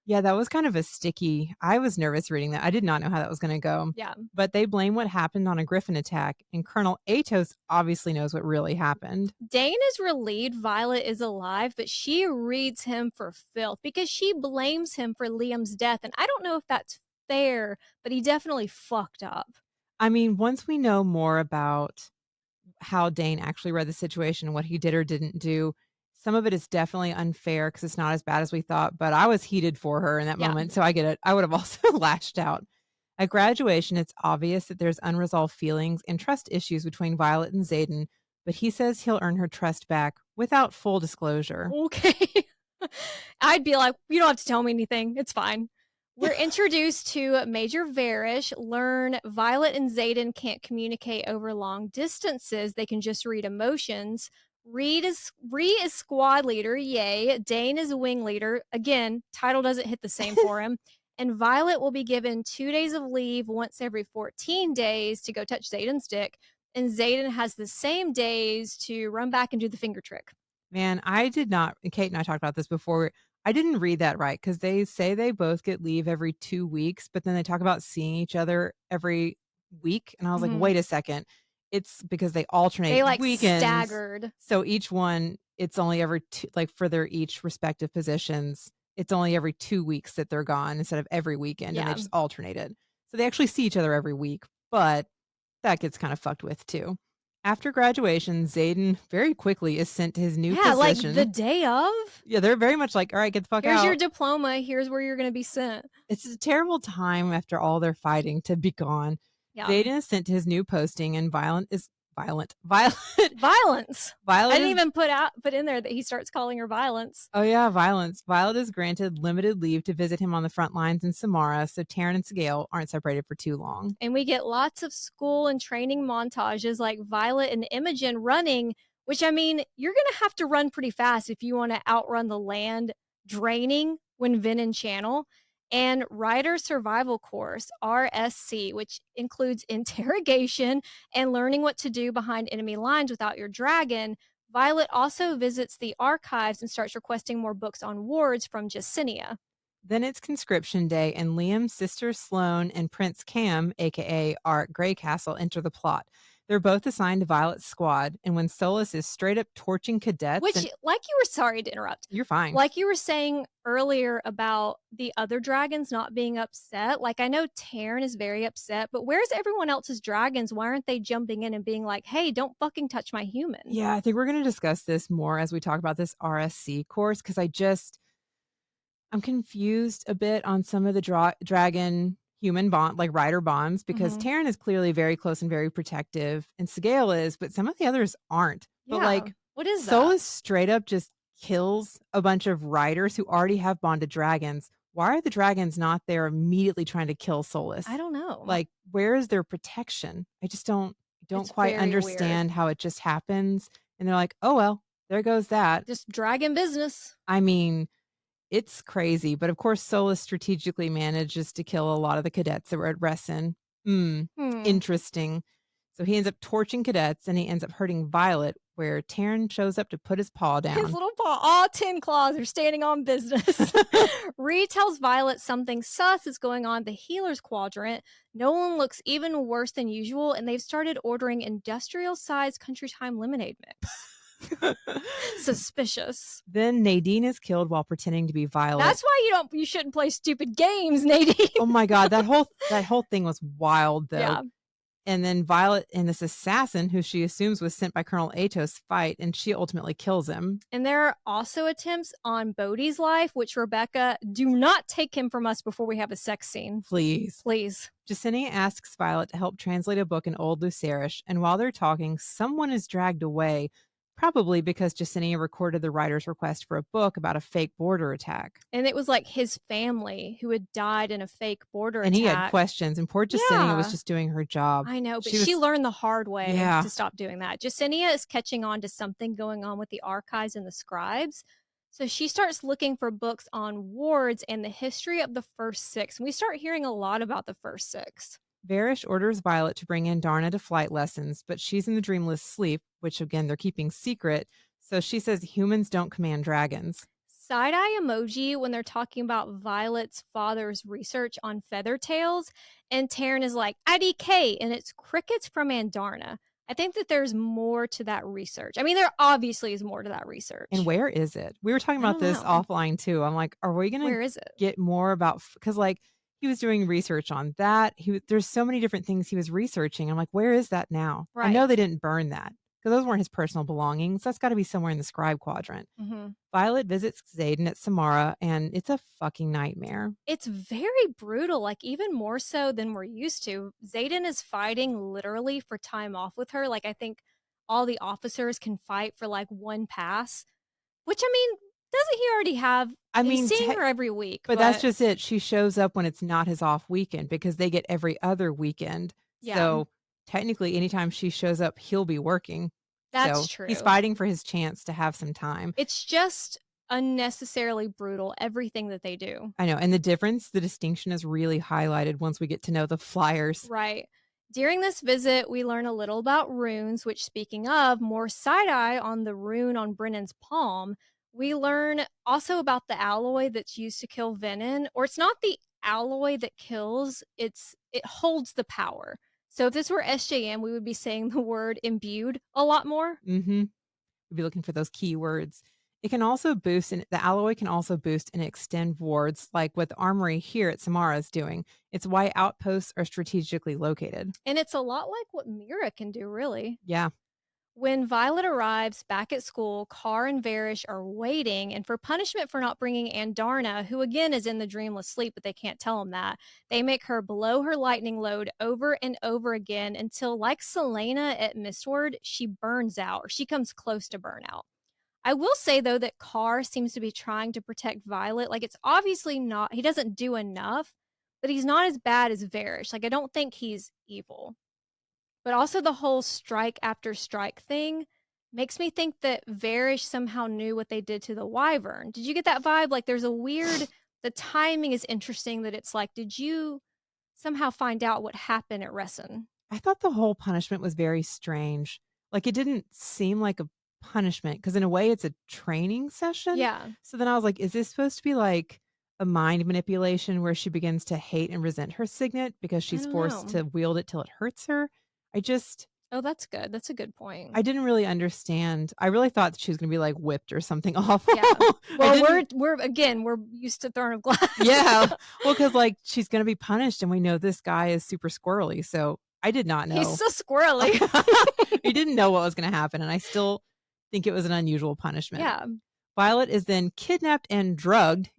Yeah, that was kind of a sticky. I was nervous reading that. I did not know how that was going to go. Yeah. But they blame what happened on a griffin attack, and Colonel Atos obviously knows what really happened. Dane is relieved Violet is alive, but she reads him for filth because she blames him for Liam's death. And I don't know if that's fair, but he definitely fucked up. I mean, once we know more about how Dane actually read the situation, what he did or didn't do, some of it is definitely unfair because it's not as bad as we thought. But I was heated for her in that Yeah. moment. So I get it. I would have also lashed out. At graduation, it's obvious that there's unresolved feelings and trust issues between Violet and Xaden, but he says he'll earn her trust back without full disclosure. Okay. I'd be like, you don't have to tell me anything. It's fine. We're introduced to Major Varish, learn Violet and Xaden can't communicate over long distances. They can just read emotions. Ree is squad leader, yay. Dane is wing leader. Again, title doesn't hit the same for him. And Violet will be given 2 days of leave once every 14 days to go touch Xaden's dick. And Xaden has the same days to run back and do the finger trick. Man, I did not, and Kate and I talked about this before. I didn't read that right because they say they both get leave every 2 weeks, but then they talk about seeing each other every week. And I was like, Mhm. wait a second. It's because they They alternate like weekends. staggered. So each one, it's only every two, like for their each respective positions, it's only every 2 weeks that they're gone instead of every weekend. And they Yeah. just alternated. So they actually see each other every week, but that gets kind of fucked with too. After graduation, Xaden very quickly is sent to his new Yeah, like the position. day of? Yeah, they're very much like, "All right, get the fuck Here's your out." diploma. Here's where you're going to be sent. It's a terrible time after all their fighting to be gone. Yeah. Xaden is sent to his new posting, and Violet Violence. I Violet didn't is even put in there that he starts calling her violence. oh yeah, violence. Violet is granted limited leave to visit him on the front lines in Samara, so Taryn and Sigale aren't separated for too long. And we get lots of school and training montages like Violet and Imogen running, which I mean, you're going to have to run pretty fast if you want to outrun the land draining when Venom Channel. And Rider Survival Course, RSC, which includes interrogation and learning what to do behind enemy lines without your dragon. Violet also visits the archives and starts requesting more books on wards from Jacinia. Then it's conscription day, and Liam's sister Sloane and Prince Cam, aka Art Greycastle, enter the plot. They're both assigned to Violet's squad, and when Solus is straight up torching cadets, Which, and like you were, sorry to interrupt, you're fine. like you were saying earlier about the other dragons not being upset, like I know Taryn is very upset, but where's everyone else's dragons? Why aren't they jumping in and being like, hey, don't fucking touch my human? Yeah, I think we're going to discuss this more as we talk about this RSC course because I'm confused a bit on some of the dragon human bond, like rider bonds, because Mhm. Taryn is clearly very close and very protective, and Sigale is, but some of the others aren't. But Yeah. like What is Solus that? straight up just kills a bunch of riders who already have bonded dragons. Why are the dragons not there immediately trying to kill Solus? I don't know. Like, where is their protection? I just don't It's quite very weird. understand how it just happens. And they're like, oh well, there goes that. Just dragon business. I mean, it's crazy, but of course, Solus strategically manages to kill a lot of the cadets that were at Ressin. Hmm. Interesting. So he ends up torching cadets and he ends up hurting Violet, where Taryn shows up to put his paw His down. little paw, all 10 claws are standing on business. Ree tells Violet something sus is going on the healer's quadrant. No one looks even worse than usual, and they've started ordering industrial-sized country time lemonade mix. Suspicious. Then Nadine is killed while pretending to be Violet. That's why you shouldn't play stupid games, Nadine. Oh my god, that whole thing was wild though. Yeah. And then Violet and this assassin, who she assumes was sent by Colonel Atos, fight, and she ultimately kills him. And there are also attempts on Bodhi's life, which Rebecca, do not take him from us before we have a sex scene. Please. Please. Jacinia asks Violet to help translate a book in Old Lucerish, and while they're talking, someone is dragged away. Probably because Jacinia recorded the writer's request for a book about a fake border attack. And it was, like, his family who had died in a fake border And he had attack. questions, and poor Jacinia was Yeah. just doing her job. I know, but She she was learned the hard way Yeah. to stop doing that. Jacinia is catching on to something going on with the archives and the scribes. So she starts looking for books on wards and the history of the first six. And we start hearing a lot about the first six. Varish orders Violet to bring in Darna to flight lessons, but she's in the dreamless sleep, which again they're keeping secret. So she says humans don't command dragons. Side eye emoji when they're talking about Violet's father's research on feather tails. And Taryn is like, IDK, and it's crickets from Andarna. I think that there's more to that research. I mean, there obviously is more to that And research. where is it? We were talking I about don't this know. offline too. I'm like, are we going to Where is it? get more about because like he was doing research on that. There's so many different things he was researching. I'm like, where is that now? I know Right. they didn't burn that because those weren't his personal belongings. That's got to be somewhere in the scribe quadrant. Mhm. Violet visits Xaden at Samara, and it's a fucking nightmare. It's very brutal, like, even more so than we're used to. Xaden is fighting literally for time off with her, like, I think all the officers can fight for, like, 1 pass, which, I mean, doesn't he already have I he's mean, seeing her every week, but that's but just it. She shows up when it's not his off weekend because they get every other weekend. yeah, So technically, anytime she shows up, he'll be working. that's So he's true. fighting for his chance to have some time. It's just unnecessarily brutal, everything that they do. I know. And the distinction is really highlighted once we get to know the flyers. Right. During this visit, we learn a little about runes, which, speaking of, more side eye on the rune on Brennan's palm. We learn also about the alloy that's used to kill Venom, or it's not the alloy that kills, it holds the power. So if this were SJM, we would be saying the word imbued a lot more. Mm-hmm. We'll be looking for those keywords. It can also boost, and the alloy can also boost and extend wards, like what the armory here at Samara is doing. It's why outposts are strategically located. And it's a lot like what Mira can do, really. Yeah. When Violet arrives back at school, Carr and Varish are waiting, and for punishment for not bringing Andarna, who again is in the dreamless sleep, but they can't tell him that, they make her blow her lightning load over and over again until, like Selena at Mistward, she burns out or she comes close to burnout. I will say, though, that Carr seems to be trying to protect Violet. Like, it's obviously not, he doesn't do enough, but he's not as bad as Varish. Like, I don't think he's evil. But also the whole strike after strike thing makes me think that Varish somehow knew what they did to the wyvern. Did you get that vibe? Like, there's a weird the timing is interesting that it's like, did you somehow find out what happened at Resson? I thought the whole punishment was very strange. Like, it didn't seem like a punishment because, in a way, it's a training session. Yeah, So then I was like, is this supposed to be like a mind manipulation where she begins to hate and resent her signet because I she's don't forced know. to wield it till it hurts her? I just, Oh, that's good. That's a good point. I didn't really understand. I really thought that she was going to be like whipped or something awful. Yeah. I Well, didn't, we're used to Throne of Glass. yeah. Well, because like she's going to be punished and we know this guy is super squirrely. So I did not He's know. so squirrely. He didn't know what was going to happen. And I still think it was an unusual punishment. Yeah. Violet is then kidnapped and drugged,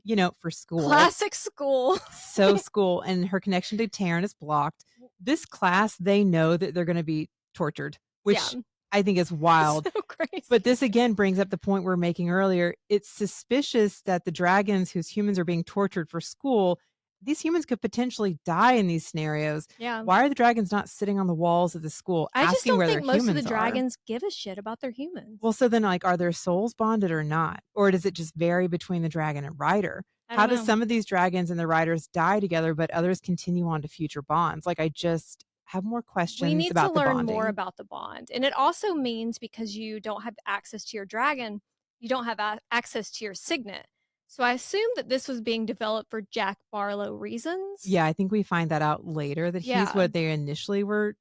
for school. Classic school. So school. And her connection to Taryn is blocked. This class, they know that they're going to be tortured, Yeah. which I think is wild. So crazy. But this again brings up the point we were making earlier. It's suspicious that the dragons whose humans are being tortured for school, these humans could potentially die in these scenarios. Yeah. Why are the dragons not sitting on the walls of the school I just asking don't where their think most of the humans are? dragons give a shit about their humans. Well, so then, like, are their souls bonded or not? Or does it just vary between the dragon and rider? I How don't does know. some of these dragons and the riders die together, but others continue on to future bonds? Like, I just have more We questions need to about the learn more bonding. about the bond. And it also means because you don't have access to your dragon, you don't have access to your signet. So I assume that this was being developed for Jack Barlow reasons. Yeah, I think we find that out later that he's Yeah. what they initially were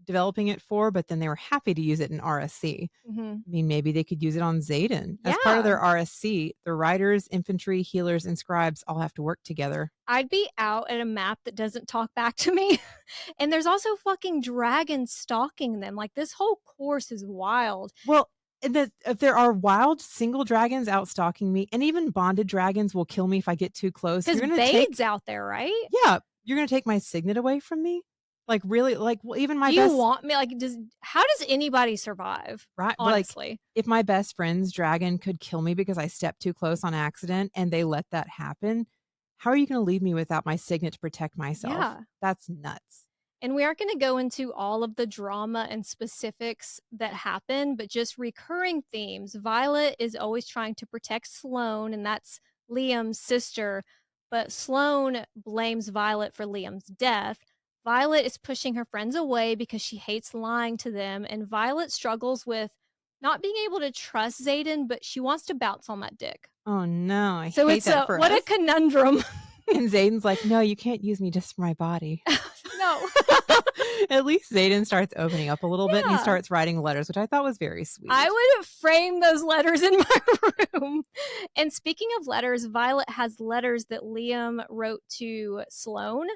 developing it for, but then they were happy to use it in RSC. Hmm. I mean, maybe they could use it on Xaden. As part of Yeah. their RSC, the riders, infantry, healers, and scribes all have to work together. I'd be out at a map that doesn't talk back to me. And there's also fucking dragons stalking them. Like, this whole course is wild. Well, if there are wild single dragons out stalking me, and even bonded dragons will kill me if I get too close. Because You're gonna take Bade's out there, right? Yeah, you're gonna take my signet away from me? Like, really, like, well, even my Do you best want me like, does how does anybody survive, right, but, like, honestly? if my best friend's dragon could kill me because I stepped too close on accident and they let that happen, how are you gonna leave me without my signet to protect myself? Yeah. That's nuts. And we aren't going to go into all of the drama and specifics that happen, but just recurring themes. Violet is always trying to protect Sloane, and that's Liam's sister. But Sloane blames Violet for Liam's death. Violet is pushing her friends away because she hates lying to them. And Violet struggles with not being able to trust Xaden, but she wants to bounce on that dick. Oh, no, I So hate it's that a for what a us. conundrum. And Zayden's like, "No, you can't use me just for my body." No. At least Zayden starts opening up a little bit and he Yeah. starts writing letters, which I thought was very I sweet. would frame those letters in my room. And speaking of letters, Violet has letters that Liam wrote to Sloane,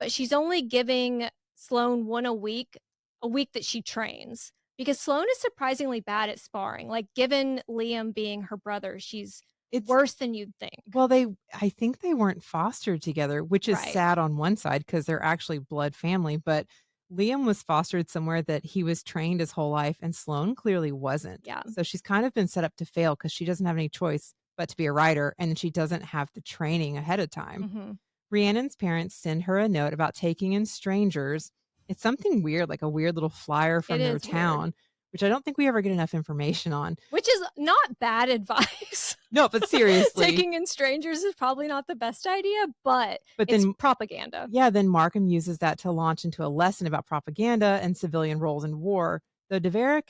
but she's only giving Sloane one a week that she trains. Because Sloane is surprisingly bad at sparring. Like, given Liam being her brother, she's It's worse than you'd think. well, I think they weren't fostered together, which is Right. sad on one side because they're actually blood family, but Liam was fostered somewhere that he was trained his whole life, and Sloane clearly wasn't. Yeah. So she's kind of been set up to fail because she doesn't have any choice but to be a writer, and she doesn't have the training ahead of time. Hmm. Rhiannon's parents send her a note about taking in strangers. It's something weird, like a weird little flyer It from their is weird, town, which I don't think we ever get enough information on. which is not bad advice. No, but seriously. Taking in strangers is probably not the best idea, but But it's then propaganda. yeah, then Markham uses that to launch into a lesson about propaganda and civilian roles in war, though Devera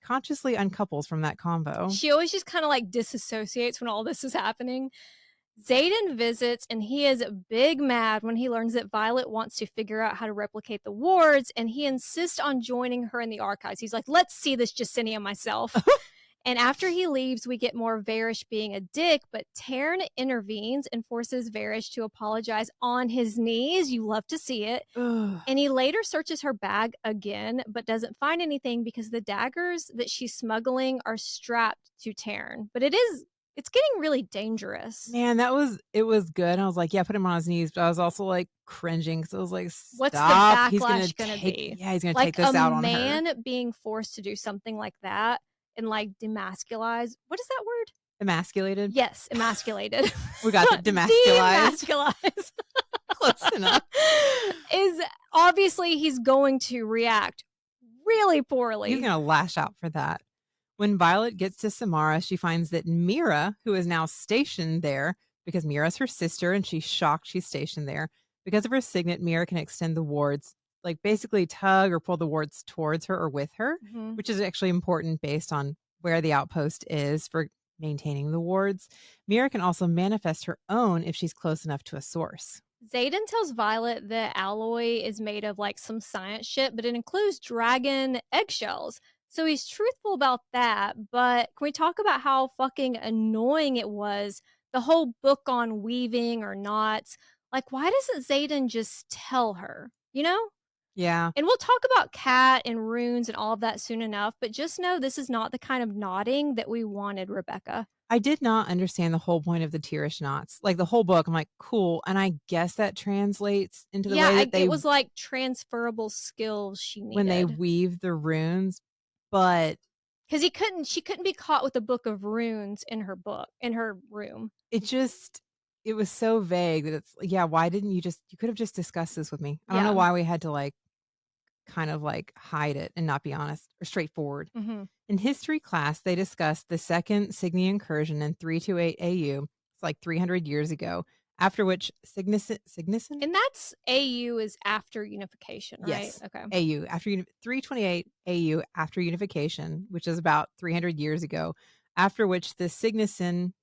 consciously uncouples from that convo. She always just kinda, like, disassociates when all this is happening. Xaden visits, and he is big mad when he learns that Violet wants to figure out how to replicate the wards, and he insists on joining her in the archives. He's like, "Let's see this Justinia myself." And after he leaves, we get more Varish being a dick, but Taryn intervenes and forces Varish to apologize on his knees. You love to see it. Ugh. And he later searches her bag again, but doesn't find anything because the daggers that she's smuggling are strapped to Taryn. But it's getting really dangerous. Man, it was good. I was like, "Yeah, put him on his knees," but I was also, like, cringing because I was like, What's the "Stop, backlash gonna be? he's gonna take Like a this out on her." man being forced to do something like that and like demasculize. What is that word? Emasculated? Yes, emasculated. We got the demasculized. Demasculized. Close enough. Is obviously he's going to react really He's poorly. gonna lash out for that. When Violet gets to Samara, she finds that Mira, who is now stationed there, because Mira's her sister and she's shocked she's stationed there. Because of her signet, Mira can extend the wards, like basically tug or pull the wards towards her or with her, Mhm. which is actually important based on where the outpost is for maintaining the wards. Mira can also manifest her own if she's close enough to a source. Xaden tells Violet that alloy is made of like some science shit, but it includes dragon eggshells. So he's truthful about that. But can we talk about how fucking annoying it was? The whole book on weaving or knots. Like, why doesn't Xaden just tell her? You know? Yeah. And we'll talk about cat and runes and all of that soon enough, but just know this is not the kind of knotting that we wanted, Rebecca. I did not understand the whole point of the tierish knots. Like the whole book, I'm like, cool. And I guess that translates into the Yeah, way that it was like transferable skills she when they needed. weave the runes, but 'Cause she couldn't be caught with a book of runes in her room. it just it was so vague that it's yeah, why didn't you could have just discussed this with me. I don't know Yeah. why we had to like kind of like hide it and not be honest or straightforward. Mhm. In history class, they discussed the second Signy incursion in 328 AU. It's like 300 years ago, after which Signison? And that's AU is after unification, right? Yes, Okay. AU after 328 AU after unification, which is about 300 years ago, after which the Signison,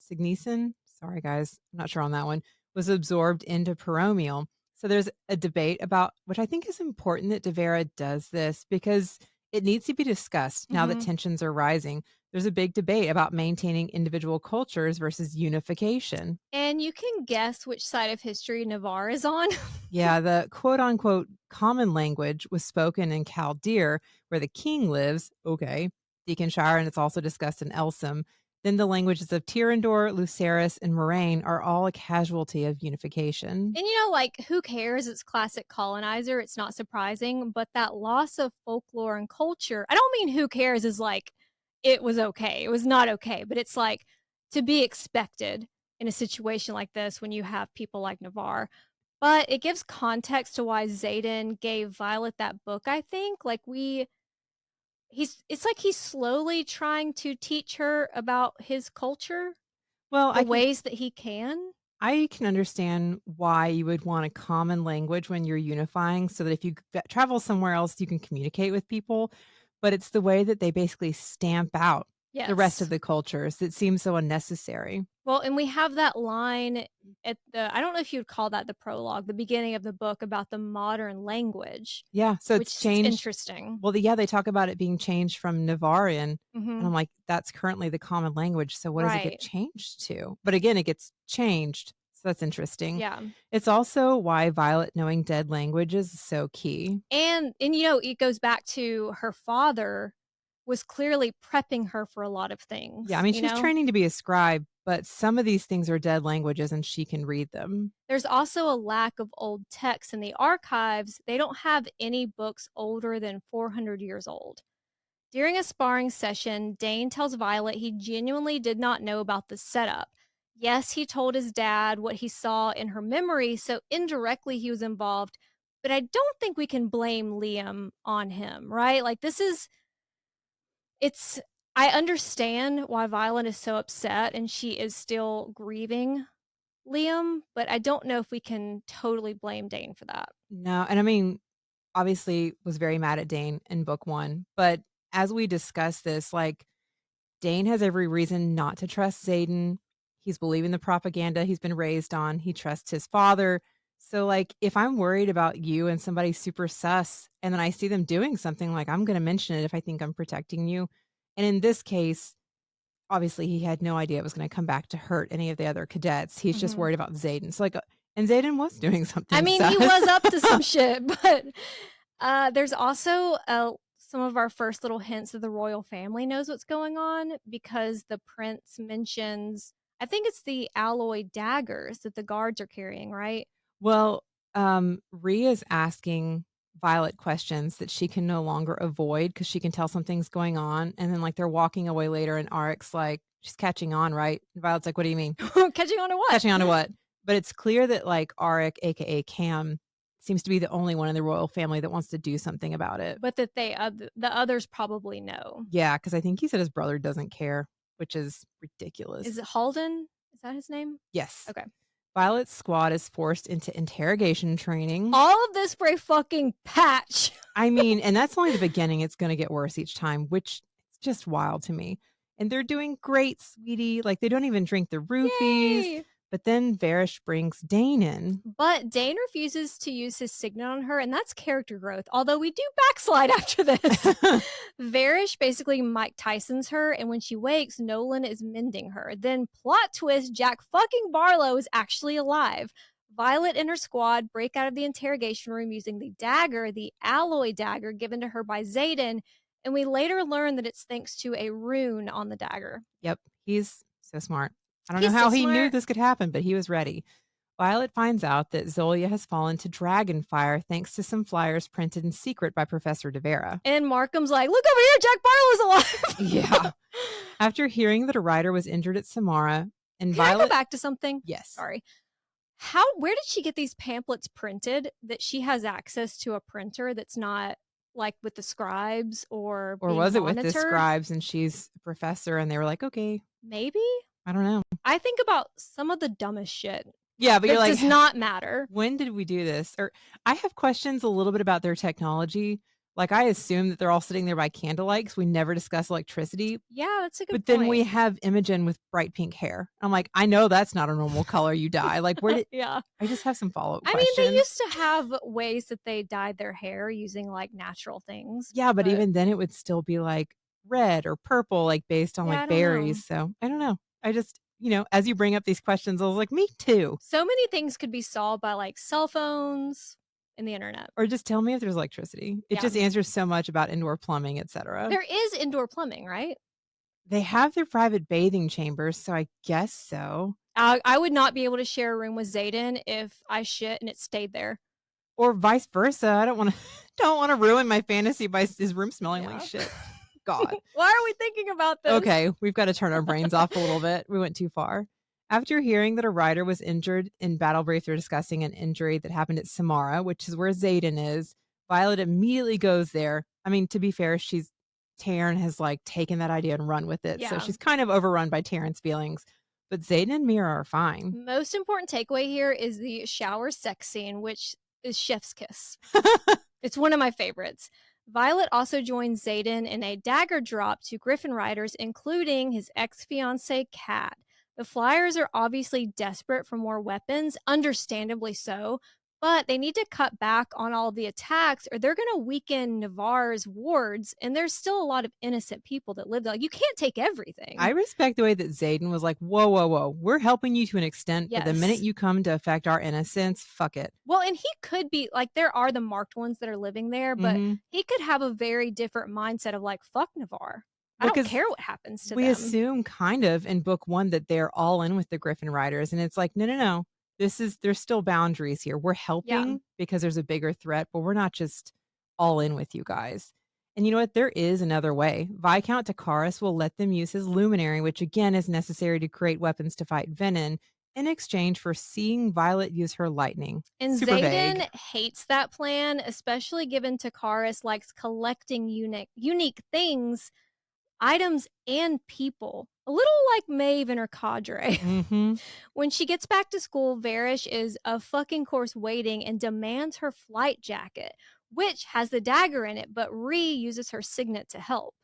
sorry guys, I'm not sure on that one, was absorbed into Paromial. So there's a debate about which I think is important that Devera does this because it needs to be discussed now that Mhm. tensions are rising. There's a big debate about maintaining individual cultures versus unification. And you can guess which side of history Navarre is on. Yeah, the quote unquote common language was spoken in Chaldeer, where the king lives. Okay. Deaconshire, and it's also discussed in Elsum. Then the languages of Tirandor, Lucerys, and Moraine are all a casualty of unification. And like, who cares? It's classic colonizer. It's not surprising. But that loss of folklore and culture, I don't mean who cares is like, it was okay. It was not okay. But it's like to be expected in a situation like this when you have people like Navarre. But it gives context to why Xaden gave Violet that book, I think. Like, it's like he's slowly trying to teach her about his culture, Well, the ways that he can. I can understand why you would want a common language when you're unifying so that if you travel somewhere else, you can communicate with people. But it's the way that they basically stamp out the rest of Yes. the cultures that seems so unnecessary. Well, and we have that line at I don't know if you'd call that the prologue, the beginning of the book about the modern language, Yeah. So it's which is changed. interesting. Well, yeah, they talk about it being changed from Navarian. And Mhm. I'm like, that's currently the common language. So what does it get Right. changed to? But again, it gets changed. So that's interesting. Yeah. It's also why Violet knowing dead languages is so key. And it goes back to her father was clearly prepping her for a lot of Yeah, I things, mean, you she's know? training to be a scribe, but some of these things are dead languages and she can read them. There's also a lack of old texts in the archives. They don't have any books older than 400 years old. During a sparring session, Dane tells Violet he genuinely did not know about the setup. Yes, he told his dad what he saw in her memory, so indirectly he was involved, but I don't think we can blame Liam on him, right? Like, it's, I understand why Violet is so upset and she is still grieving Liam, but I don't know if we can totally blame Dane for that. No, and I mean, obviously was very mad at Dane in book 1, but as we discuss this, like Dane has every reason not to trust Xaden. He's believing the propaganda he's been raised on. He trusts his father. So like if I'm worried about you and somebody's super sus and then I see them doing something like I'm going to mention it if I think I'm protecting you. And in this case, obviously, he had no idea it was gonna come back to hurt any of the other cadets. He's just Mhm. worried about Xaden. So, like, and Xaden was doing I something mean, he sus. was up to some shit, but there's also some of our first little hints that the royal family knows what's going on because the prince mentions, I think it's the alloy daggers that the guards are carrying, right? Well, Rhea's asking Violet questions that she can no longer avoid because she can tell something's going on, and then, like, they're walking away later, and Aric's like, "She's catching on, right?" And Violet's like, "What do you mean?" Catching on to what? "Catching on to what?" But it's clear that, like, Aric, AKA Cam, seems to be the only one in the royal family that wants to do something about it. But that the others probably know. Yeah, because I think he said his brother doesn't care, which is Is ridiculous. it Halden? Is that his name? Yes. Okay. Violet's squad is forced into interrogation training. All of this for a fucking patch. I mean, and that's only the beginning. It's going to get worse each time, which is just wild to me. And they're doing great, sweetie. Like they don't even drink the roofies. Yay! But then Varish brings Dane in. But Dane refuses to use his signet on her, and that's character growth. Although we do backslide after this. Varish basically Mike Tyson's her, and when she wakes, Nolan is mending her. Then, plot twist, Jack fucking Barlow is actually alive. Violet and her squad break out of the interrogation room using the dagger, the alloy dagger given to her by Xaden, and we later learn that it's thanks to a rune on the dagger. Yep, he's so smart. I don't know He's so how he knew smart. this could happen, but he was ready. Violet finds out that Zolia has fallen to Dragonfire thanks to some flyers printed in secret by Professor De Vera. And Markham's like, look over here, Jack Barlow's alive. Yeah. After hearing that a rider was injured at Samara, and Can I go Violet, back to something? yes. Sorry. Where did she get these pamphlets printed that she has access to a printer that's not like with the scribes or Or being was it with the monitored? scribes and she's a professor and they were like, okay, Maybe? I don't know. I think about some of the dumbest shit Yeah, but you're that like, does not matter. when did we do this? Or I have questions a little bit about their technology. Like, I assume that they're all sitting there by candlelight because we never discuss electricity. Yeah, that's a good But then we point. have Imogen with bright pink hair. I'm like, I know that's not a normal color you dye. Like, where did Yeah. I just have some follow up I mean, they questions? used to have ways that they dyed their hair using like natural things, Yeah, but but even then it would still be like red or purple, like based on yeah, I like don't know. berries. So I don't know. I just, as you bring up these questions, I was like, me too. So many things could be solved by like cell phones and the internet. Or just tell me if there's electricity. It Yeah. just answers so much about indoor plumbing, etc. There is indoor plumbing, right? They have their private bathing chambers, so I guess so. I would not be able to share a room with Xaden if I shit and it stayed there. Or vice versa. I don't wanna don't wanna ruin my fantasy by his room smelling like Yeah. shit. God. Why are we thinking about this? Okay, we've gotta turn our brains off a little bit. We went too far. After hearing that a rider was injured in Battle Brief, they're discussing an injury that happened at Samara, which is where Xaden is. Violet immediately goes there. I mean, to be fair, Taryn has, like, taken that idea and run with it, so Yeah. she's kind of overrun by Taryn's feelings, but Xaden and Mira are fine. Most important takeaway here is the shower sex scene, which is chef's kiss. It's one of my favorites. Violet also joins Xaden in a dagger drop to Griffin riders, including his ex fiancee, Kat. The Flyers are obviously desperate for more weapons, understandably so, but they need to cut back on all the attacks or they're going to weaken Navarre's wards. And there's still a lot of innocent people that live there. Like, you can't take I everything. respect the way that Xaden was like, "Whoa, whoa, whoa, we're helping you to an extent, but the minute Yes. you come to affect our innocence, fuck it." Well, and he could be like, there are the marked ones that are living there, but Mhm. he could have a very different mindset of like, fuck Navarre. I Well, don't 'cause care what happens to we them. assume kind of in book 1 that they're all in with the Griffin Riders, and it's like, "No, no, no. There's still boundaries here. We're Yeah. helping because there's a bigger threat, but we're not just all in with you guys." And you know what? There is another way. Viscount Takaris will let them use his luminary, which again is necessary to create weapons to fight Venom, in exchange for seeing Violet use her lightning. And Super vague. Xaden hates that plan, especially given Takaris likes collecting unique things, items, and people. A little like Maeve and her cadre. Mhm. When she gets back to school, Varish is a fucking course waiting and demands her flight jacket, which has the dagger in it, but Ree uses her signet to help.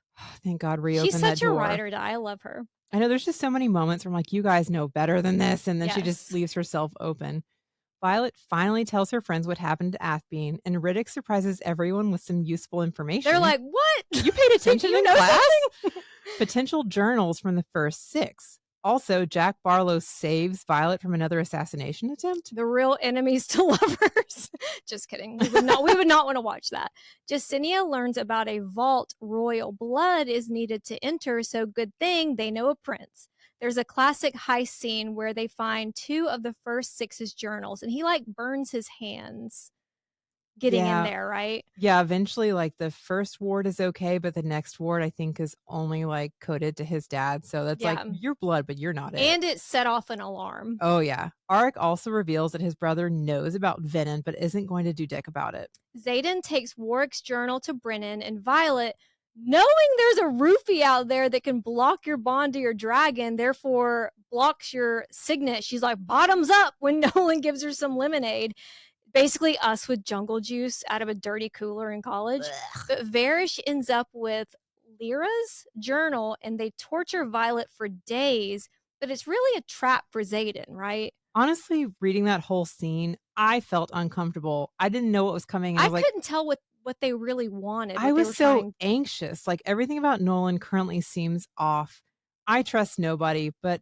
Thank God She's reopened that such a door. ride or die. I love her. I know there's just so many moments where I'm like, "You guys know better than this," and then she just Yes. leaves herself open. Violet finally tells her friends what happened to Athbean, and Riddick surprises everyone with some useful They're information. like, "What? You paid Do attention you in know class? something?" Potential journals from the first 6. Also, Jack Barlow saves Violet from another assassination attempt. The real enemies to lovers. Just kidding. We would not want to watch that. Justinia learns about a vault royal blood is needed to enter, so good thing they know a prince. There's a classic heist scene where they find 2 of the first 6's journals and he like burns his hands getting in Yeah. there, right? Yeah, eventually, like, the first ward is okay, but the next ward, I think, is only, like, coded to his dad, so that's like, Yeah. "You're blood, but you're not it." And it set off an alarm. Oh, yeah. Arik also reveals that his brother knows about Venom, but isn't going to do dick about it. Xaden takes Warwick's journal to Brennan and Violet, knowing there's a roofie out there that can block your bond to your dragon, therefore blocks your signet. She's like, bottoms up when Nolan gives her some lemonade. Basically, us with jungle juice out of a dirty cooler in college. Blech. But Varish ends up with Lyra's journal and they torture Violet for days. But it's really a trap for Xaden, right? Honestly, reading that whole scene, I felt uncomfortable. I didn't know what was coming, and I I was like, couldn't tell what they really wanted, I what they was were so trying. anxious. Like, everything about Nolan currently seems off. I trust nobody, but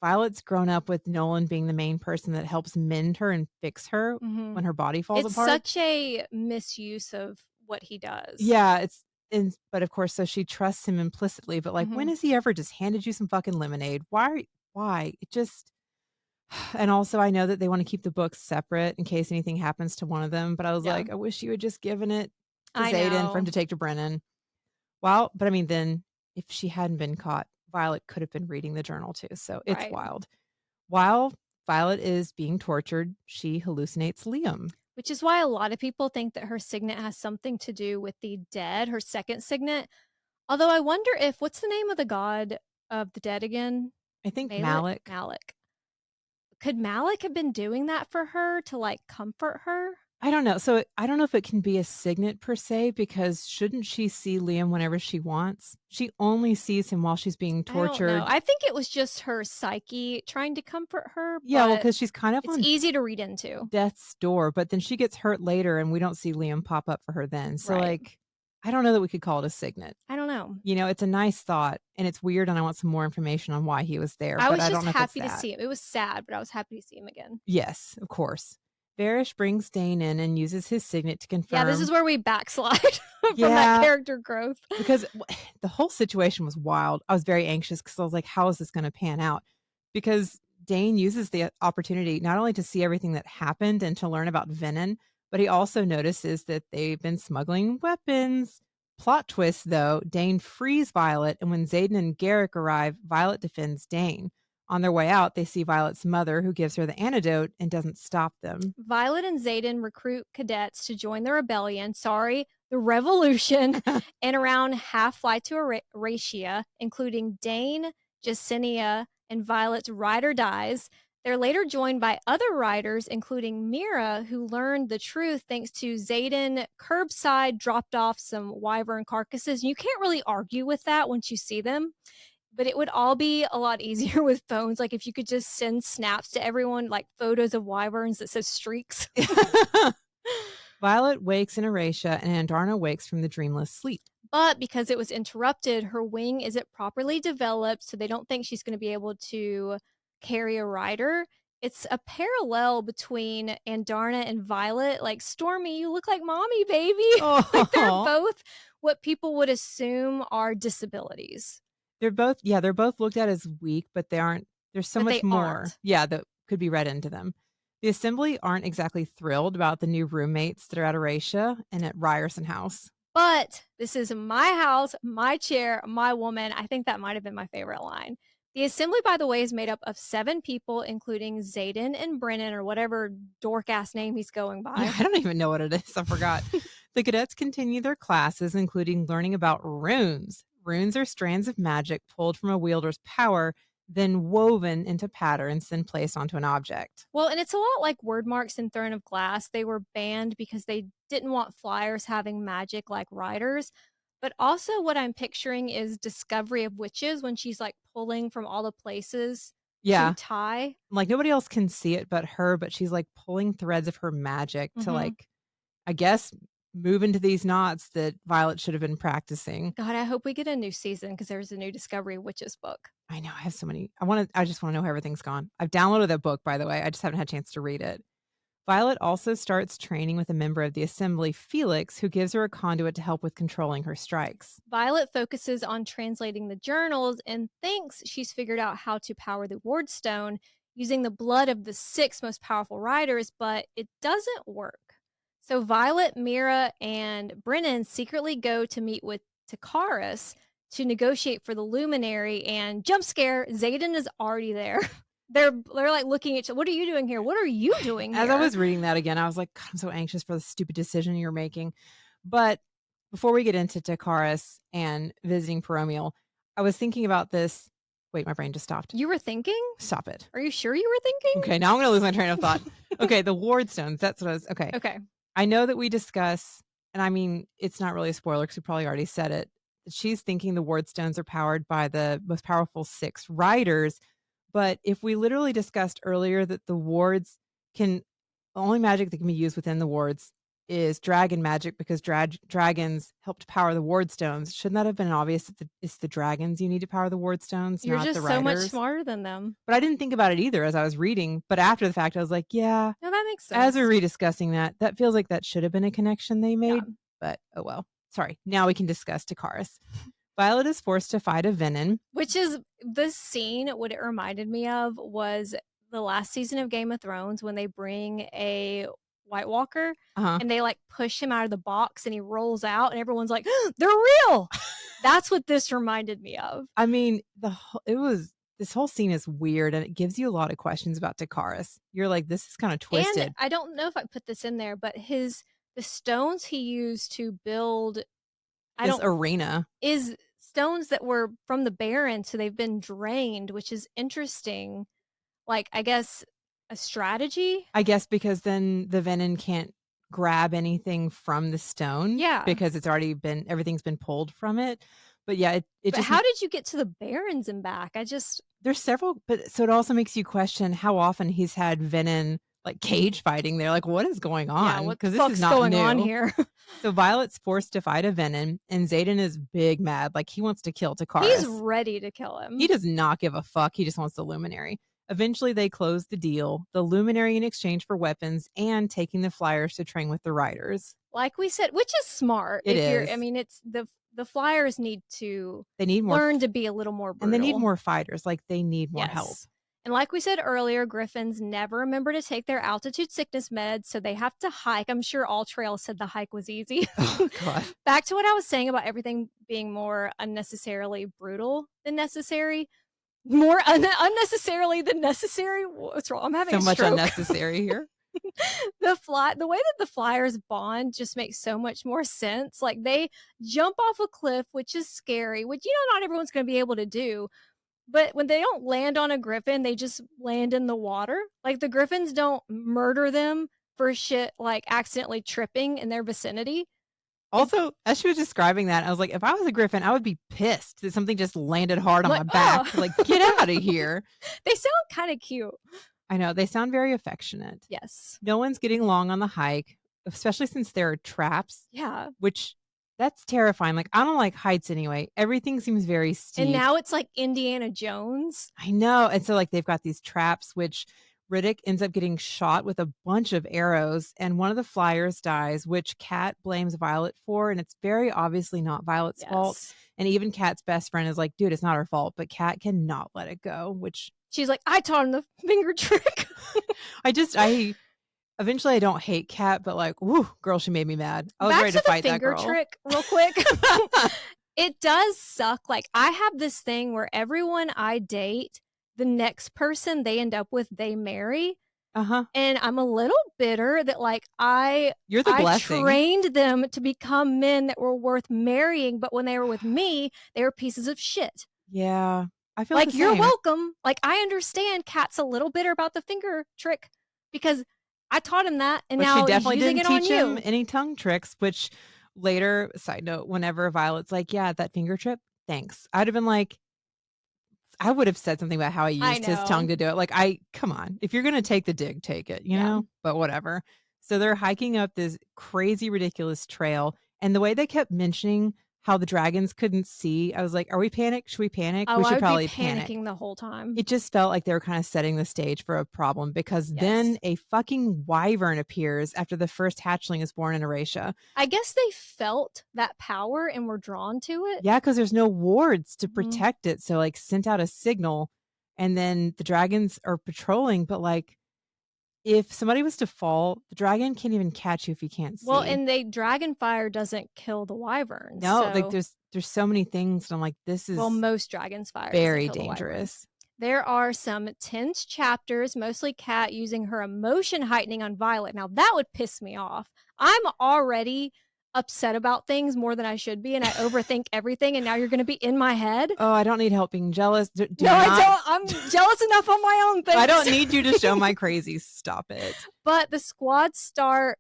Violet's grown up with Nolan being the main person that helps mend her and fix her Mhm. when her body falls It's apart. such a misuse of what he does. Yeah, but of course, so she trusts him implicitly, but, like, when Mhm. has he ever just handed you some fucking lemonade? Why? It just and also, I know that they wanna keep the books separate in case anything happens to one of them, but I was Yeah. like, "I wish you had just given it to I Xaden for him know. to take to Brennan." Well, but I mean, then if she hadn't been caught, Violet could have been reading the journal too, so it's Right. wild. While Violet is being tortured, she hallucinates Liam. Which is why a lot of people think that her signet has something to do with the dead, her second signet. Although I wonder if what's the name of the god of the dead again? I think Malik? Malik. Malik. Could Malik have been doing that for her to like comfort her? I don't know. So I don't know if it can be a signet per se, because shouldn't she see Liam whenever she wants? She only sees him while she's being I don't know. tortured. I think it was just her psyche trying to comfort her, Yeah, well, but because she's kind of it's on easy to read into. death's door, but then she gets hurt later and we don't see Liam pop up for her then. So, Right. like, I don't know that we could call it a signet. I don't know. You know, it's a nice thought and it's weird and I want some more information on why he was there, I but was I just don't know if it's happy to that. see him. It was sad, but I was happy to see him again. Yes, of course. Varys brings Dane in and uses his signet to Yeah, this is confirm. where we backslide from that Yeah, character growth. because the whole situation was wild. I was very anxious because I was like, how is this going to pan out? Because Dane uses the opportunity not only to see everything that happened and to learn about Venom, but he also notices that they've been smuggling weapons. Plot twist though, Dane frees Violet, and when Xaden and Garrick arrive, Violet defends Dane. On their way out, they see Violet's mother, who gives her the antidote and doesn't stop them. Violet and Xaden recruit cadets to join the rebellion. Sorry, the revolution. And around half fly to Aratia, including Dane, Jacinia, and Violet's ride or dies. They're later joined by other riders, including Mira, who learned the truth thanks to Xaden curbside dropped off some wyvern carcasses. You can't really argue with that once you see them, but it would all be a lot easier with phones. Like if you could just send snaps to everyone, like photos of wyverns that says streaks. Violet wakes in Aratia, and Andarna wakes from the dreamless sleep. But because it was interrupted, her wing isn't properly developed, so they don't think she's going to be able to carry a rider. It's a parallel between Andarna and Violet. Like, Stormy, you look like mommy, baby. Like, they're Oh, both what people would assume are disabilities, they're both looked at as weak, but they aren't. There's so but much they more, aren't. yeah, that could be read into them. The assembly aren't exactly thrilled about the new roommates that are at Aratia and at Ryerson House. But this is my house, my chair, my woman. I think that might have been my favorite line. The assembly, by the way, is made up of 7 people, including Xaden and Brennan, or whatever dork ass name he's going Yeah, by. I don't even know what it is. I forgot. The cadets continue their classes, including learning about runes. Runes are strands of magic pulled from a wielder's power, then woven into patterns, then placed onto an object. Well, and it's a lot like word marks in Throne of Glass. They were banned because they didn't want flyers having magic like riders. But also, what I'm picturing is Discovery of Witches when she's like pulling from all the places to Yeah. tie. Like nobody else can see it but her, but she's like pulling threads of her magic to Hmm. like, I guess, move into these knots that Violet should have been practicing. God, I hope we get a new season because there's a new Discovery of Witches book. I know I have so many. I just want to know how everything's gone. I've downloaded that book, by the way. I just haven't had a chance to read it. Violet also starts training with a member of the assembly, Felix, who gives her a conduit to help with controlling her strikes. Violet focuses on translating the journals and thinks she's figured out how to power the Ward Stone using the blood of the 6 most powerful riders, but it doesn't work. So Violet, Mira, and Brennan secretly go to meet with Takaris to negotiate for the Luminary, and jump scare, Xaden is already there. They're like looking at each other. What are you doing here? What are you doing As I here? was reading that again, I was like, God, I'm so anxious for the stupid decision you're making. But before we get into Takaris and visiting Peromiel, I was thinking about this. Wait, my brain just stopped. You were thinking? Stop it. Are you sure you were thinking? Okay, now I'm going to lose my train of thought. Okay, the ward stones. That's what I was. Okay. Okay. I know that we discuss, and I mean, it's not really a spoiler because we probably already said it. She's thinking the ward stones are powered by the most powerful 6 riders. But if we literally discussed earlier that the wards can, the only magic that can be used within the wards is dragon magic because dragons helped power the ward stones. Shouldn't that have been obvious that it's the dragons you need to power the ward stones, You're not the just so much riders? smarter than them. But I didn't think about it either as I was reading. But after the fact, I was like, yeah, No, that makes as we're sense. rediscussing that, that feels like that should have been a connection they Yeah. made. But oh well. Sorry. Now we can discuss Takaris. Violet is forced to fight a Venom. Which is this scene, what it reminded me of was the last season of Game of Thrones when they bring a White Walker Uh-huh. and they like push him out of the box and he rolls out and everyone's like, they're real. That's what this reminded me of. I mean, this whole scene is weird and it gives you a lot of questions about Takaris. You're like, this is kind of twisted. And I don't know if I put this in there, but the stones he used to build This arena. is stones that were from the Baron, so they've been drained, which is interesting. Like, I guess a strategy? I guess because then the Venom can't grab anything from the stone. Yeah. Because everything's been pulled from it. But yeah, it But just how did you get to the Barrens and back? there's several, but so it also makes you question how often he's had Venom like cage fighting there. Like, what is going Yeah, on? what the Because this fuck's is not going on new. here? So Violet's forced to fight a Venom, and Xaden is big mad. Like he wants to kill He's Takaris. ready to kill him. He does not give a fuck. He just wants the luminary. Eventually, they closed the deal, the Luminary in exchange for weapons and taking the Flyers to train with the Riders. Like we said, which is smart. It If you're I is. mean, it's the Flyers need to They need more learn to be a little more and they need brutal. more fighters, like, they need more help. Yes. And like we said earlier, griffins never remember to take their altitude sickness meds, so they have to hike. I'm sure all trails said the hike was easy. Oh, God. Back to what I was saying about everything being more unnecessarily brutal than necessary. More unnecessarily than necessary. What's wrong? I'm having So a much stroke. unnecessary here. The way that the Flyers bond just makes so much more sense. Like they jump off a cliff, which is scary, which not everyone's going to be able to do. But when they don't land on a griffin, they just land in the water. Like the griffins don't murder them for shit like accidentally tripping in their vicinity. It Also, as she was describing that, I was like, if I was a griffin, I would be pissed that something just landed hard on like, my back. oh, Like, get out of here. they sound kind of cute. I know, they sound very affectionate. Yes. No one's getting along on the hike, especially since there are traps, Yeah. which that's terrifying. Like, I don't like heights anyway. Everything seems very And steep. now it's like Indiana Jones. I know. And so, like, they've got these traps, which Riddick ends up getting shot with a bunch of arrows, and one of the Flyers dies, which Kat blames Violet for. And it's very obviously not Violet's fault. Yes. And even Kat's best friend is like, dude, it's not her fault. But Kat cannot let it go, which She's like, I taught him the finger trick. I eventually I don't hate Kat, but like, whoo, girl, she made me mad. I was Back ready to to the fight that finger girl. trick real quick. It does suck. Like I have this thing where everyone I date, the next person they end up with, they marry. Uh-huh. And I'm a little bitter that like You're the I blessing. trained them to become men that were worth marrying, but when they were with me, they were pieces of shit. Yeah. I feel Like the you're same. welcome. Like I understand Kat's a little bitter about the finger trick because I taught him that and But now she he's definitely using didn't it on teach him you. any tongue tricks, which later, side note, whenever Violet's like, yeah, that finger trip, thanks. I'd have been like, I would have said something about how he I used his tongue know. to do it. Like, come on. If you're going to take the dig, take it, you Yeah. know? But whatever. So they're hiking up this crazy, ridiculous trail. And the way they kept mentioning how the dragons couldn't see, I was like, are we panicked? Should we panic? Oh, We I should would be probably panic. panicking the whole time. It just felt like they were kind of setting the stage for a problem because then Yes. a fucking wyvern appears after the first hatchling is born in Erasia. I guess they felt that power and were drawn to it. Yeah, because there's no wards to Mhm. protect it. So, like, sent out a signal, and then the dragons are patrolling. But, like, if somebody was to fall, the dragon can't even catch you if you can't see. Well, and dragon fire doesn't kill the wyverns. No, like, So, there's so many things. And I'm like, this well, is most dragon's fire doesn't very kill the wyverns. dangerous. There are some tense chapters, mostly Kat using her emotion heightening on Violet. Now that would piss me off. I'm already upset about things more than I should be, and I overthink everything. And now you're going to be in my head. Oh, I don't need help being jealous. Do No, not, I don't. I'm jealous enough on my own things. I don't need you to show my crazy. Stop it. But the squad start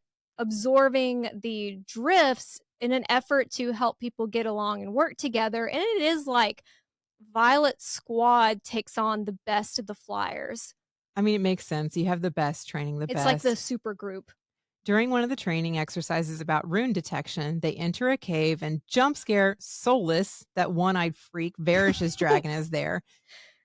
absorbing the drifts in an effort to help people get along and work together. And it is like Violet's squad takes on the best of the Flyers. I mean, it makes sense. You have the best training, the It's best. like the super group. During one of the training exercises about rune detection, they enter a cave and jump scare Soulless, that one-eyed freak, Varish's dragon is there.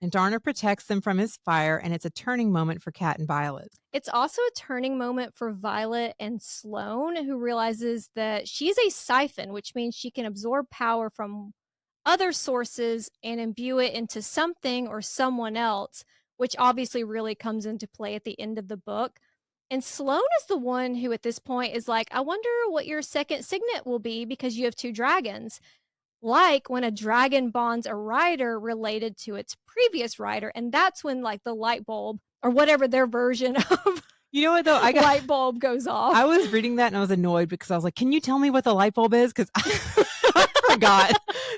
And Darner protects them from his fire, and it's a turning moment for Kat and Violet. It's also a turning moment for Violet and Sloane, who realizes that she's a siphon, which means she can absorb power from other sources and imbue it into something or someone else, which obviously really comes into play at the end of the book. And Sloane is the one who at this point is like, I wonder what your second signet will be because you have two dragons. Like when a dragon bonds a rider related to its previous rider. And that's when like the light bulb or whatever their version of You know what, though? light bulb goes off. I was reading that and I was annoyed because I was like, can you tell me what the light bulb is? Because I forgot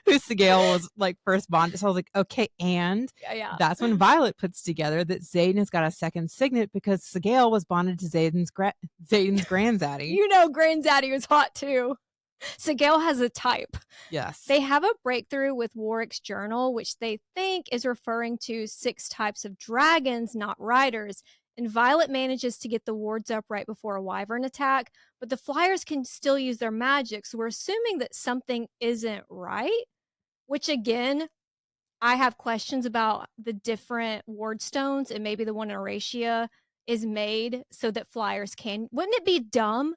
who Sigale was like first bonded. So I was like, okay. And yeah. that's when Violet puts together that Xaden has got a second signet because Sigale was bonded to Xaden's granddaddy. You know Granddaddy was hot too. Sigale has a type. Yes. They have a breakthrough with Warwick's journal, which they think is referring to 6 types of dragons, not riders. And Violet manages to get the wards up right before a wyvern attack, but the Flyers can still use their magic, so we're assuming that something isn't right, which again, I have questions about the different ward stones, and maybe the one in Oratia is made so that flyers can wouldn't it be dumb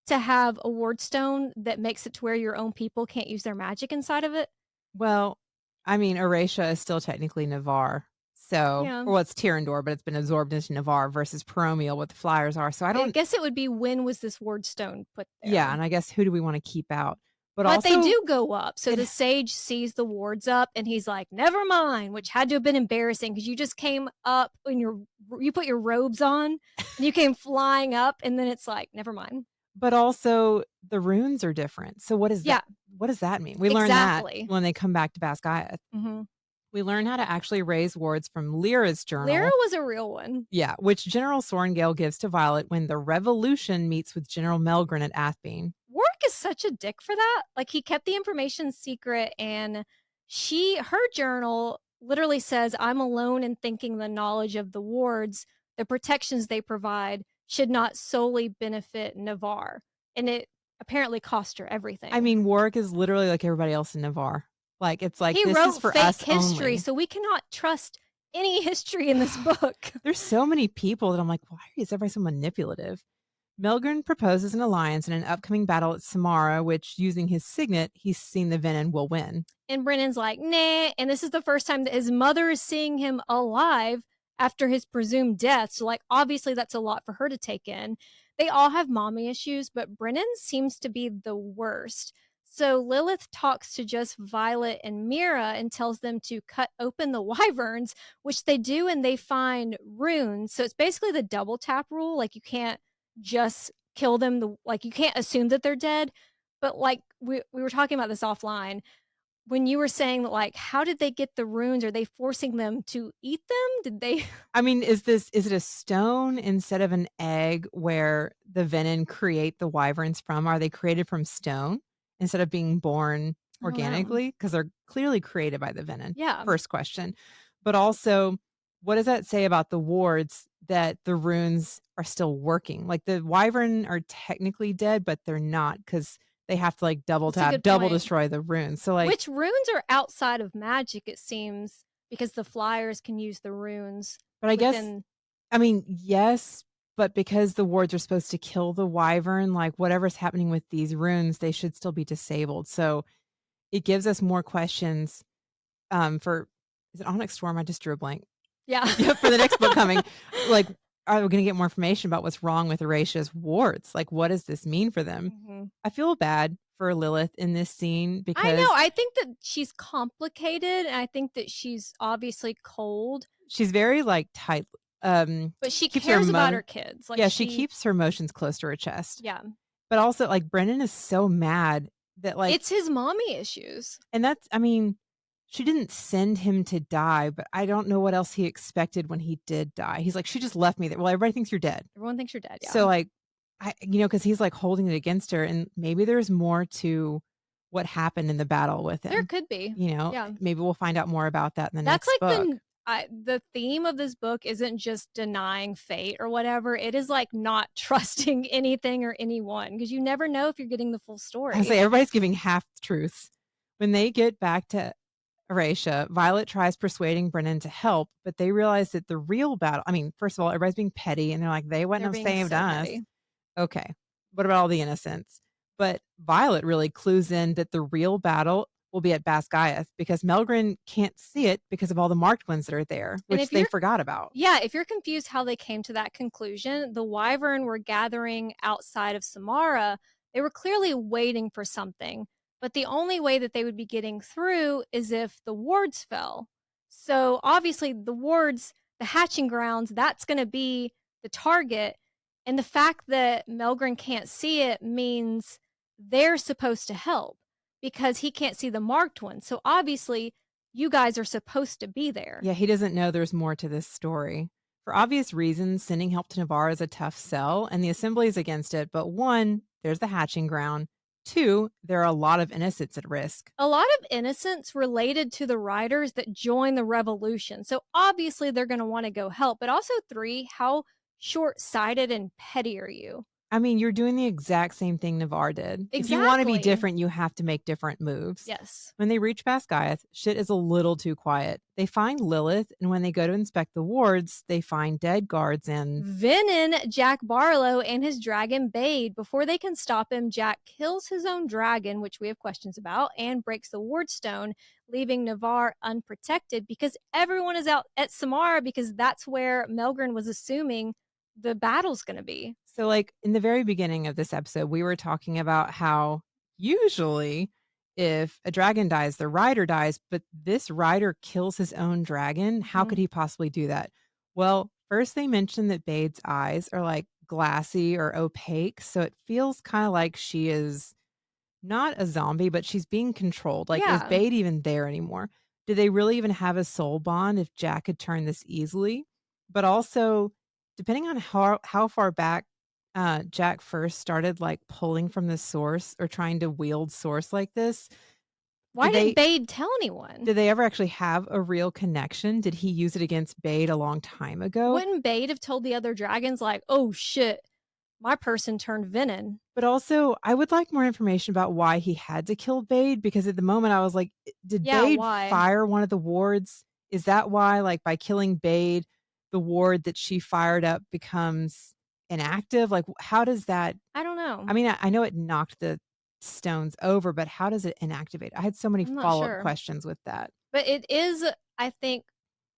to have a ward stone that makes it to where your own people can't use their magic inside of it? Well, I mean, Eurasia is still technically Navarre. So, Yeah. or well, it's Tirandor, but it's been absorbed into Navarre versus Peromial, what the flyers are. So I I don't, guess it would be when was this ward stone put yeah. there? And I guess who do we want to keep out? But But they also, do go up. So it, the sage sees the wards up and he's like, "Never mind," which had to have been embarrassing because you just came up and you put your robes on and you came flying up and then it's like, "Never mind." but also the runes are different. So what is that? Yeah, What does that mean? We learn that exactly. when they come back to Basgiath. Mhm. We learn how to actually raise wards from Lyra's Lyra journal. was a real one. Yeah, which General Sorngale gives to Violet when the Revolution meets with General Melgren at Athbane. Warwick is such a dick for that. Like he kept the information secret and her journal literally says, "I'm alone in thinking the knowledge of the wards, the protections they provide should not solely benefit Navarre." And it apparently cost her I everything. mean, Warwick is literally like everybody else in Navarre. Like, it's like, He this is wrote for fake us history, only. so we cannot trust any history in this book. There's so many people that I'm like, why is everybody so manipulative? Melgren proposes an alliance in an upcoming battle at Samara, which, using his signet, he's seen the Venin will win. And Brennan's like, nah. And this is the first time that his mother is seeing him alive after his presumed death. So, like, obviously, that's a lot for her to take in. They all have mommy issues, but Brennan seems to be the worst. So, Lilith talks to just Violet and Mira and tells them to cut open the wyverns, which they do, and they find runes. So, it's basically the double tap rule. Like, you can't just kill them, like, you can't assume that they're dead. But, like, we were talking about this offline when you were saying that, like, how did they get the runes? Are they forcing them to eat them? Did they I mean, is it a stone instead of an egg where the Venin create the wyverns from? Are they created from stone instead of being born I don't know. organically? Because they're clearly created by the Venin. Yeah. First question. But also, what does that say about the wards that the runes are still working? Like the wyvern are technically dead, but they're not because they have to like double That's a tap, good double point. destroy the runes. So like Which runes are outside of magic, it seems, because the flyers can use the runes but I guess within. I mean, yes, but because the wards are supposed to kill the wyvern, like whatever's happening with these runes, they should still be disabled. So it gives us more questions for is it Onyx Storm? I just drew a blank. Yeah. Yeah, for the next book coming. Like, are we gonna get more information about what's wrong with Erasia's wards? Like, what does this mean for them? Mhm. I feel bad for Lilith in this scene I know, because I think that she's complicated, and I think that she's obviously cold, she's very like tight. but she Keeps her cares about her kids, like, yeah, she keeps her emotions close to her chest. yeah. But also, like, Brennan is so mad that, like It's his mommy issues. and that's I mean, she didn't send him to die, but I don't know what else he expected when he did die. He's like, "She just left me there." Well, everybody thinks you're dead. Everyone thinks you're dead, yeah. So, like, because he's, like, holding it against her, and maybe there's more to what happened in the battle with There him. could be. Yeah. Maybe we'll find out more about that in the That's next like book. the theme of this book isn't just denying fate or whatever. It is like not trusting anything or anyone because you never know if you're getting the full I story. say everybody's giving half truths. When they get back to Erasia, Violet tries persuading Brennan to help, but they realize that the real battle first of all, everybody's being petty and they're like, they wouldn't They're have being saved so us. petty. Okay. What about all the innocents? But Violet really clues in that the real battle will be at Basgiath because Melgren can't see it because of all the marked ones that are there, And which they forgot about. if you're confused how they came to that conclusion, the Wyvern were gathering outside of Samara. They were clearly waiting for something, but the only way that they would be getting through is if the wards fell. So obviously, the hatching grounds, that's going to be the target. And the fact that Melgren can't see it means they're supposed to help because he can't see the marked ones. So obviously, you guys are supposed to be there. Yeah, he doesn't know there's more to this story. For obvious reasons, sending help to Navarre is a tough sell, and the Assembly is against it. But one, there's the hatching ground. Two, there are a lot of innocents at risk. A lot of innocents related to the riders that join the revolution. So obviously they're going to want to go help. But also, three, how short sighted and petty are you? I mean, you're doing the exact same thing Navarre did. If you wanna be Exactly. different, you have to make different moves. Yes. When they reach Basgiath, shit is a little too quiet. They find Lilith, and when they go to inspect the wards, they find dead guards and Venom Jack Barlow and his dragon Bade. Before they can stop him, Jack kills his own dragon, which we have questions about, and breaks the ward stone, leaving Navarre unprotected because everyone is out at Samara because that's where Melgren was assuming the battle's going to be. so, like, in the very beginning of this episode, we were talking about how usually if a dragon dies, the rider dies, but this rider kills his own dragon. How Mhm. could he possibly do that? Well, first they mentioned that Bade's eyes are like glassy or opaque, so it feels kind of like she is not a zombie, but she's being controlled. Like, is Yeah. Bade even there anymore? Do they really even have a soul bond if Jack could turn this easily? But also, depending on how far back Jack first started like pulling from the source or trying to wield source like this, Why did didn't they Bade tell anyone? did they ever actually have a real connection? Did he use it against Bade a long time ago? Wouldn't Bade have told the other dragons, like, oh shit, my person turned Venom? But also, I would like more information about why he had to kill Bade because at the moment I was like, did Yeah, Bade why? fire one of the wards? Is that why, like, by killing Bade, the ward that she fired up becomes inactive? Like, how does that? I don't I know. mean, I know it knocked the stones over, but how does it inactivate? I had so many I'm not follow up sure. questions with that. But it is, I think,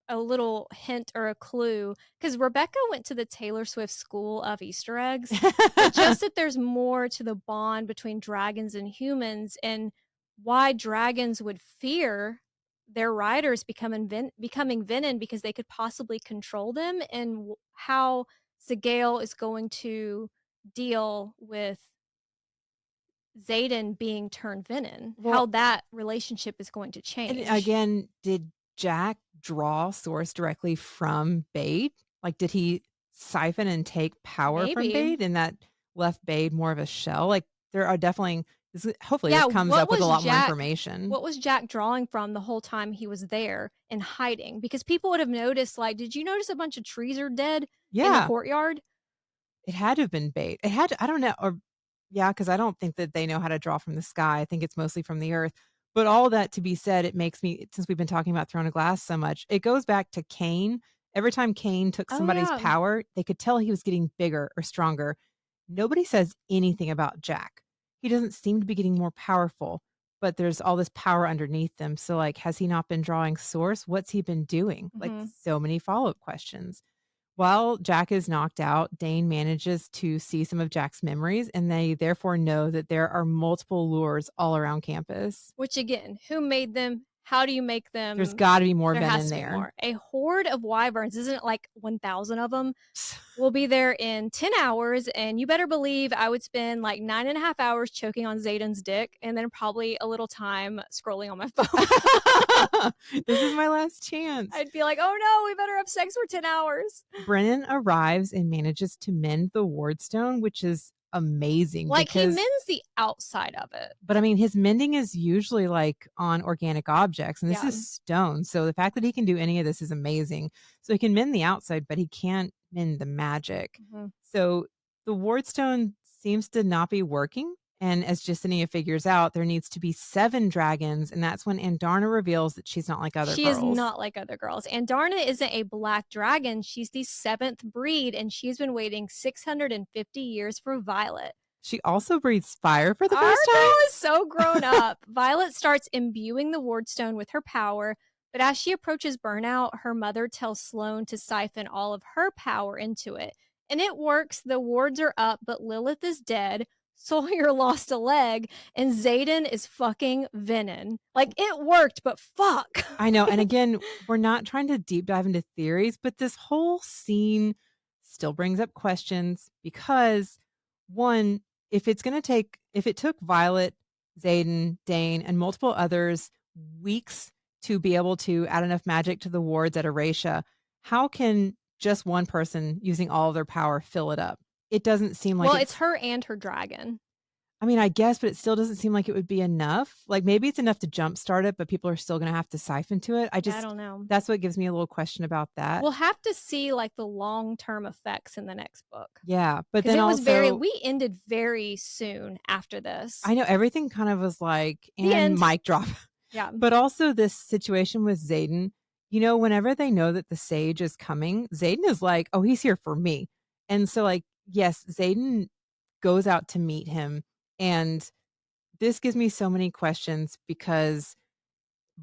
a little hint or a clue because Rebecca went to the Taylor Swift School of Easter eggs, but just that there's more to the bond between dragons and humans and why dragons would fear their riders becoming venom because they could possibly control them and how Zagail is going to deal with Xaden being turned venom, how Well, that relationship is going to and change. again, did Jack draw source directly from Bade? Like, did he siphon and take power from Maybe. Bade and that left Bade more of a shell? Like, there are definitely hopefully Yeah, this comes up with a lot more information. what was Jack drawing from the whole time he was there and hiding? Because people would have noticed, like, "Did you notice a bunch of trees are dead in the Yeah. courtyard?" It had to have been bait. It had to I don't know, or yeah, because I don't think that they know how to draw from the sky. I think it's mostly from the earth. But all that to be said, it makes me since we've been talking about Throne of Glass so much, it goes back to Cain. Every time Cain took Oh, somebody's yeah. power, they could tell he was getting bigger or stronger. Nobody says anything about Jack. He doesn't seem to be getting more powerful, but there's all this power underneath them. So, like, has he not been drawing source? What's he been doing? Like, Mhm. so many follow-up questions. While Jack is knocked out, Dane manages to see some of Jack's memories, and they therefore know that there are multiple lures all around campus. Which again, who made them? How do you make There's them? got to be more There venom has to be there. more. A horde of wyverns isn't like 1,000 of them. We'll be there in 10 hours, and you better believe I would spend like 9.5 hours choking on Zayden's dick and then probably a little time scrolling on my phone. This is my last chance. I'd be like, oh no, we better have sex for 10 hours. Brennan arrives and manages to mend the wardstone, which is amazing Like he because mends the outside of it. but I mean, his mending is usually like on organic objects, and this Yeah. is stone. So the fact that he can do any of this is amazing. So he can mend the outside, but he can't mend the magic. Mhm. So the wardstone seems to not be working. And as Justinia figures out, there needs to be 7 dragons. And that's when Andarna reveals that she's not like other She is girls. not like other girls. And Darna isn't a black dragon. She's the 7th breed, and she's been waiting 650 years for Violet. She also breathes fire for the Our first girl is so grown time. up. Violet starts imbuing the wardstone with her power, but as she approaches burnout, her mother tells Sloane to siphon all of her power into it. And it works. The wards are up, but Lilith is dead. Sawyer lost a leg, and Xaden is fucking Venom. Like, it worked, but fuck. I know. And again, we're not trying to deep dive into theories, but this whole scene still brings up questions because one, if it took Violet, Xaden, Dane, and multiple others weeks to be able to add enough magic to the wards at Eratia, how can just one person using all of their power fill it up? It doesn't seem like Well, it's it's her and her dragon. I mean, I guess, but it still doesn't seem like it would be enough. Like, maybe it's enough to jumpstart it, but people are still gonna have to siphon to it. Yeah, I don't know. That's what gives me a little question about that. We'll have to see, like, the long-term effects in the next book Yeah, but because then it was very also we ended very soon after this. I know everything kind of was like, The and end. mic drop. Yeah. But also this situation with Xaden, whenever they know that the sage is coming, Xaden is like, "Oh, he's here for me." And so, like, yes, Xaden goes out to meet him, and this gives me so many questions because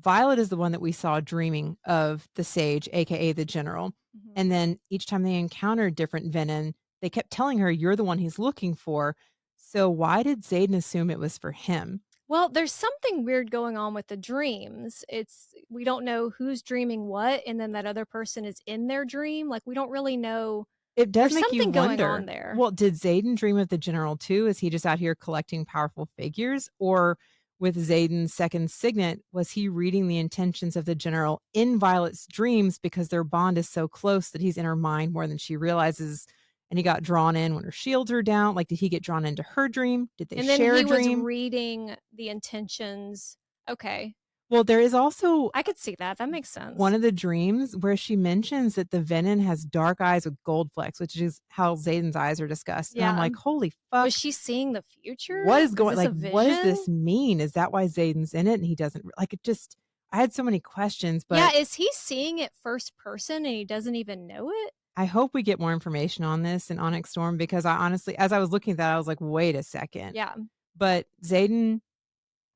Violet is the one that we saw dreaming of the sage, aka the general. Mhm. And then each time they encountered different Venom, they kept telling her, "You're the one he's looking for." So why did Xaden assume it was for him? Well, there's something weird going on with the dreams. It's we don't know who's dreaming what, and then that other person is in their dream. Like, we don't really know. It does There's make you something going on wonder, there. well, did Xaden dream of the general too? Is he just out here collecting powerful figures? Or with Xaden's second signet, was he reading the intentions of the general in Violet's dreams because their bond is so close that he's in her mind more than she realizes? And he got drawn in when her shields are down. Like, did he get drawn into her dream? Did they And then share a he was dream? reading the intentions. Okay. Well, there is also I could see that. That makes one sense. of the dreams where she mentions that the Venom has dark eyes with gold flecks, which is how Xaden's eyes are discussed. And I'm Yeah. like, holy Was fuck. she seeing the future? What is Is going this a like, what does vision? this mean? Is that why Xaden's in it and he doesn't like it just I had so many questions, Yeah, but is he seeing it first person and he doesn't even know it? I hope we get more information on this in Onyx Storm because I honestly, as I was looking at that, I was like, wait a second. Yeah. But Xaden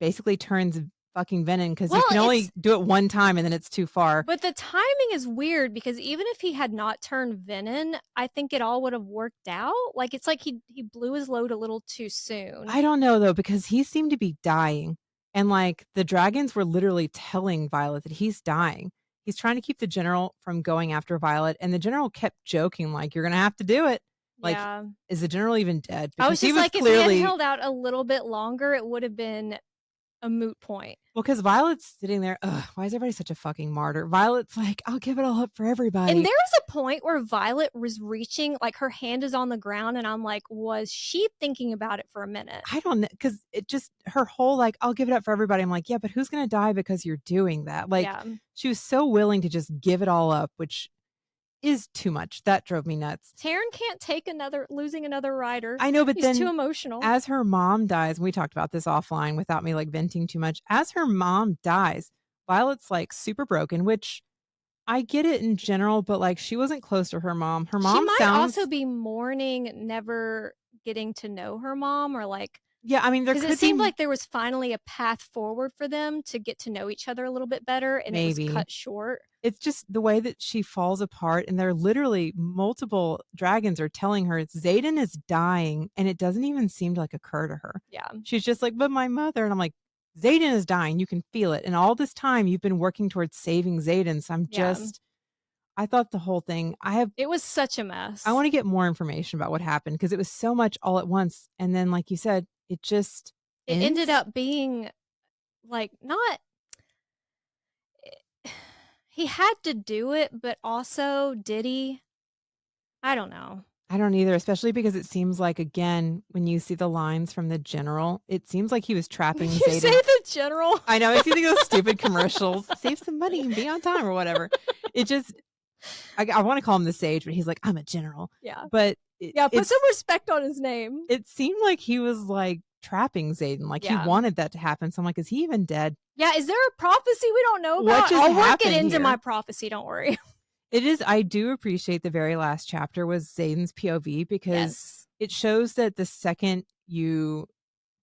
basically turns fucking Venom because Well, you can it's only do it one time and then it's too far. but the timing is weird because even if he had not turned Venom, I think it all would have worked out. Like, it's like he blew his load a little too soon. I don't know though, because he seemed to be dying. And like the dragons were literally telling Violet that he's dying. He's trying to keep the general from going after Violet. And the general kept joking, like, "You're going to have to do it." Like, Yeah. is the general even dead? I was Because he just was like, if he had clearly, held out a little bit longer, it would have been a moot point. well, because Violet's sitting there. Ugh, why is everybody such a fucking martyr? Violet's like, "I'll give it all up for And everybody." there is a point where Violet was reaching, like her hand is on the ground, and I'm like, was she thinking about it for a minute? I don't know. Because it just, her whole, like, "I'll give it up for everybody." I'm like, yeah, but who's going to die because you're doing that? Like, Yeah. she was so willing to just give it all up, which is too much. That drove me nuts. Taryn can't take losing another rider. I know, but He's too then emotional. as her mom dies, and we talked about this offline without me like venting too much. As her mom dies, Violet's like super broken, which I get it in general, but like she wasn't close to her mom. Her She mom might also sounds, be mourning never getting to know her mom, or like, yeah, I mean, there because it could be seemed like there was finally a path forward for them to get to know each other a little bit better, and it was maybe. cut short. It's just the way that she falls apart, and there are literally multiple dragons are telling her Xaden is dying, and it doesn't even seem to like occur to her. Yeah. She's just like, "But my mother," and I'm like, "Xaden is dying. You can feel it." And all this time, you've been working towards saving Xaden. So I'm Yeah. just, I thought the whole thing. It was such a I mess. want to get more information about what happened because it was so much all at once, and then, like you said, it just It ended ends. up being like not he had to do it, but also did he? I don't know. I don't either, especially because it seems like, again, when you see the lines from the general, it seems like he was When trapping you say Xaden. the general. I know, makes you think of those stupid commercials, "Save some money and be on time," or whatever. It just, I wanna call him the sage, but he's like, "I'm a general." Yeah. But Yeah, put some respect on his name. it seemed like he was, like, trapping Xaden, like, he Yeah. wanted that to happen, so I'm like, "Is he even dead?" Yeah, is there a prophecy we don't know What about? just I'll work it happened into my here? prophecy, don't worry. It is, I do appreciate the very last chapter was Xaden's POV because Yes. it shows that the second you,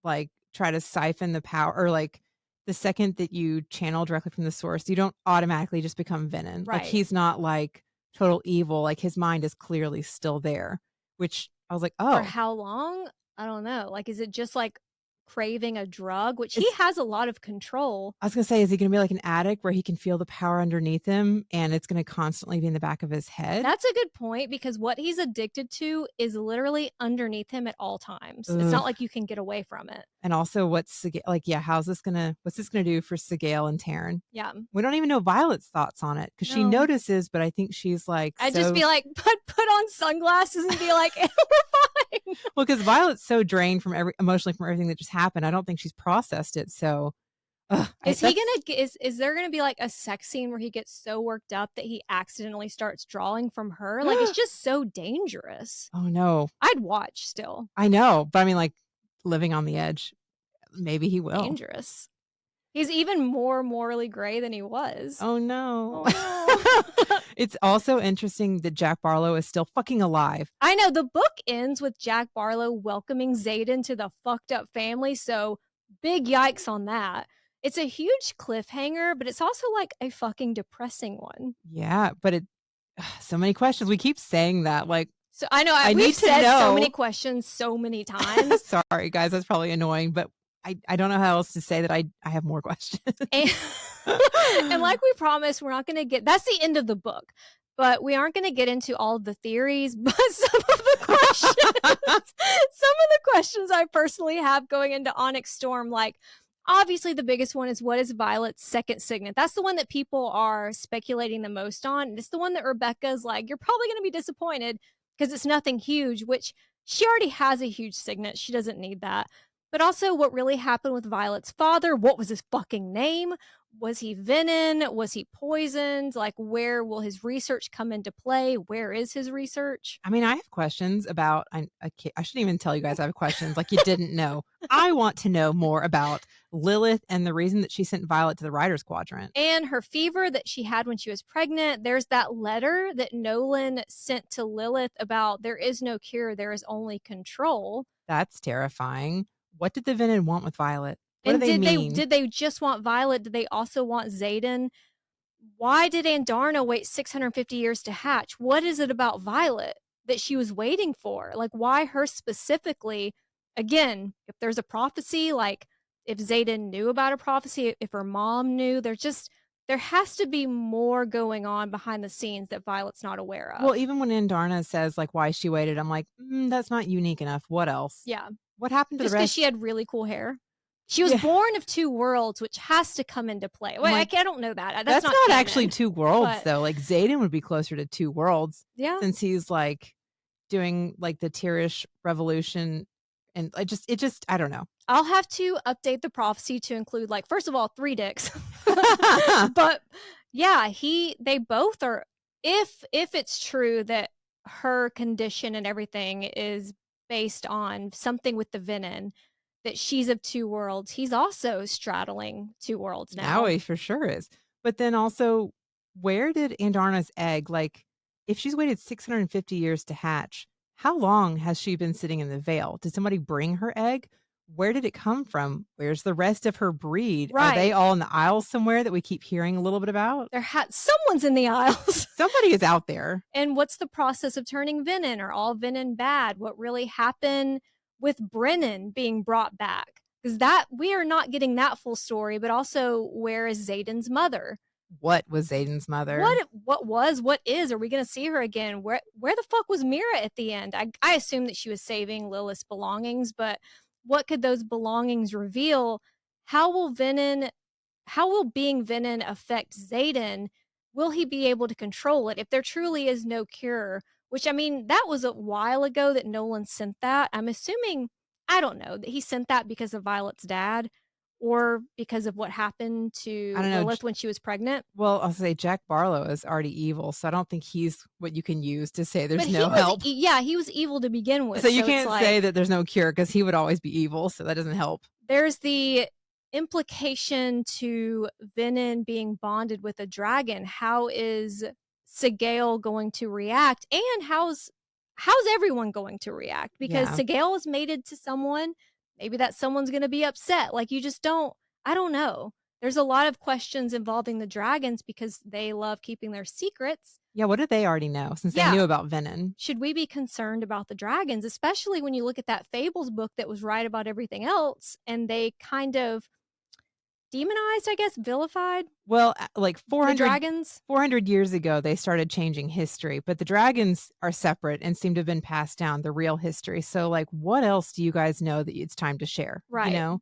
like, try to siphon the power, or, like, the second that you channel directly from the source, you don't automatically just become Venom. Like, Right. he's not, like, total evil, like, his mind is clearly still there, which I was like, For "Oh." how long? I don't know. Like, is it just like craving a drug, which he Is has a lot of control. I was gonna say, is he gonna be like an addict where he can feel the power underneath him and it's gonna constantly be in the back of his head? That's a good point because what he's addicted to is literally underneath him at all times. It's not Ugh. like you can get away from it. And also, like, yeah, what's this gonna do for Sigale and Taryn? Yeah. We don't even know Violet's thoughts on it because she No. notices, but I think she's like, I'd just so be like, put on sunglasses and be like, "We're fine." Well, because Violet's so drained from emotionally from everything that just happened. I don't think she's processed it. So, Is he that's gonna is there gonna be like a sex scene where he gets so worked up that he accidentally starts drawing from her? Like, it's just so dangerous. oh no, I'd watch still. I know, but I mean, like living on the edge. Maybe he will. Dangerous. He's even more morally gray than he was. Oh no. Oh no. It's also interesting that Jack Barlow is still fucking alive. I know the book ends with Jack Barlow welcoming Xaden to the fucked up family, so big yikes on that. It's a huge cliffhanger, but it's also like a fucking depressing one. Yeah, but so many questions. We keep saying that. Like, So I know I we've need to said so know. many questions so many times. Sorry, guys, that's probably annoying, but I don't know how else to say that I have more questions. And, and like we promised, we're not going to get that's the end of the book, but we aren't going to get into all of the theories. But some of the questions I personally have going into Onyx Storm, like obviously the biggest one is what is Violet's second signet? That's the one that people are speculating the most on. It's the one that Rebecca's like, you're probably going to be disappointed because it's nothing huge, which she already has a huge signet. She doesn't need that. But also, what really happened with Violet's father? What was his fucking name? Was he venom? Was he poisoned? Like, where will his research come into play? Where is his research? I mean, I have questions about. I shouldn't even tell you guys I have questions. Like you didn't know. I want to know more about Lilith and the reason that she sent Violet to the Writers' Quadrant. And her fever that she had when she was pregnant. There's that letter that Nolan sent to Lilith about there is no cure, there is only control. That's terrifying. What did the Venom want with Violet? What do And they mean? did they just want Violet? Did they also want Xaden? Why did Andarna wait 650 years to hatch? What is it about Violet that she was waiting for? Like, why her specifically? Again, if there's a prophecy, like if Xaden knew about a prophecy, if her mom knew, there has to be more going on behind the scenes that Violet's not aware of. Well, even when Andarna says like why she waited, I'm like, that's not unique enough. What else? Yeah. What happened to Just the because rest? she had really cool hair. She was Yeah. born of two worlds, which has to come into play. Wait, Like, I don't know that. That's not canon, actually two worlds but though. Like Xaden would be closer to two worlds yeah. since he's like doing like the Tyrish revolution, and it just I don't know. I'll have to update the prophecy to include, like, first of all, 3 dicks. But yeah, they both are, if it's true that her condition and everything is based on something with the venom, that she's of two worlds, he's also straddling two worlds Now now. he for sure is. But then also, where did Andarna's egg, like, if she's waited 650 years to hatch, how long has she been sitting in the veil? Did somebody bring her egg? Where did it come from? Where's the rest of her breed? Are they Right. all in the aisles somewhere that we keep hearing a little bit about? Someone's in the aisles. Somebody is out there. And what's the process of turning venom? Are all venom bad? What really happened with Brennan being brought back? Because that we are not getting that full story, but also where is Xaden's mother? What was Xaden's mother? What is? Are we going to see her again? Where the fuck was Mira at the end? I assume that she was saving Lilith's belongings, but what could those belongings reveal? How will being Venom affect Xaden? Will he be able to control it if there truly is no cure? Which, I mean, that was a while ago that Nolan sent that. I'm assuming, I don't know, that he sent that because of Violet's dad or because of what happened to I don't know. Lilith when she was pregnant. Well, I'll say Jack Barlow is already evil, so I don't think he's what you can use to say there's But no help. Yeah, he was evil to begin with. So you can't it's say like, that there's no cure because he would always be evil, so that doesn't help. there's the implication to Venom being bonded with a dragon. How is Sigale going to react? And how's everyone going to react? Because Yeah. Sigale is mated to someone. Maybe that someone's going to be upset. Like, you just don't, I don't know. There's a lot of questions involving the dragons because they love keeping their secrets. Yeah, what did they already know since they knew about Venom? Should we be concerned about the dragons, especially when you look at that Fables book that was right about everything else and they kind of demonized, I guess, vilified Well, like the 400, dragons? 400 years ago, they started changing history, but the dragons are separate and seem to have been passed down, the real history. So, like, what else do you guys know that it's time to share? Right. You know?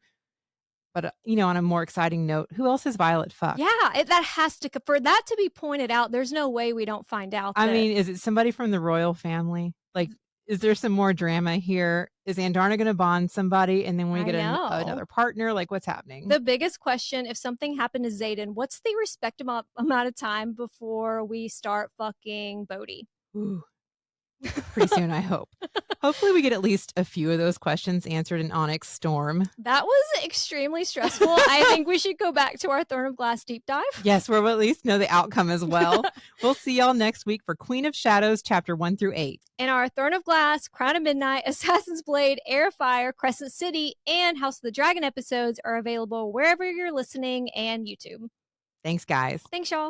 But, on a more exciting note, who else is Violet fucked? Yeah, that has to, for that to be pointed out, there's no way we don't find out. I mean, is it somebody from the royal family? Like, is there some more drama here? Is Andarna going to bond somebody and then we I get know. another partner? Like, what's happening? The biggest question, if something happened to Xaden, what's the respective amount of time before we start fucking Bodhi? Ooh, pretty soon, I hope. Hopefully, we get at least a few of those questions answered in Onyx Storm. That was extremely stressful. I think we should go back to our Throne of Glass deep dive. Yes, we'll at least know the outcome as well. We'll see y'all next week for Queen of Shadows, chapter 1 through 8. And our Throne of Glass, Crown of Midnight, Assassin's Blade, Air of Fire, Crescent City, and House of the Dragon episodes are available wherever you're listening and YouTube. Thanks, guys. Thanks, y'all.